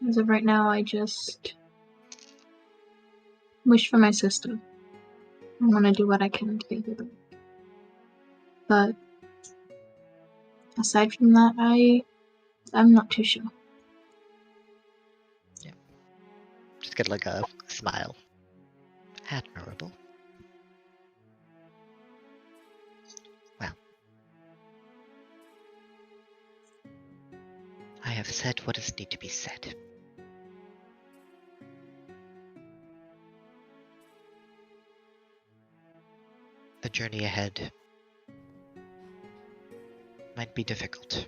As of right now, I just wish for my sister. I want to do what I can to be with her. But aside from that, I'm not too sure. Just get like a smile. Admirable. Well, I have said what is need to be said. The journey ahead might be difficult.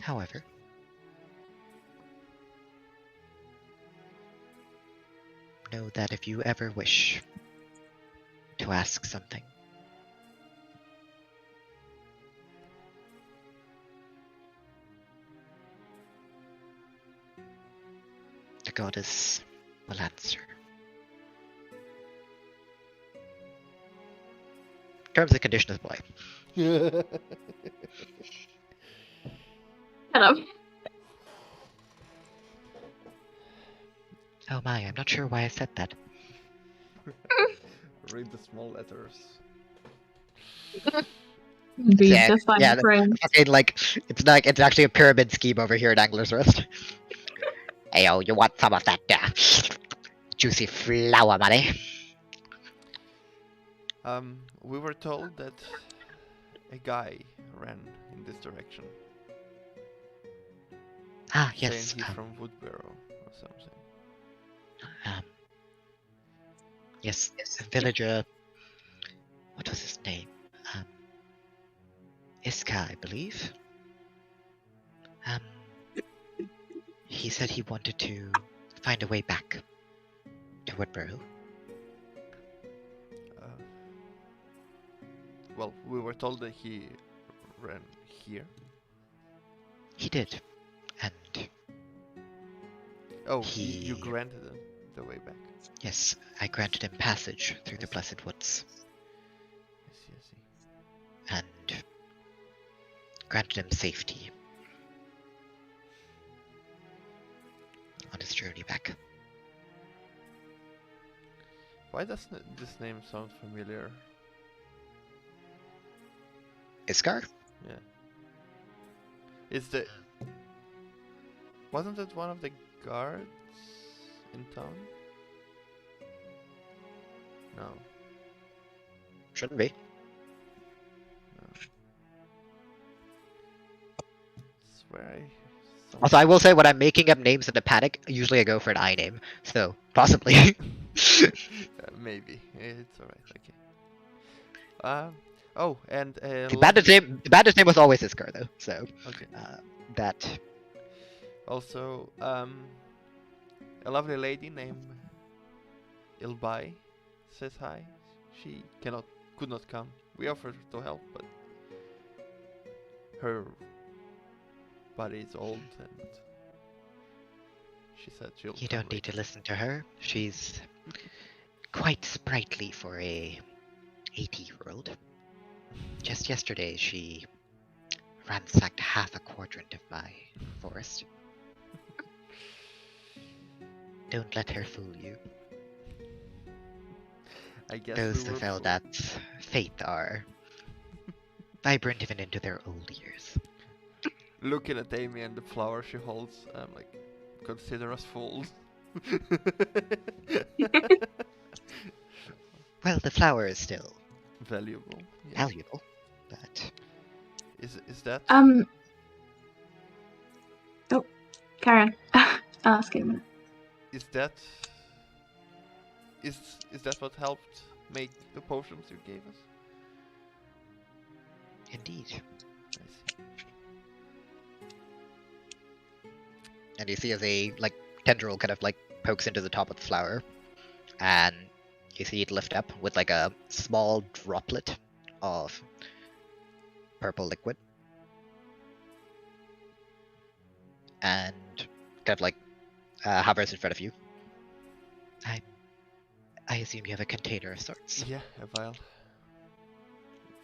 However, know that if you ever wish to ask something, the goddess will answer. Terms and conditions apply. Shut up. Oh my, I'm not sure why I said that. Read the small letters. Be Yeah, the fine yeah, friend. Fucking like it's actually a pyramid scheme over here at Angler's Rest. Heyo, you want some of that juicy flower money? We were told that a guy ran in this direction. Ah, Saying yes. he's from Woodbarrow or something. Yes, a villager. What was his name? Iska, I believe. He said he wanted to find a way back to Woodbarrow. Well, we were told that he ran here. He did, and Oh, you He- granted him the way back. Yes, I granted him passage through I the see. Blessed Woods, I see. and granted him safety on his journey back. Why does this name sound familiar? Iskar? Yeah. Wasn't it one of the guards in town? No. Shouldn't be. Swear I. Also, I will say when I'm making up names in a panic, usually I go for an I name, so possibly. Maybe. It's alright, okay. Oh, and the bandit's name was always Iskar though, so okay. that. Also, a lovely lady named Ilbai says hi. She could not come. We offered to help, but her body is old and she said she'll You come don't need to later. listen to her. She's quite sprightly for a 80-year-old. Just yesterday, she ransacked half a quadrant of my forest. Don't let her fool you. I guess Those we of were Eldat's faith are vibrant even into their old years. looking at Amy and the flower she holds. I'm like, consider us fools. Well, the flower is still Valuable. Yeah. valuable, but Is that? Oh, Karen. Ask him. Is that? Is that what helped make the potions you gave us? indeed. I see. And you see as a tendril kind of pokes into the top of the flower, and you see it lift up with a small droplet of purple liquid, and kind of hovers in front of you. I assume you have a container of sorts. Yeah, a vial.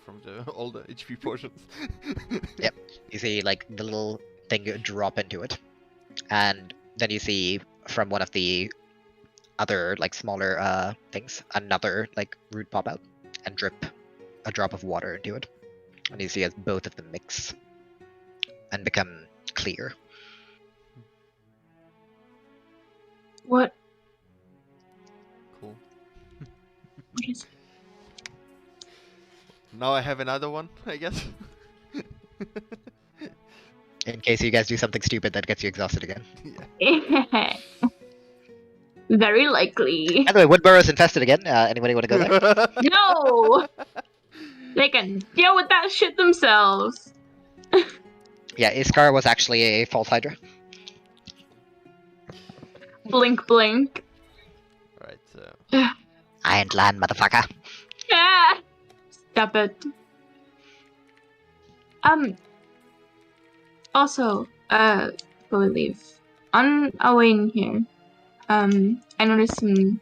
From all the HP potions. Yep. You see the little thing drop into it, and then you see from one of the other smaller things another root pop out and drip a drop of water into it, and you see as both of them mix and become clear. What? Cool. What is it? Now I have another one, I guess. In case you guys do something stupid that gets you exhausted again. Yeah. Very likely. By the way, Woodborough's infested again. Anybody want to go there? No! They can deal with that shit themselves. Yeah, Iskar was actually a false hydra. Blink, blink. Right, so. Iron land, motherfucker. Ah! Stop it. Also, before we leave, on our way in here, I noticed some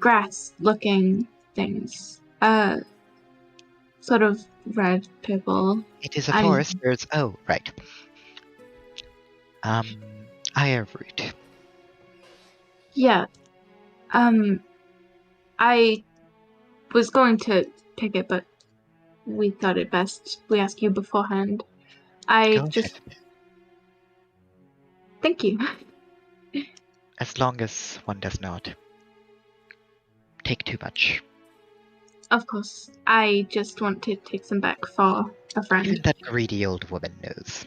grass-looking things. Sort of red, purple. It is a forest. There's right. Iron root. Yeah. I was going to pick it, but we thought it best we ask you beforehand. Go just... ahead. Thank you. As long as one does not take too much. Of course. I just want to take some back for a friend. Even that greedy old woman knows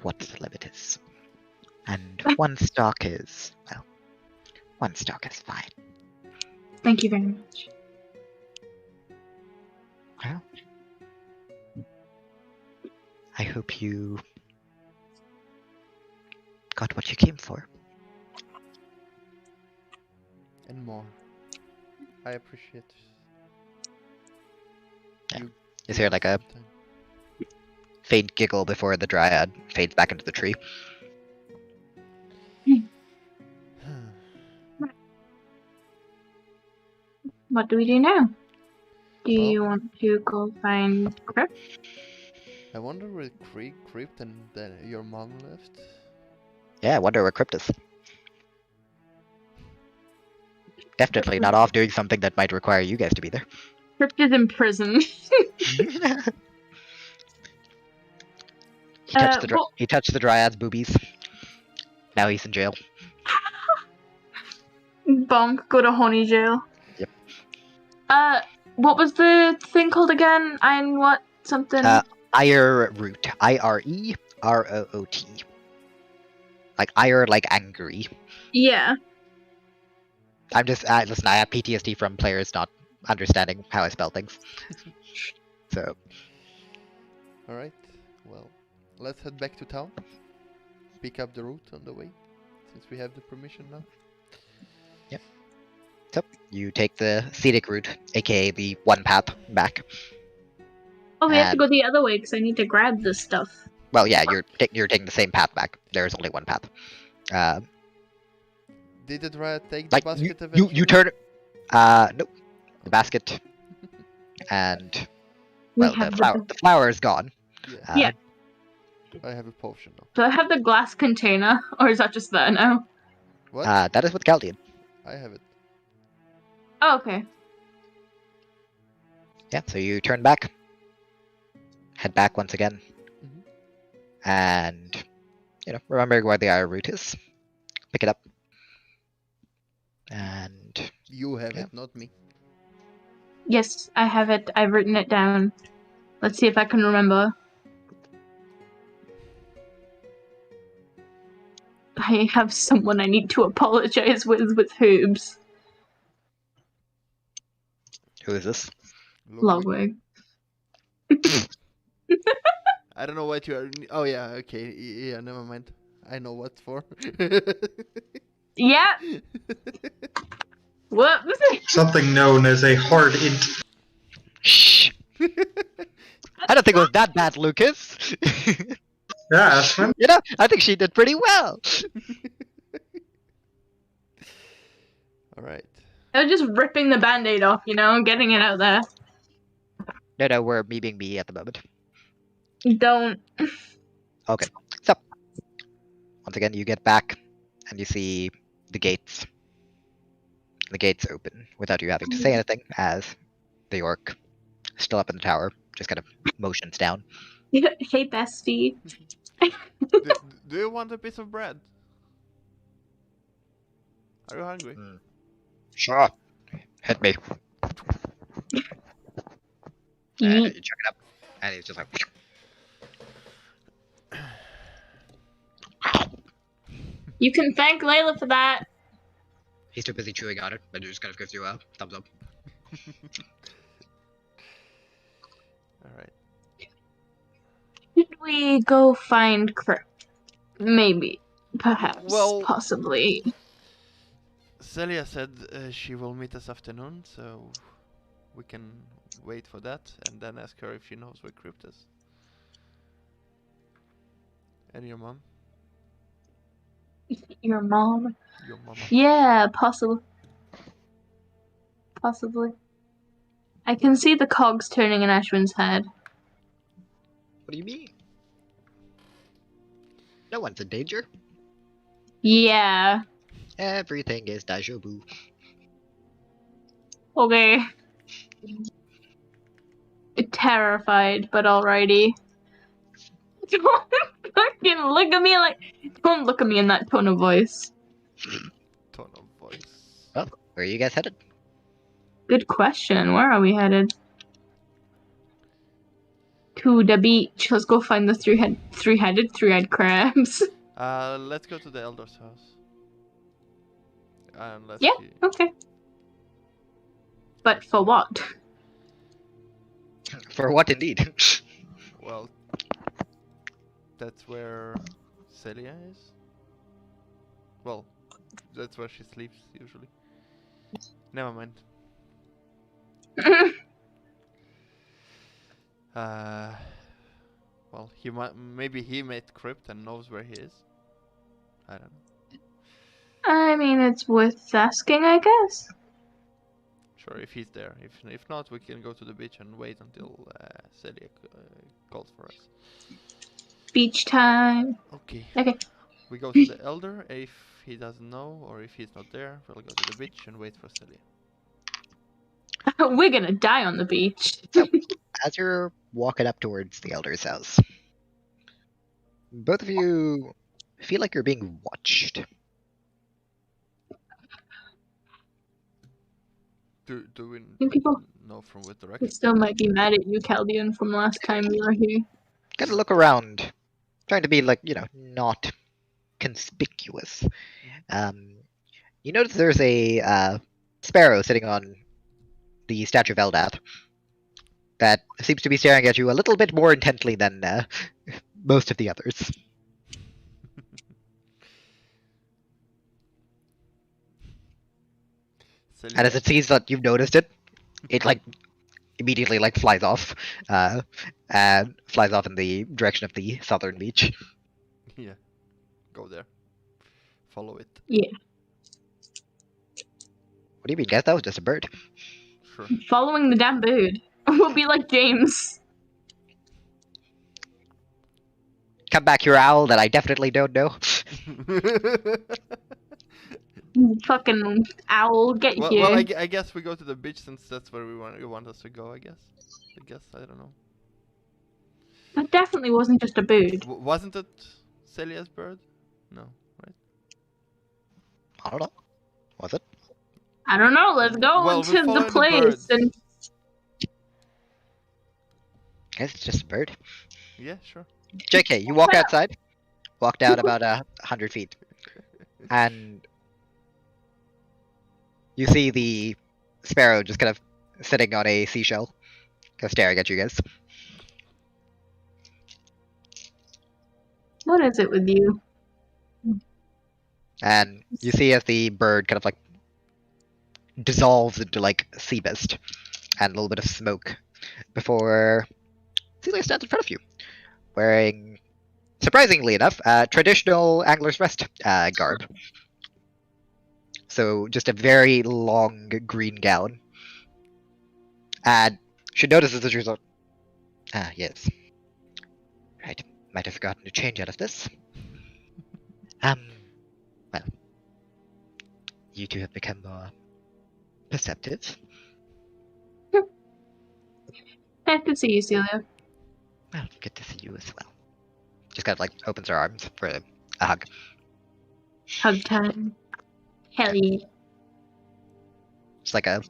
what the limit is. And one stock is, well, one stock is fine. Thank you very much. Well, I hope you got what you came for. And more. I appreciate Yeah. you. Is there a time. faint giggle before the dryad fades back into the tree? What do we do now? Do Well- you want to go find Crypt? I wonder where Crypt and your mom left. Yeah, I wonder where Crypt is. Definitely not off doing something that might require you guys to be there. Crypt is in prison. He touched the Dryad's boobies. Now he's in jail. Bonk, go to honey jail. Yep. What was the thing called again? Iron what? Something? Ire root. I-R-E-R-O-O-T. Like ire, like angry. Yeah. I'm just listen. I have PTSD from players not understanding how I spell things. So Alright, well, let's head back to town. Pick up the route on the way, since we have the permission now. so you take the scenic route, aka the one path back. Oh, we have to And- go the other way because I need to grab this stuff. Well, yeah, you're taking the same path back. There's only one path. Did the Dryad take the Like basket you eventually? turn. Nope. The basket and well, the flower is gone. Yeah, Yeah. I have a potion now. Do I have the glass container, or is that just there now? What? That is with Caldian. I have it. Oh, okay. Yeah, so you turn back, head back once again, Mhm. and remember where the Ire route is. Pick it up, and You have Yeah. it, not me. Yes, I have it. I've written it down. Let's see if I can remember. I have someone I need to apologize with Hoobs. who is this? Logwig. I don't know what you are. Oh yeah, okay. Yeah, never mind. I know what for. Yeah. What? Something known as a hard int. Shh. I don't think it was that bad, Lucas. Yeah, Aspen. I think she did pretty well. Alright. I was just ripping the band-aid off, getting it out there. No, we're me being me at the moment. Don't. Okay, so once again, you get back and you see the gates. The gates open without you having to say anything, as the orc, still up in the tower, just kind of motions down. Hey, bestie. do you want a piece of bread? Are you hungry? Sure. Hit me. And you chuck it up, and he's just like. You can thank Layla for that. He's too busy chewing on it, but he just kind of gives you a thumbs up. Alright. Should we go find Crypt? Maybe. Perhaps. Well- Possibly. Celia said she will meet this afternoon, so we can wait for that and then ask her if she knows where Crypt is. And your mom? Your mom? Your mama. Yeah, possibly. Possibly. I can see the cogs turning in Ashwin's head. What do you mean? No one's in danger. Yeah. Everything is deja vu. Okay. Terrified, but alrighty. Don't fucking look at me like. Don't look at me in that tone of voice. Tone of voice. Where are you guys headed? Good question. Where are we headed? To the beach. Let's go find the three-eyed crabs. Let's go to the elder's house. And let's Yeah. see. Okay. But for what? For what indeed? Well, that's where Celia is. Well, that's where she sleeps usually. Never mind. Well, maybe he met Crypt and knows where he is. I don't know. I mean, it's worth asking, I guess. Sure. Sure, if he's there. If not, we can go to the beach and wait until Celia calls for us. Beach time. Okay. Okay. We go to the elder. If he doesn't know or if he's not there, we'll go to the beach and wait for Celia. We're gonna die on the beach. As you're walking up towards the elder's house, both of you feel like you're being watched. Do we think people know from what We direction? still might be mad at you, Caldian, from last time we were here. Kind of look around, trying to be like, not conspicuous. You notice there's a sparrow sitting on the statue of Eldath that seems to be staring at you a little bit more intently than most of the others. Celia, And as it sees that you've noticed it, it immediately flies off, and flies off in the direction of the southern beach. yeah, go there. Follow it. Yeah. What do you mean, guys? That was just a bird. Sure. Following the damn bird. We'll be like James. Come back, your owl that I definitely don't know. Fucking owl, get well, here. I guess we go to the beach since that's where you want us to go. I guess. I don't know. That definitely wasn't just a bird. Wasn't it Celia's bird? No, right? I don't know. Was it? I don't know, let's go Well, to we're following the the place birds. and Guess it's just a bird. Yeah, sure. JK, you walk outside, walk down about 100 feet, and you see the sparrow just kind of sitting on a seashell, kind of staring at you guys. what is it with you? And you see as the bird kind of dissolves into sea mist and a little bit of smoke before Celia stands in front of you, wearing, surprisingly enough, traditional Angler's Rest garb. So just a very long green gown. And she notices that she's like, yes. Right, might have forgotten to change out of this. Well, you two have become more perceptive. Good to see you, Celia. Well, good to see you as well. Just kind of opens her arms for a hug. Hug time. Hell yeah. Just a,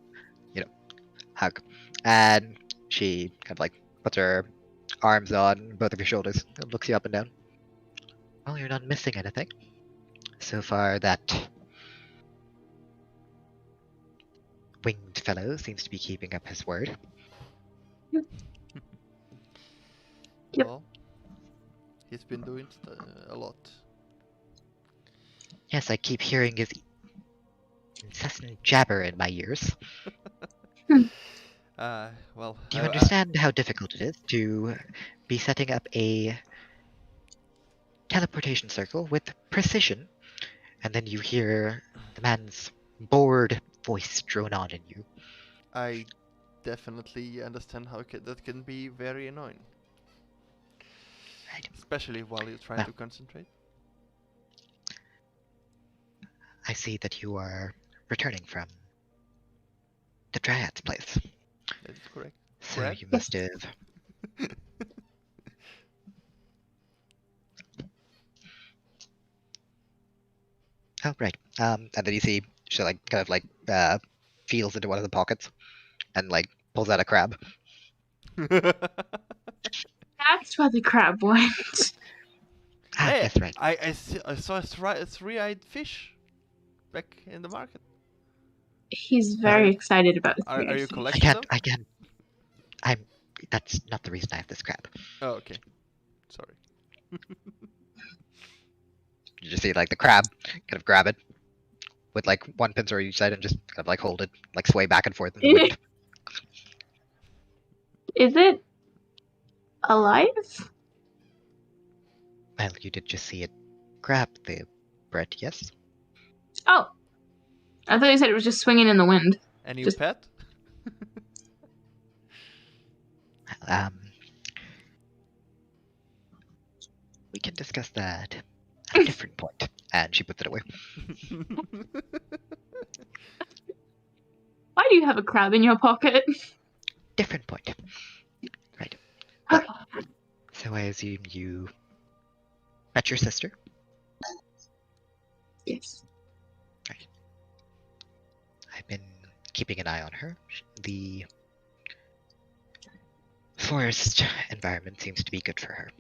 hug. And she kind of puts her arms on both of your shoulders and looks you up and down. Well, you're not missing anything. So far, that winged fellow seems to be keeping up his word. Yep. Well, he's been doing a lot. Yes, I keep hearing his incessant jabber in my ears. Well. Do you understand how difficult it is to be setting up a teleportation circle with precision, and then you hear the man's bored voice drone on in you? I definitely understand how that can be very annoying. Right. Especially while you're trying to concentrate. I see that you are returning from the Dryad's place. That is correct. So Correct. you must have... Oh, right. And then you see she feels into one of the pockets and pulls out a crab. That's where the crab went. Hey, That's right. I saw a three-eyed fish back in the market. He's very excited about the Are you fish. collecting them? That's not the reason I have this crab. Oh, okay. Sorry. You just see the crab kind of grab it with one pincer on each side and just kind of hold it, sway back and forth in the wind. Is it alive? Well, you did just see it grab the bread, yes? Oh. I thought you said it was just swinging in the wind. And you Just- pet? we can discuss that at a different point. And she puts it away. Why do you have a crab in your pocket? Different point. Right. Okay. So I assume you met your sister? Yes. I've been keeping an eye on her. The forest environment seems to be good for her.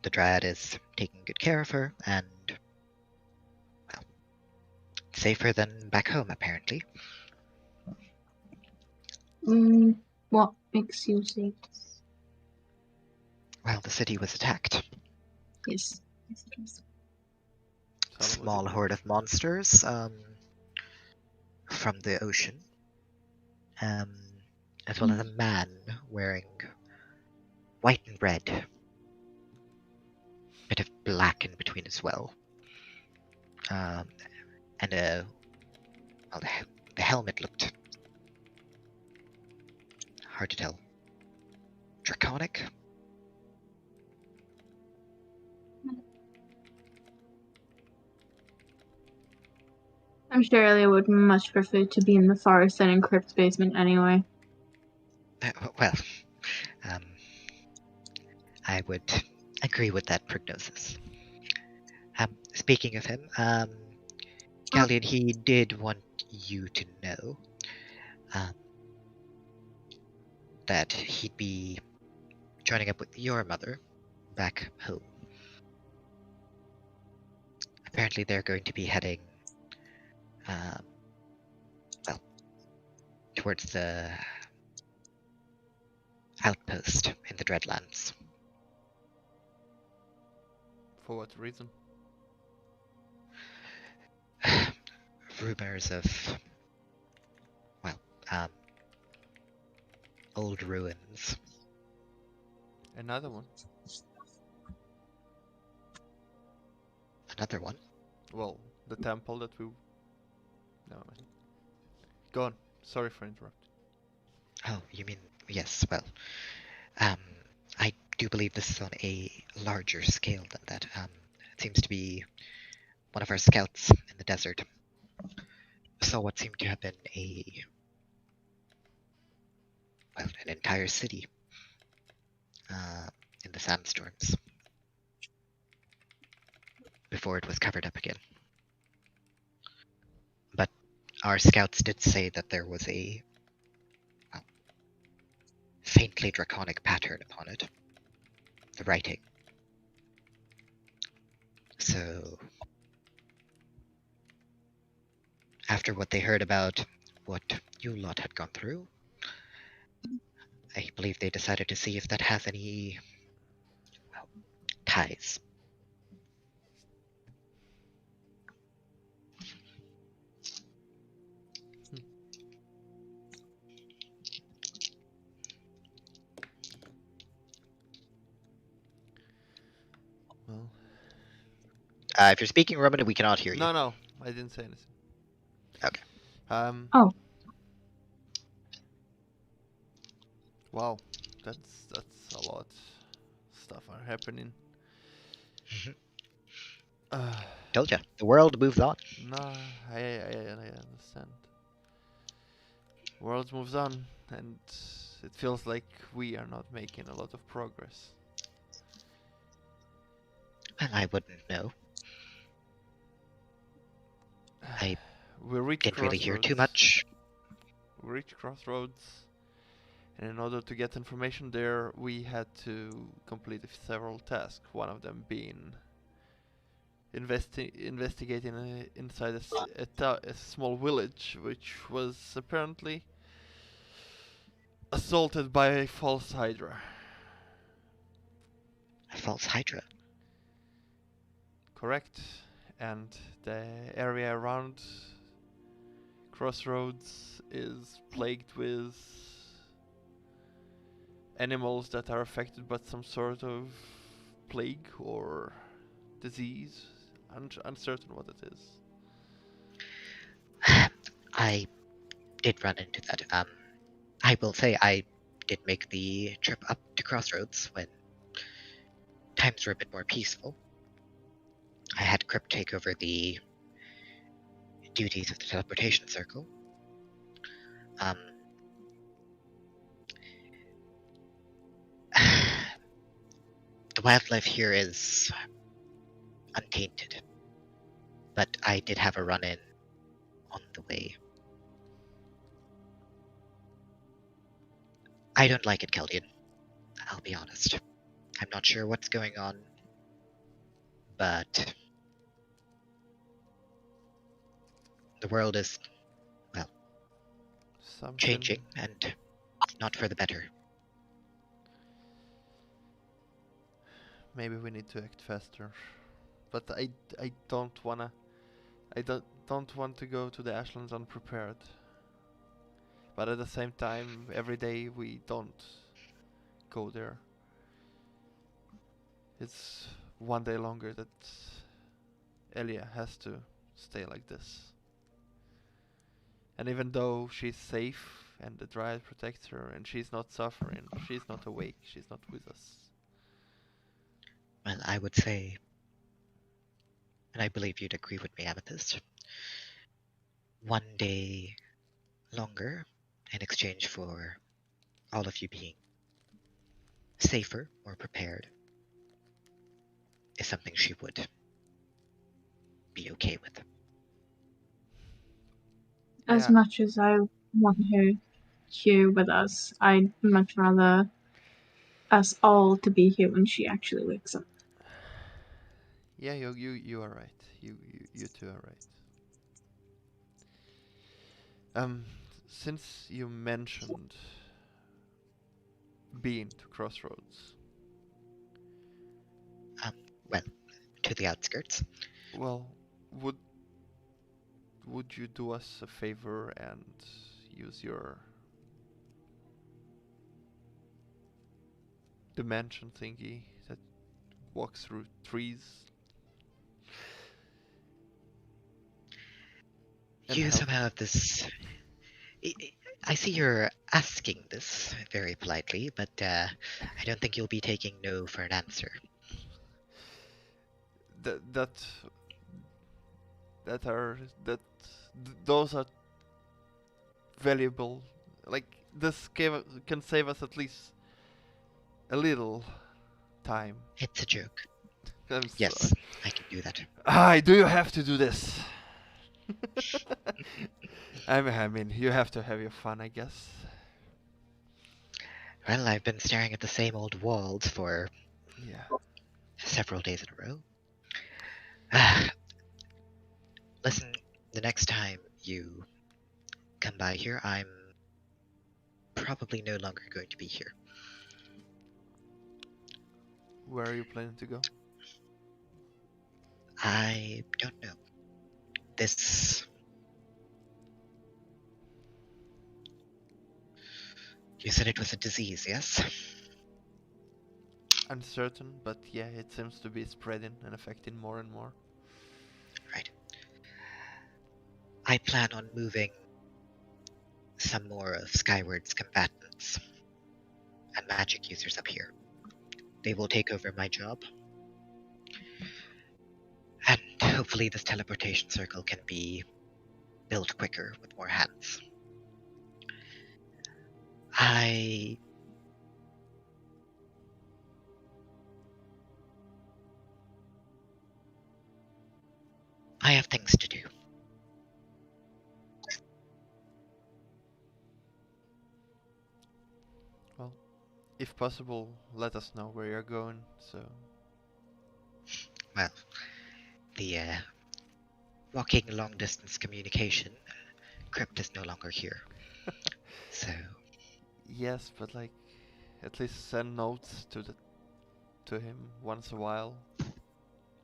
The Dryad is taking good care of her, and, well, safer than back home, apparently. What makes you say this? Well, the city was attacked. Yes. Yes, it was. A small horde of monsters, from the ocean, as well as a man wearing white and red. Bit of black in between as well. And the helmet looked hard to tell. Draconic? I'm sure Ellie would much prefer to be in the forest than in Crypt's basement anyway. Well, I would agree with that prognosis. Speaking of him, Caldian, he did want you to know that he'd be joining up with your mother back home. Apparently they're going to be heading, well, towards the outpost in the Dreadlands. For what reason? Rumors of, well, old ruins. Another one? Another one? Well, the temple that we... No. Go on. Sorry for interrupting. Oh, you mean, yes, well, I do believe this is on a larger scale than that. It seems to be one of our scouts in the desert saw what seemed to have been an entire city in the sandstorms before it was covered up again. But our scouts did say that there was a faintly draconic pattern upon it, the writing. So, after what they heard about what you lot had gone through, I believe they decided to see if that has any, well, ties. Well... If you're speaking Roman, we cannot hear you. No, I didn't say anything. Okay. Oh. Wow, that's a lot. Stuff are happening. Told ya, the world moves on. No, I understand. World moves on, and it feels like we are not making a lot of progress. Well, I wouldn't know. I didn't really hear too much. We reached Crossroads, and in order to get information there, we had to complete several tasks. One of them being investigating inside a small village, which was apparently assaulted by a false Hydra. A false Hydra? Correct. And the area around Crossroads is plagued with animals that are affected by some sort of plague or disease. Uncertain what it is. I did run into that. I will say I did make the trip up to Crossroads when times were a bit more peaceful. I had Crypt take over the duties of the teleportation circle. The wildlife here is untainted, but I did have a run-in on the way. I don't like it, Caldian. I'll be honest. I'm not sure what's going on, but the world is, well, Something. changing, and not for the better. Maybe we need to act faster. But I don't wanna. I don't want to go to the Ashlands unprepared. But at the same time, every day we don't go there. It's one day longer that Elia has to stay like this. And even though she's safe and the Dryad protects her and she's not suffering, she's not awake, she's not with us. Well, I would say, and I believe you'd agree with me, Amethyst, one day longer in exchange for all of you being safer or prepared is something she would be okay with. As Yeah. much as I want her here with us, I'd much rather us all to be here when she actually wakes up. Yeah, you are right. You two are right. Since you mentioned being to Crossroads, Well, to the outskirts. well, would you do us a favor and use your dimension thingy that walks through trees? And You help somehow us? have this. I see you're asking this very politely, but I don't think you'll be taking no for an answer. Those are valuable. Like this can save us at least a little time. It's a joke. I'm Yes, sorry. I can do that. Do you have to do this? I mean, you have to have your fun, I guess. Well, I've been staring at the same old walls for Yeah. several days in a row. Listen, the next time you come by here, I'm probably no longer going to be here. Where are you planning to go? I don't know. This... You said it was a disease, yes? Uncertain, but yeah, it seems to be spreading and affecting more and more. Right. I plan on moving some more of Skyward's combatants and magic users up here. They will take over my job. And hopefully this teleportation circle can be built quicker with more hands. I have things to do. Well, if possible, let us know where you're going, so... Well, the walking long distance communication crypt is no longer here. So, Yes, but like, at least send notes to him once a while,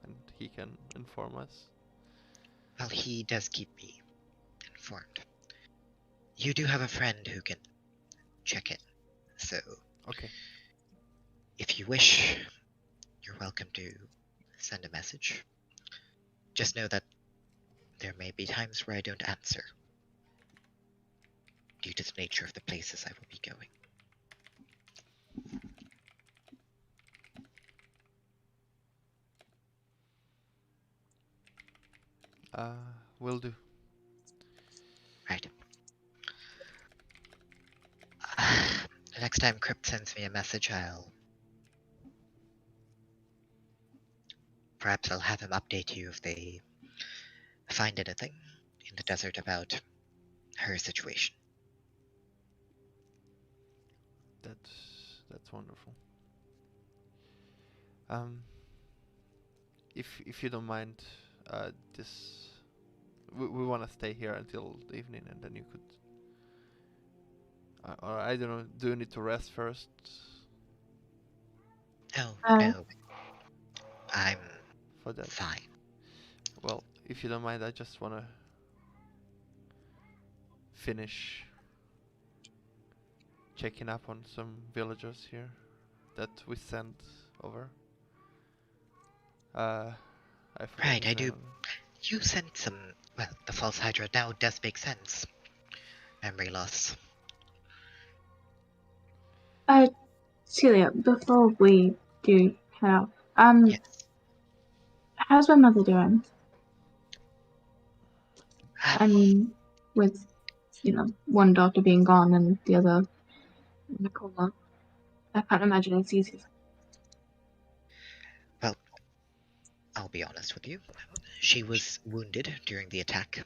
and he can inform us. well, he does keep me informed. You do have a friend who can check in, so Okay. if you wish, you're welcome to send a message. Just know that there may be times where I don't answer, due to the nature of the places I will be going. Will do. Right. The next time Crypt sends me a message, perhaps I'll have him update you if they find anything in the desert about her situation. That's wonderful. If you don't mind, this we want to stay here until the evening, and then you could. Or I don't know. Do you need to rest first? No, Uh, no. I'm For that. fine. Well, if you don't mind, I just want to finish checking up on some villagers here that we sent over. I forgot Right, his I do. name. You sent some. Well, the false Hydra now does make sense. Memory loss. Celia, before we do head out, Yes. how's my mother doing? I mean, with, one daughter being gone and the other in a coma. I can't imagine it's easy. Well, I'll be honest with you. She was wounded during the attack.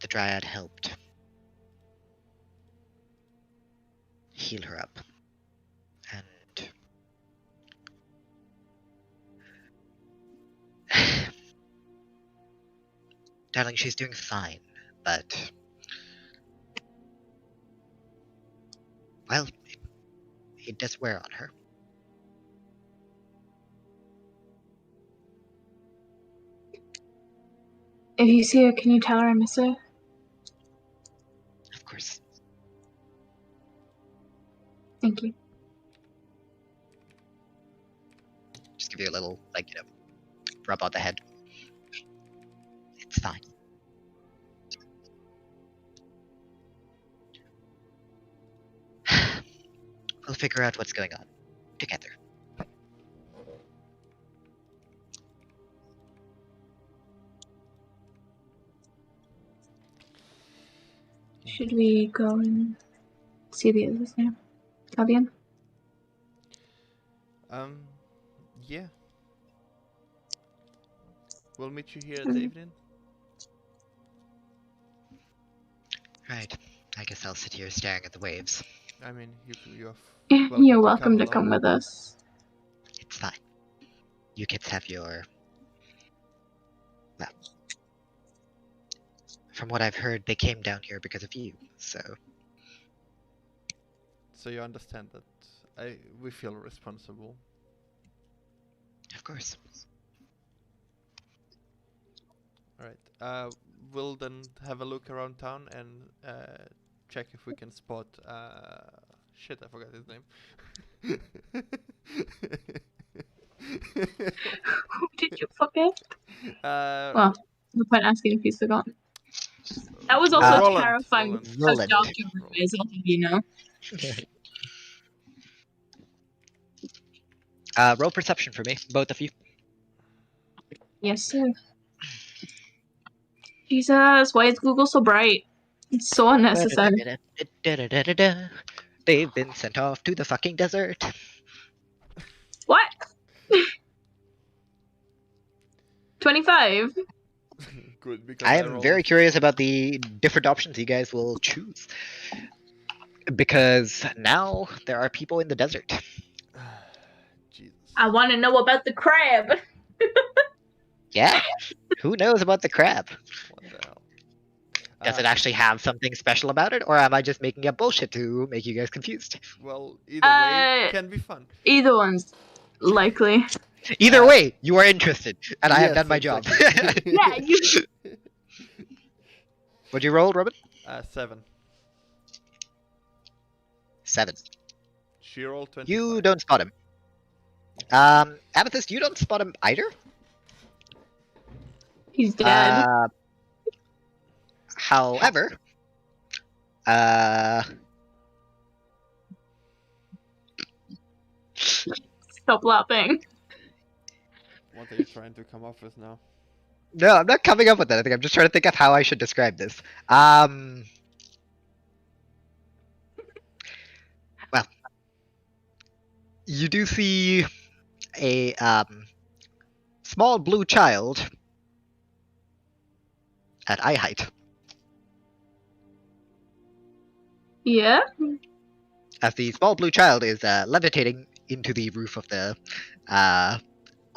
The Dryad helped heal her up. And darling, she's doing fine, but well, it does wear on her. If you see her, can you tell her I miss her? Of course. Thank you. Just give you a little, rub on the head. It's fine. We'll figure out what's going on together. Should we go and see the others now? Caldian? Yeah. We'll meet you here at the evening. Right. I guess I'll sit here staring at the waves. I mean, you're You're welcome to come with us. It's fine. You kids have your... Well... From what I've heard, they came down here because of you, so... So you understand that we feel responsible. Of course. Alright. We'll then have a look around town and check if we can spot... Shit, I forgot his name. Who did you forget? Well, No point asking if he's forgotten. That was also Roland. terrifying. Roland. Doctor is, you know. Roll perception for me, both of you. Yes, sir. Jesus, why is Google so bright? It's so unnecessary. They've been sent off to the fucking desert. What? 25. Good, because I I am rolled very curious about the different options you guys will choose. Because now there are people in the desert. Jesus. I want to know about the crab. Yeah? Who knows about the crab? What the hell? Does it actually have something special about it, or am I just making up bullshit to make you guys confused? Well, either way can be fun. Either one's likely. Either way, you are interested, and I have Yes, done my job. exactly. Yeah, you. What'd you roll, Robin? 7. 7. She rolled 25. You don't spot him. Amethyst, you don't spot him either. He's dead. However, Stop laughing. What are you trying to come up with now? No, I'm not coming up with anything. I'm just trying to think of how I should describe this. Well, you do see a small blue child at eye height. Yeah? As the small blue child is levitating into the roof of the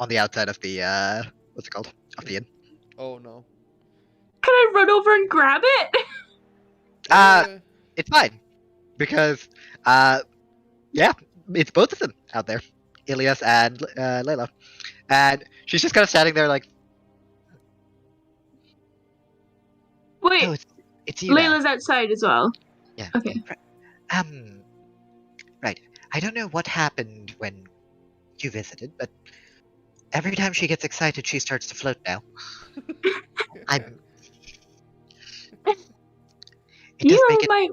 on the outside of the what's it called? Of the inn. Oh no. Can I run over and grab it? It's fine. Because yeah, it's both of them out there. Ilias and Layla. And she's just kind of standing there like, Wait, oh, it's you now. Layla's outside as well. Yeah. Okay. Right. I don't know what happened when you visited, but every time she gets excited, she starts to float now. It does You make it. might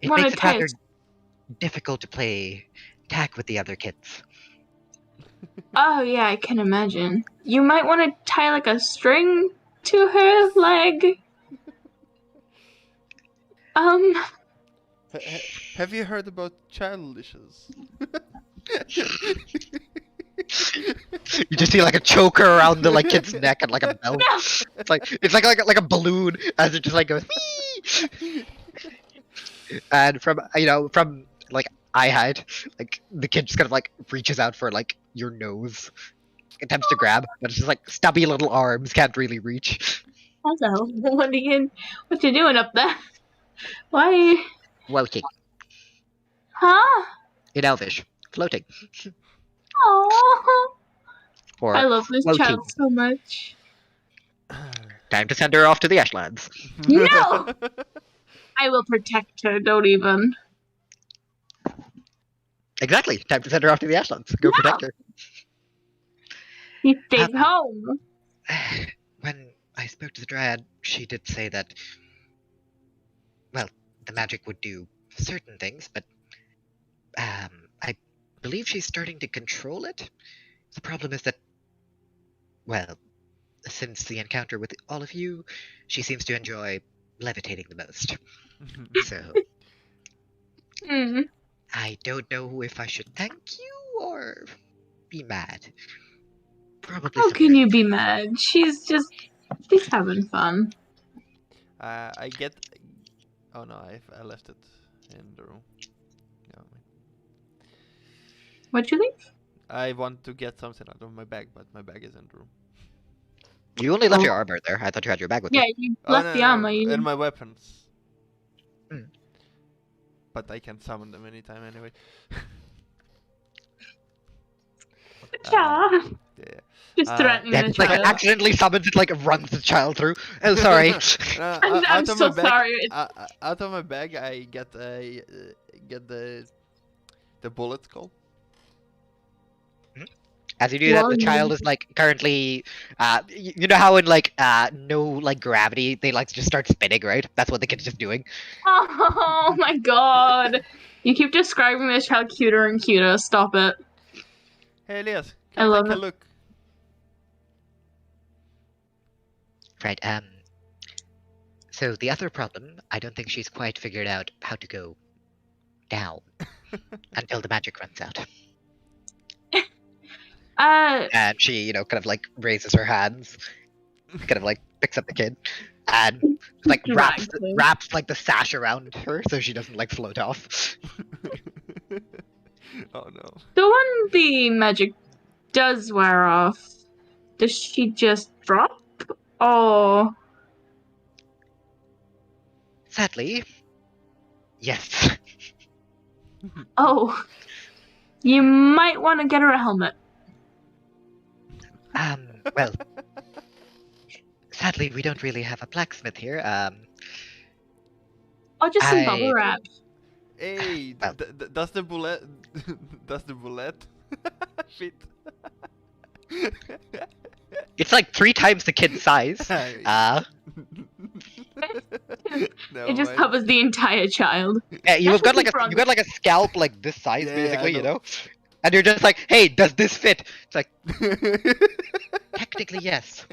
It wanna makes it tie rather us- difficult to play tag with the other kids. Oh yeah, I can imagine. You might want to tie like a string to her leg. Have you heard about childishes? You just see like a choker around the like kid's neck and like a belt. It's like a balloon as it just like goes. Whee! And from like eye height, like the kid just kind of like reaches out for like your nose, attempts to grab, but it's just like stubby little arms can't really reach. Hello, what you doing up there? Why? Floating Huh? in Elvish, floating. Oh, Or I love this floating. child so much. Time to send her off to the Ashlands. No! I will protect her. Don't even. Exactly. Time to send her off to the Ashlands. Go protect her. You stay home. When I spoke to the Dryad, she did say that, well, the magic would do certain things, but I believe she's starting to control it. The problem is that, well, since the encounter with all of you, she seems to enjoy levitating the most. So, Hmm. I don't know if I should thank you or be mad. Probably How somewhere. can you be mad? She's having fun. I get. Oh no, I left it in the room. No, What'd you leave? I want to get something out of my bag, but my bag is in the room. You only left Oh. your armor there. I thought you had your bag with Yeah, you. you Oh, left no, the no, armor. and my weapons. Hmm. But I can summon them anytime anyway. Yeah. Yeah. Just threatening Yeah, the just like child. accidentally summons it, like runs the child through. Oh, sorry. I'm Out of so my bag, sorry. It's- out of my bag, I get the bullet skull. As you do that, the Well, child is like currently, you know how in like no like gravity they like just start spinning, right? That's what the kid's just doing. Oh my god. You keep describing this child cuter and cuter. Stop it. Hey Elias, I come love take a it. look. Right. So the other problem, I don't think she's quite figured out how to go down until the magic runs out. And she, kind of like raises her hands, kind of like picks up the kid, and like wraps Drags him. wraps like the sash around her so she doesn't like float off. Oh no. So when the magic does wear off, does she just drop? Oh, Sadly, yes. oh. You might want to get her a helmet. Well, sadly we don't really have a blacksmith here. Or just some I- bubble wrap. Hey, Well. does the bullet does the bullet fit? It's like 3 times the kid's size. No, It just I- covers the entire child. Yeah, you've got like That's a scalp like this size Yeah, I basically, you know. know. And you're just like, hey, does this fit? It's like, technically yes.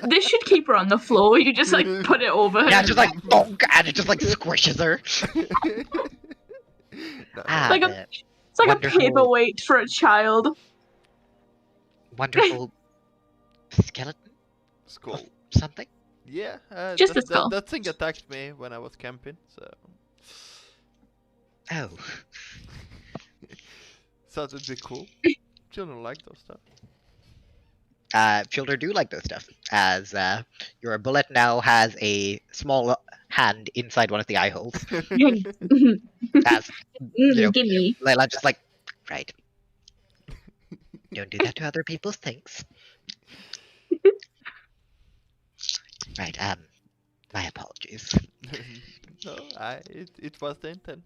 This should keep her on the floor. You just like put it over her. Yeah, just like, bonk, and it just like squishes her. Ah, Like the It's like wonderful- a paperweight for a child. wonderful skeleton Skull. something. Yeah, Just a skull. that thing attacked me when I was camping, so Oh, thought it'd be cool. Children like those stuff. children do like those stuff. As your bullet now has a small hand inside one of the eye holes. As know, Gimme. Layla just like, right. Don't do that to other people's things. Right, my apologies. No, it was the intent.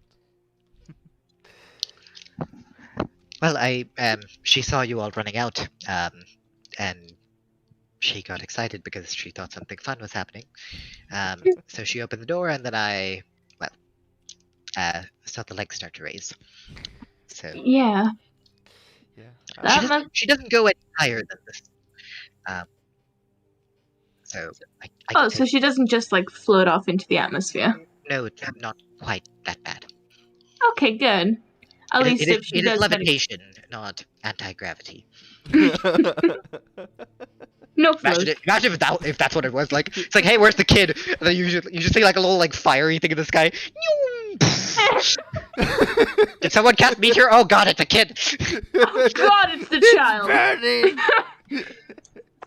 Well, she saw you all running out, and she got excited because she thought something fun was happening. So she opened the door, and then I saw the legs start to raise. So Yeah. Yeah. That she doesn't go any higher than this. So I Oh, can so she doesn't just like float off into the atmosphere. no, it's not quite that bad. Okay, good. At least if she it is does that. levitation, not anti-gravity. No float. Imagine if that's what it was like. It's like, hey, where's the kid? And then you just see like a little like fiery thing in the sky. Did someone cast meteor? Oh god, it's a kid. Oh god, it's the child. Burning!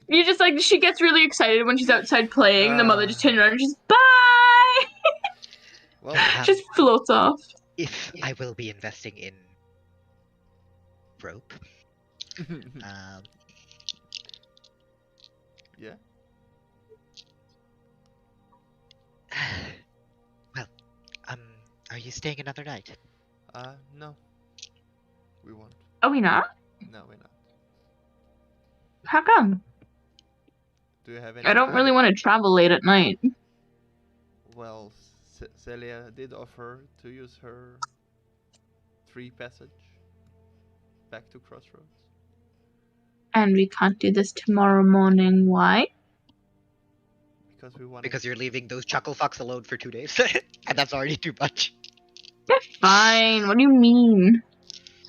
You just like she gets really excited when she's outside playing. The mother just turns around and she's bye. Well, Just floats off. If I will be investing in rope, yeah. well, are you staying another night? No. We won't. Are we not? No, we're not. How come? Do you have any? I don't really want to travel late at night. Well, Celia did offer to use her 3 passage back to Crossroads. And we can't do this tomorrow morning. Why? Because we want. Because you're leaving those chuckle fucks alone for 2 days, and that's already too much. They're fine. What do you mean?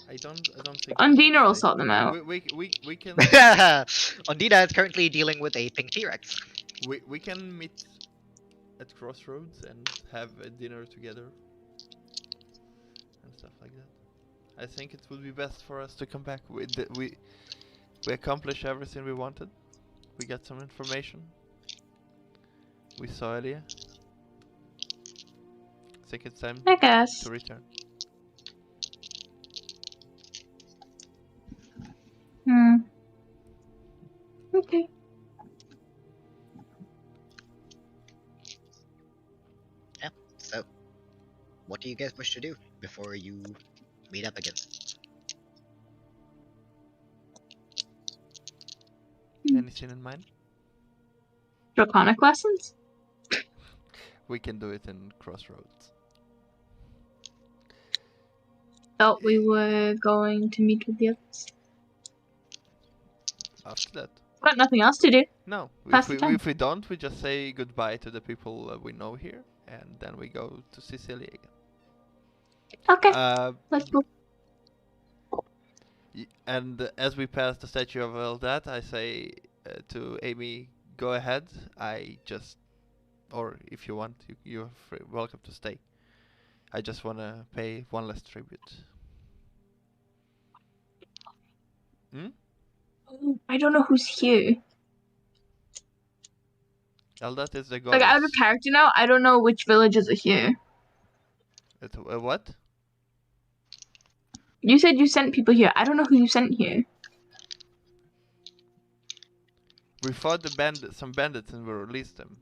I don't think. Ondina will sort them out. We can Ondina is currently dealing with a pink T-Rex. we can meet at Crossroads and have a dinner together and stuff like that. I think it would be best for us to come back. We accomplished everything we wanted. We got some information. We saw Elia. I think it's time I guess. to return. Okay. Yeah. So, what do you guys wish to do before you meet up again? Anything in mind? Draconic lessons? We can do it in Crossroads. Thought we were going to meet with the others. After that. Got nothing else to do. No, Pass the time. if we don't, we just say goodbye to the people we know here, and then we go to Sicily again. Okay, Uh, let's go. and as we pass the statue of Eldat, I say to Amy, go ahead. Or if you want, you're welcome to stay. I just want to pay one last tribute. Hmm? I don't know who's here. Eldat is the Like, out of goddess. character now, I don't know which villages are here. What? You said you sent people here. I don't know who you sent here. We fought some bandits and we released them,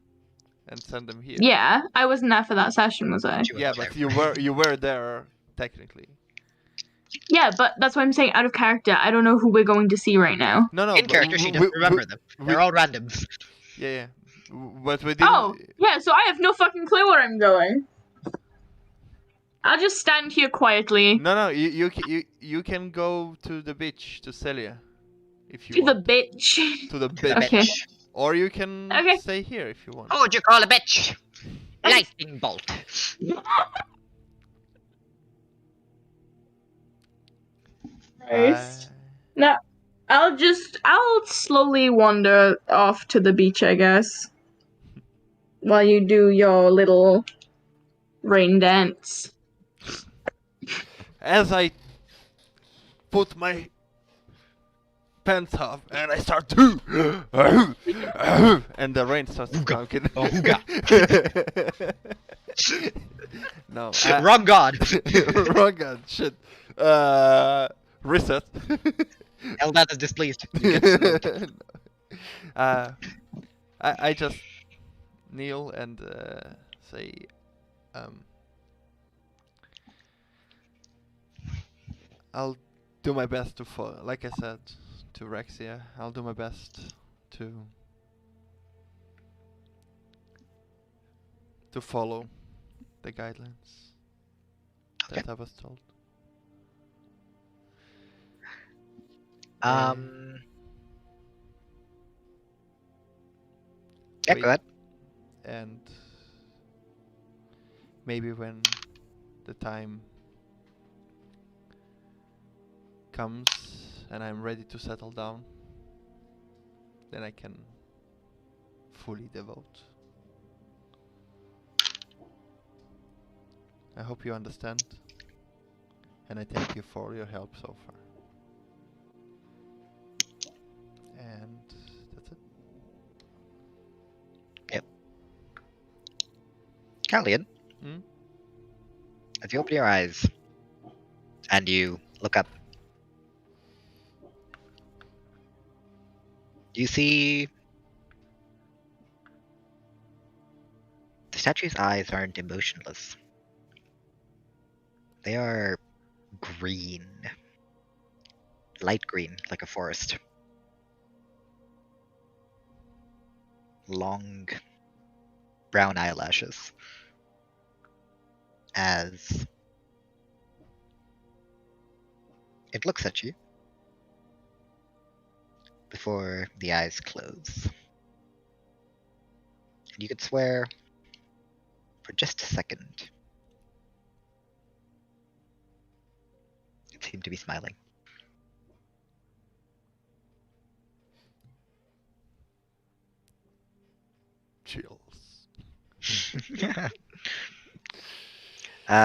and sent them here. Yeah, I wasn't there for that session, was I? You Yeah, were but there. you were there technically. Yeah, but that's what I'm saying. Out of character, I don't know who we're going to see right now. No, In character, she doesn't remember them. They're all randoms. Yeah. But we didn't. Oh, yeah, so I have no fucking clue where I'm going. I'll just stand here quietly. No, you can go to the beach to Celia, if you To the want. bitch. To the beach. Okay. Bitch. Or you can Okay. stay here if you want. What would you call a bitch? Lightning bolt. Christ. No, I'll slowly wander off to the beach, I guess. While you do your little rain dance. As I put my pants off and I start to and the rain starts dunking. No. Wrong god. Wrong god. Shit. Reset. Eldat is displeased. You get smoked. I just kneel and say, I'll do my best to follow. Like I said to Rexia, I'll do my best to follow the guidelines that I was told. Yeah, Wait. go ahead. And maybe when the time comes and I'm ready to settle down, then I can fully devote. I hope you understand, and I thank you for your help so far. And that's it. Caldian, Hmm? as you open your eyes and you look up, you see the statue's eyes aren't emotionless. They are green. Light green, like a forest. Long brown eyelashes. As it looks at you before the eyes close. And you could swear for just a second it seemed to be smiling. Chills.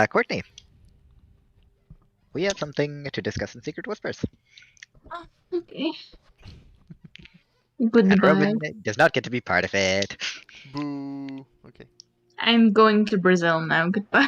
Courtney, we have something to discuss in Secret Whispers. Okay. And Goodbye. Robin does not get to be part of it. Boo. Okay. I'm going to Brazil now. Goodbye.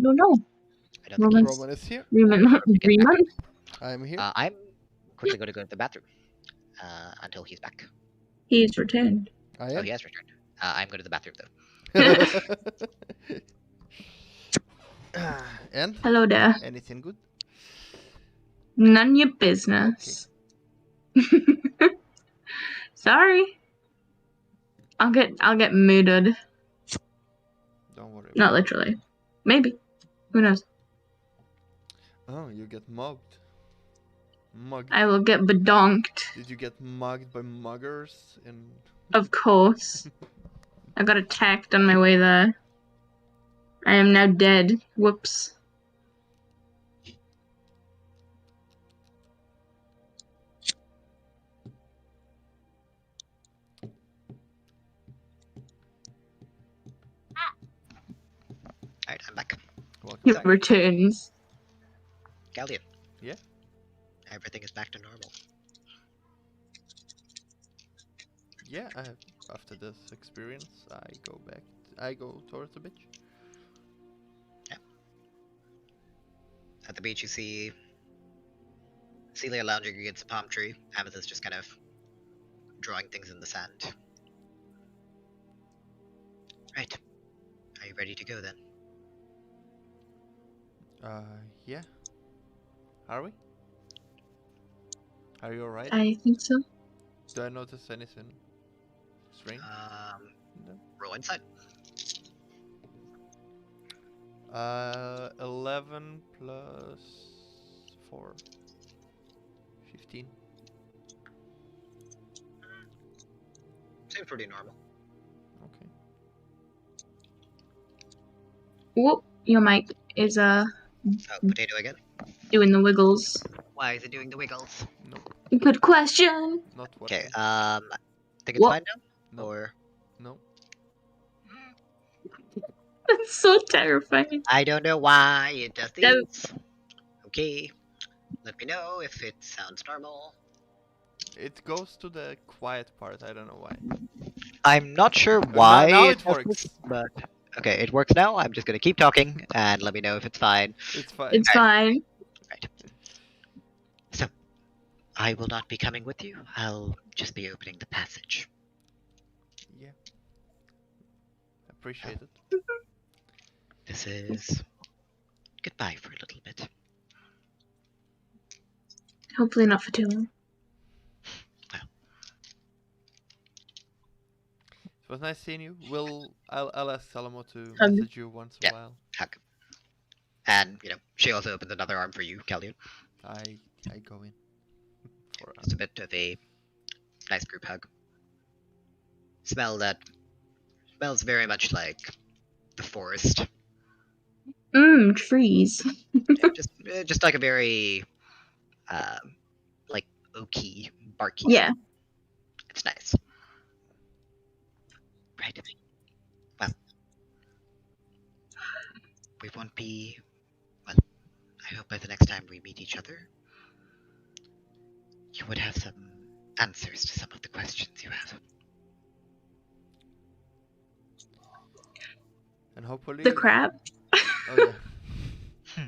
don't know. I don't think he is. Roman is here. Riemann. Riemann? I'm here. I'm quickly going to go to the bathroom until he's back. He's returned. I Oh, am. he has returned. I'm going to the bathroom though. And Hello there. anything good? None your business. Sorry. I'll get murdered. Don't worry. Not literally. Maybe. Who knows? Oh, you get mobbed. Mugged. I will get bedonked. Did you get mugged by muggers in? Of course. I got attacked on my way there. I am now dead. Whoops. Alright, I'm back. Welcome He back. returns. Caldian. Yeah? Everything is back to normal. Yeah, after this experience, I go back. I go towards the beach. At the beach, you see Celia lounging against a palm tree. Amethyst just kind of drawing things in the sand. Right. Are you ready to go then? Yeah. Are we? Are you alright? I think so. Do I notice anything strange? No. Roll insight. 11 plus 4. 15. Seems pretty normal. Okay. Whoop. Your mic is Oh, potato again? doing the wiggles. Why is it doing the wiggles? No, Good question. not what. Okay, think it's What? fine now? No. Or No. That's so terrifying. I don't know why it does No. this. Okay. Let me know if it sounds normal. It goes to the quiet part. I don't know why. I'm not sure why now it does works. this, but okay, it works now. I'm just gonna keep talking and let me know if it's fine. It's fine. It's fine. Right. So, I will not be coming with you. I'll just be opening the passage. Yeah. Appreciate it. This is goodbye for a little bit. Hopefully not for too long. It was nice seeing you. I'll ask Salomo to Hug. message you once in Yeah. a while. Hug. And, she also opens another arm for you, Caldian. I go in. For Just a bit of a nice group hug. Smell that smells very much like the forest. Trees. just like a very, like oaky, barky. Yeah. It's nice. Right. Well, we won't be. Well, I hope by the next time we meet each other, you would have some answers to some of the questions you have. And hopefully. The crab. Oh yeah.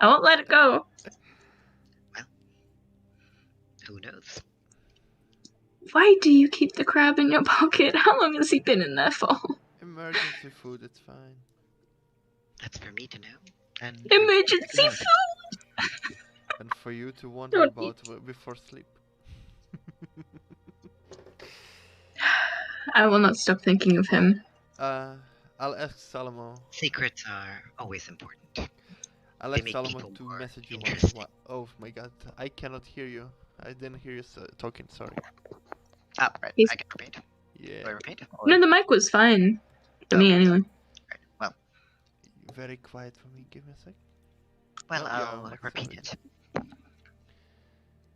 I won't let it go. Who knows? Why do you keep the crab in your pocket? How long has he been in there for? Emergency food. It's fine. That's for me to know. And Emergency know. food! And for you to wonder Don't about before sleep. I will not stop thinking of him. I'll ask Salomo. Secrets are always important. I'll They ask make Salomo people to more message you once in a interesting. while. Oh my god, I cannot hear you. I didn't hear you talking. Sorry. Ah, right. He's- I can repeat. Do Yeah. I repeat? No, the mic was fine. To me, Okay. anyway. Right. Well, Very quiet for me. Give me a sec. well, Oh, yeah, I'll like repeat sorry. it.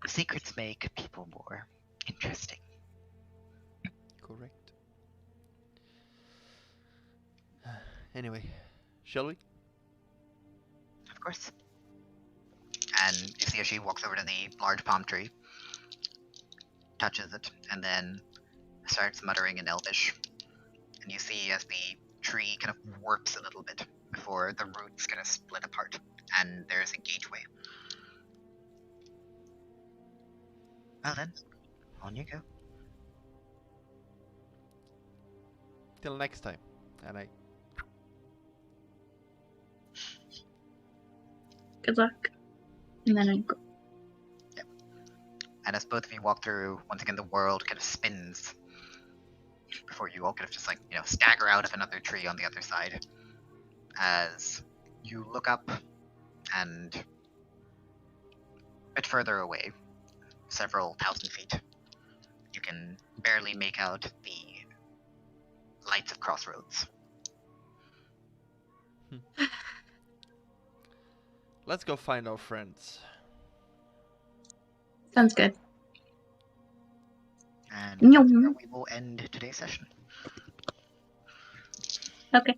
Secrets make people more interesting. Correct. Anyway, shall we? Of course. And you see as she walks over to the large palm tree, touches it, and then starts muttering in Elvish. And you see as the tree kind of warps a little bit before the roots kind of split apart, and there's a gateway. Well then, on you go. Till next time. And I Good luck. And then I go. And as both of you walk through, once again the world kind of spins before you all kind of just like, stagger out of another tree on the other side. As you look up and a bit further away, several thousand feet, you can barely make out the lights of Crossroads. let's go find our friends. Sounds good. And Yum. that's where we will end today's session. Okay.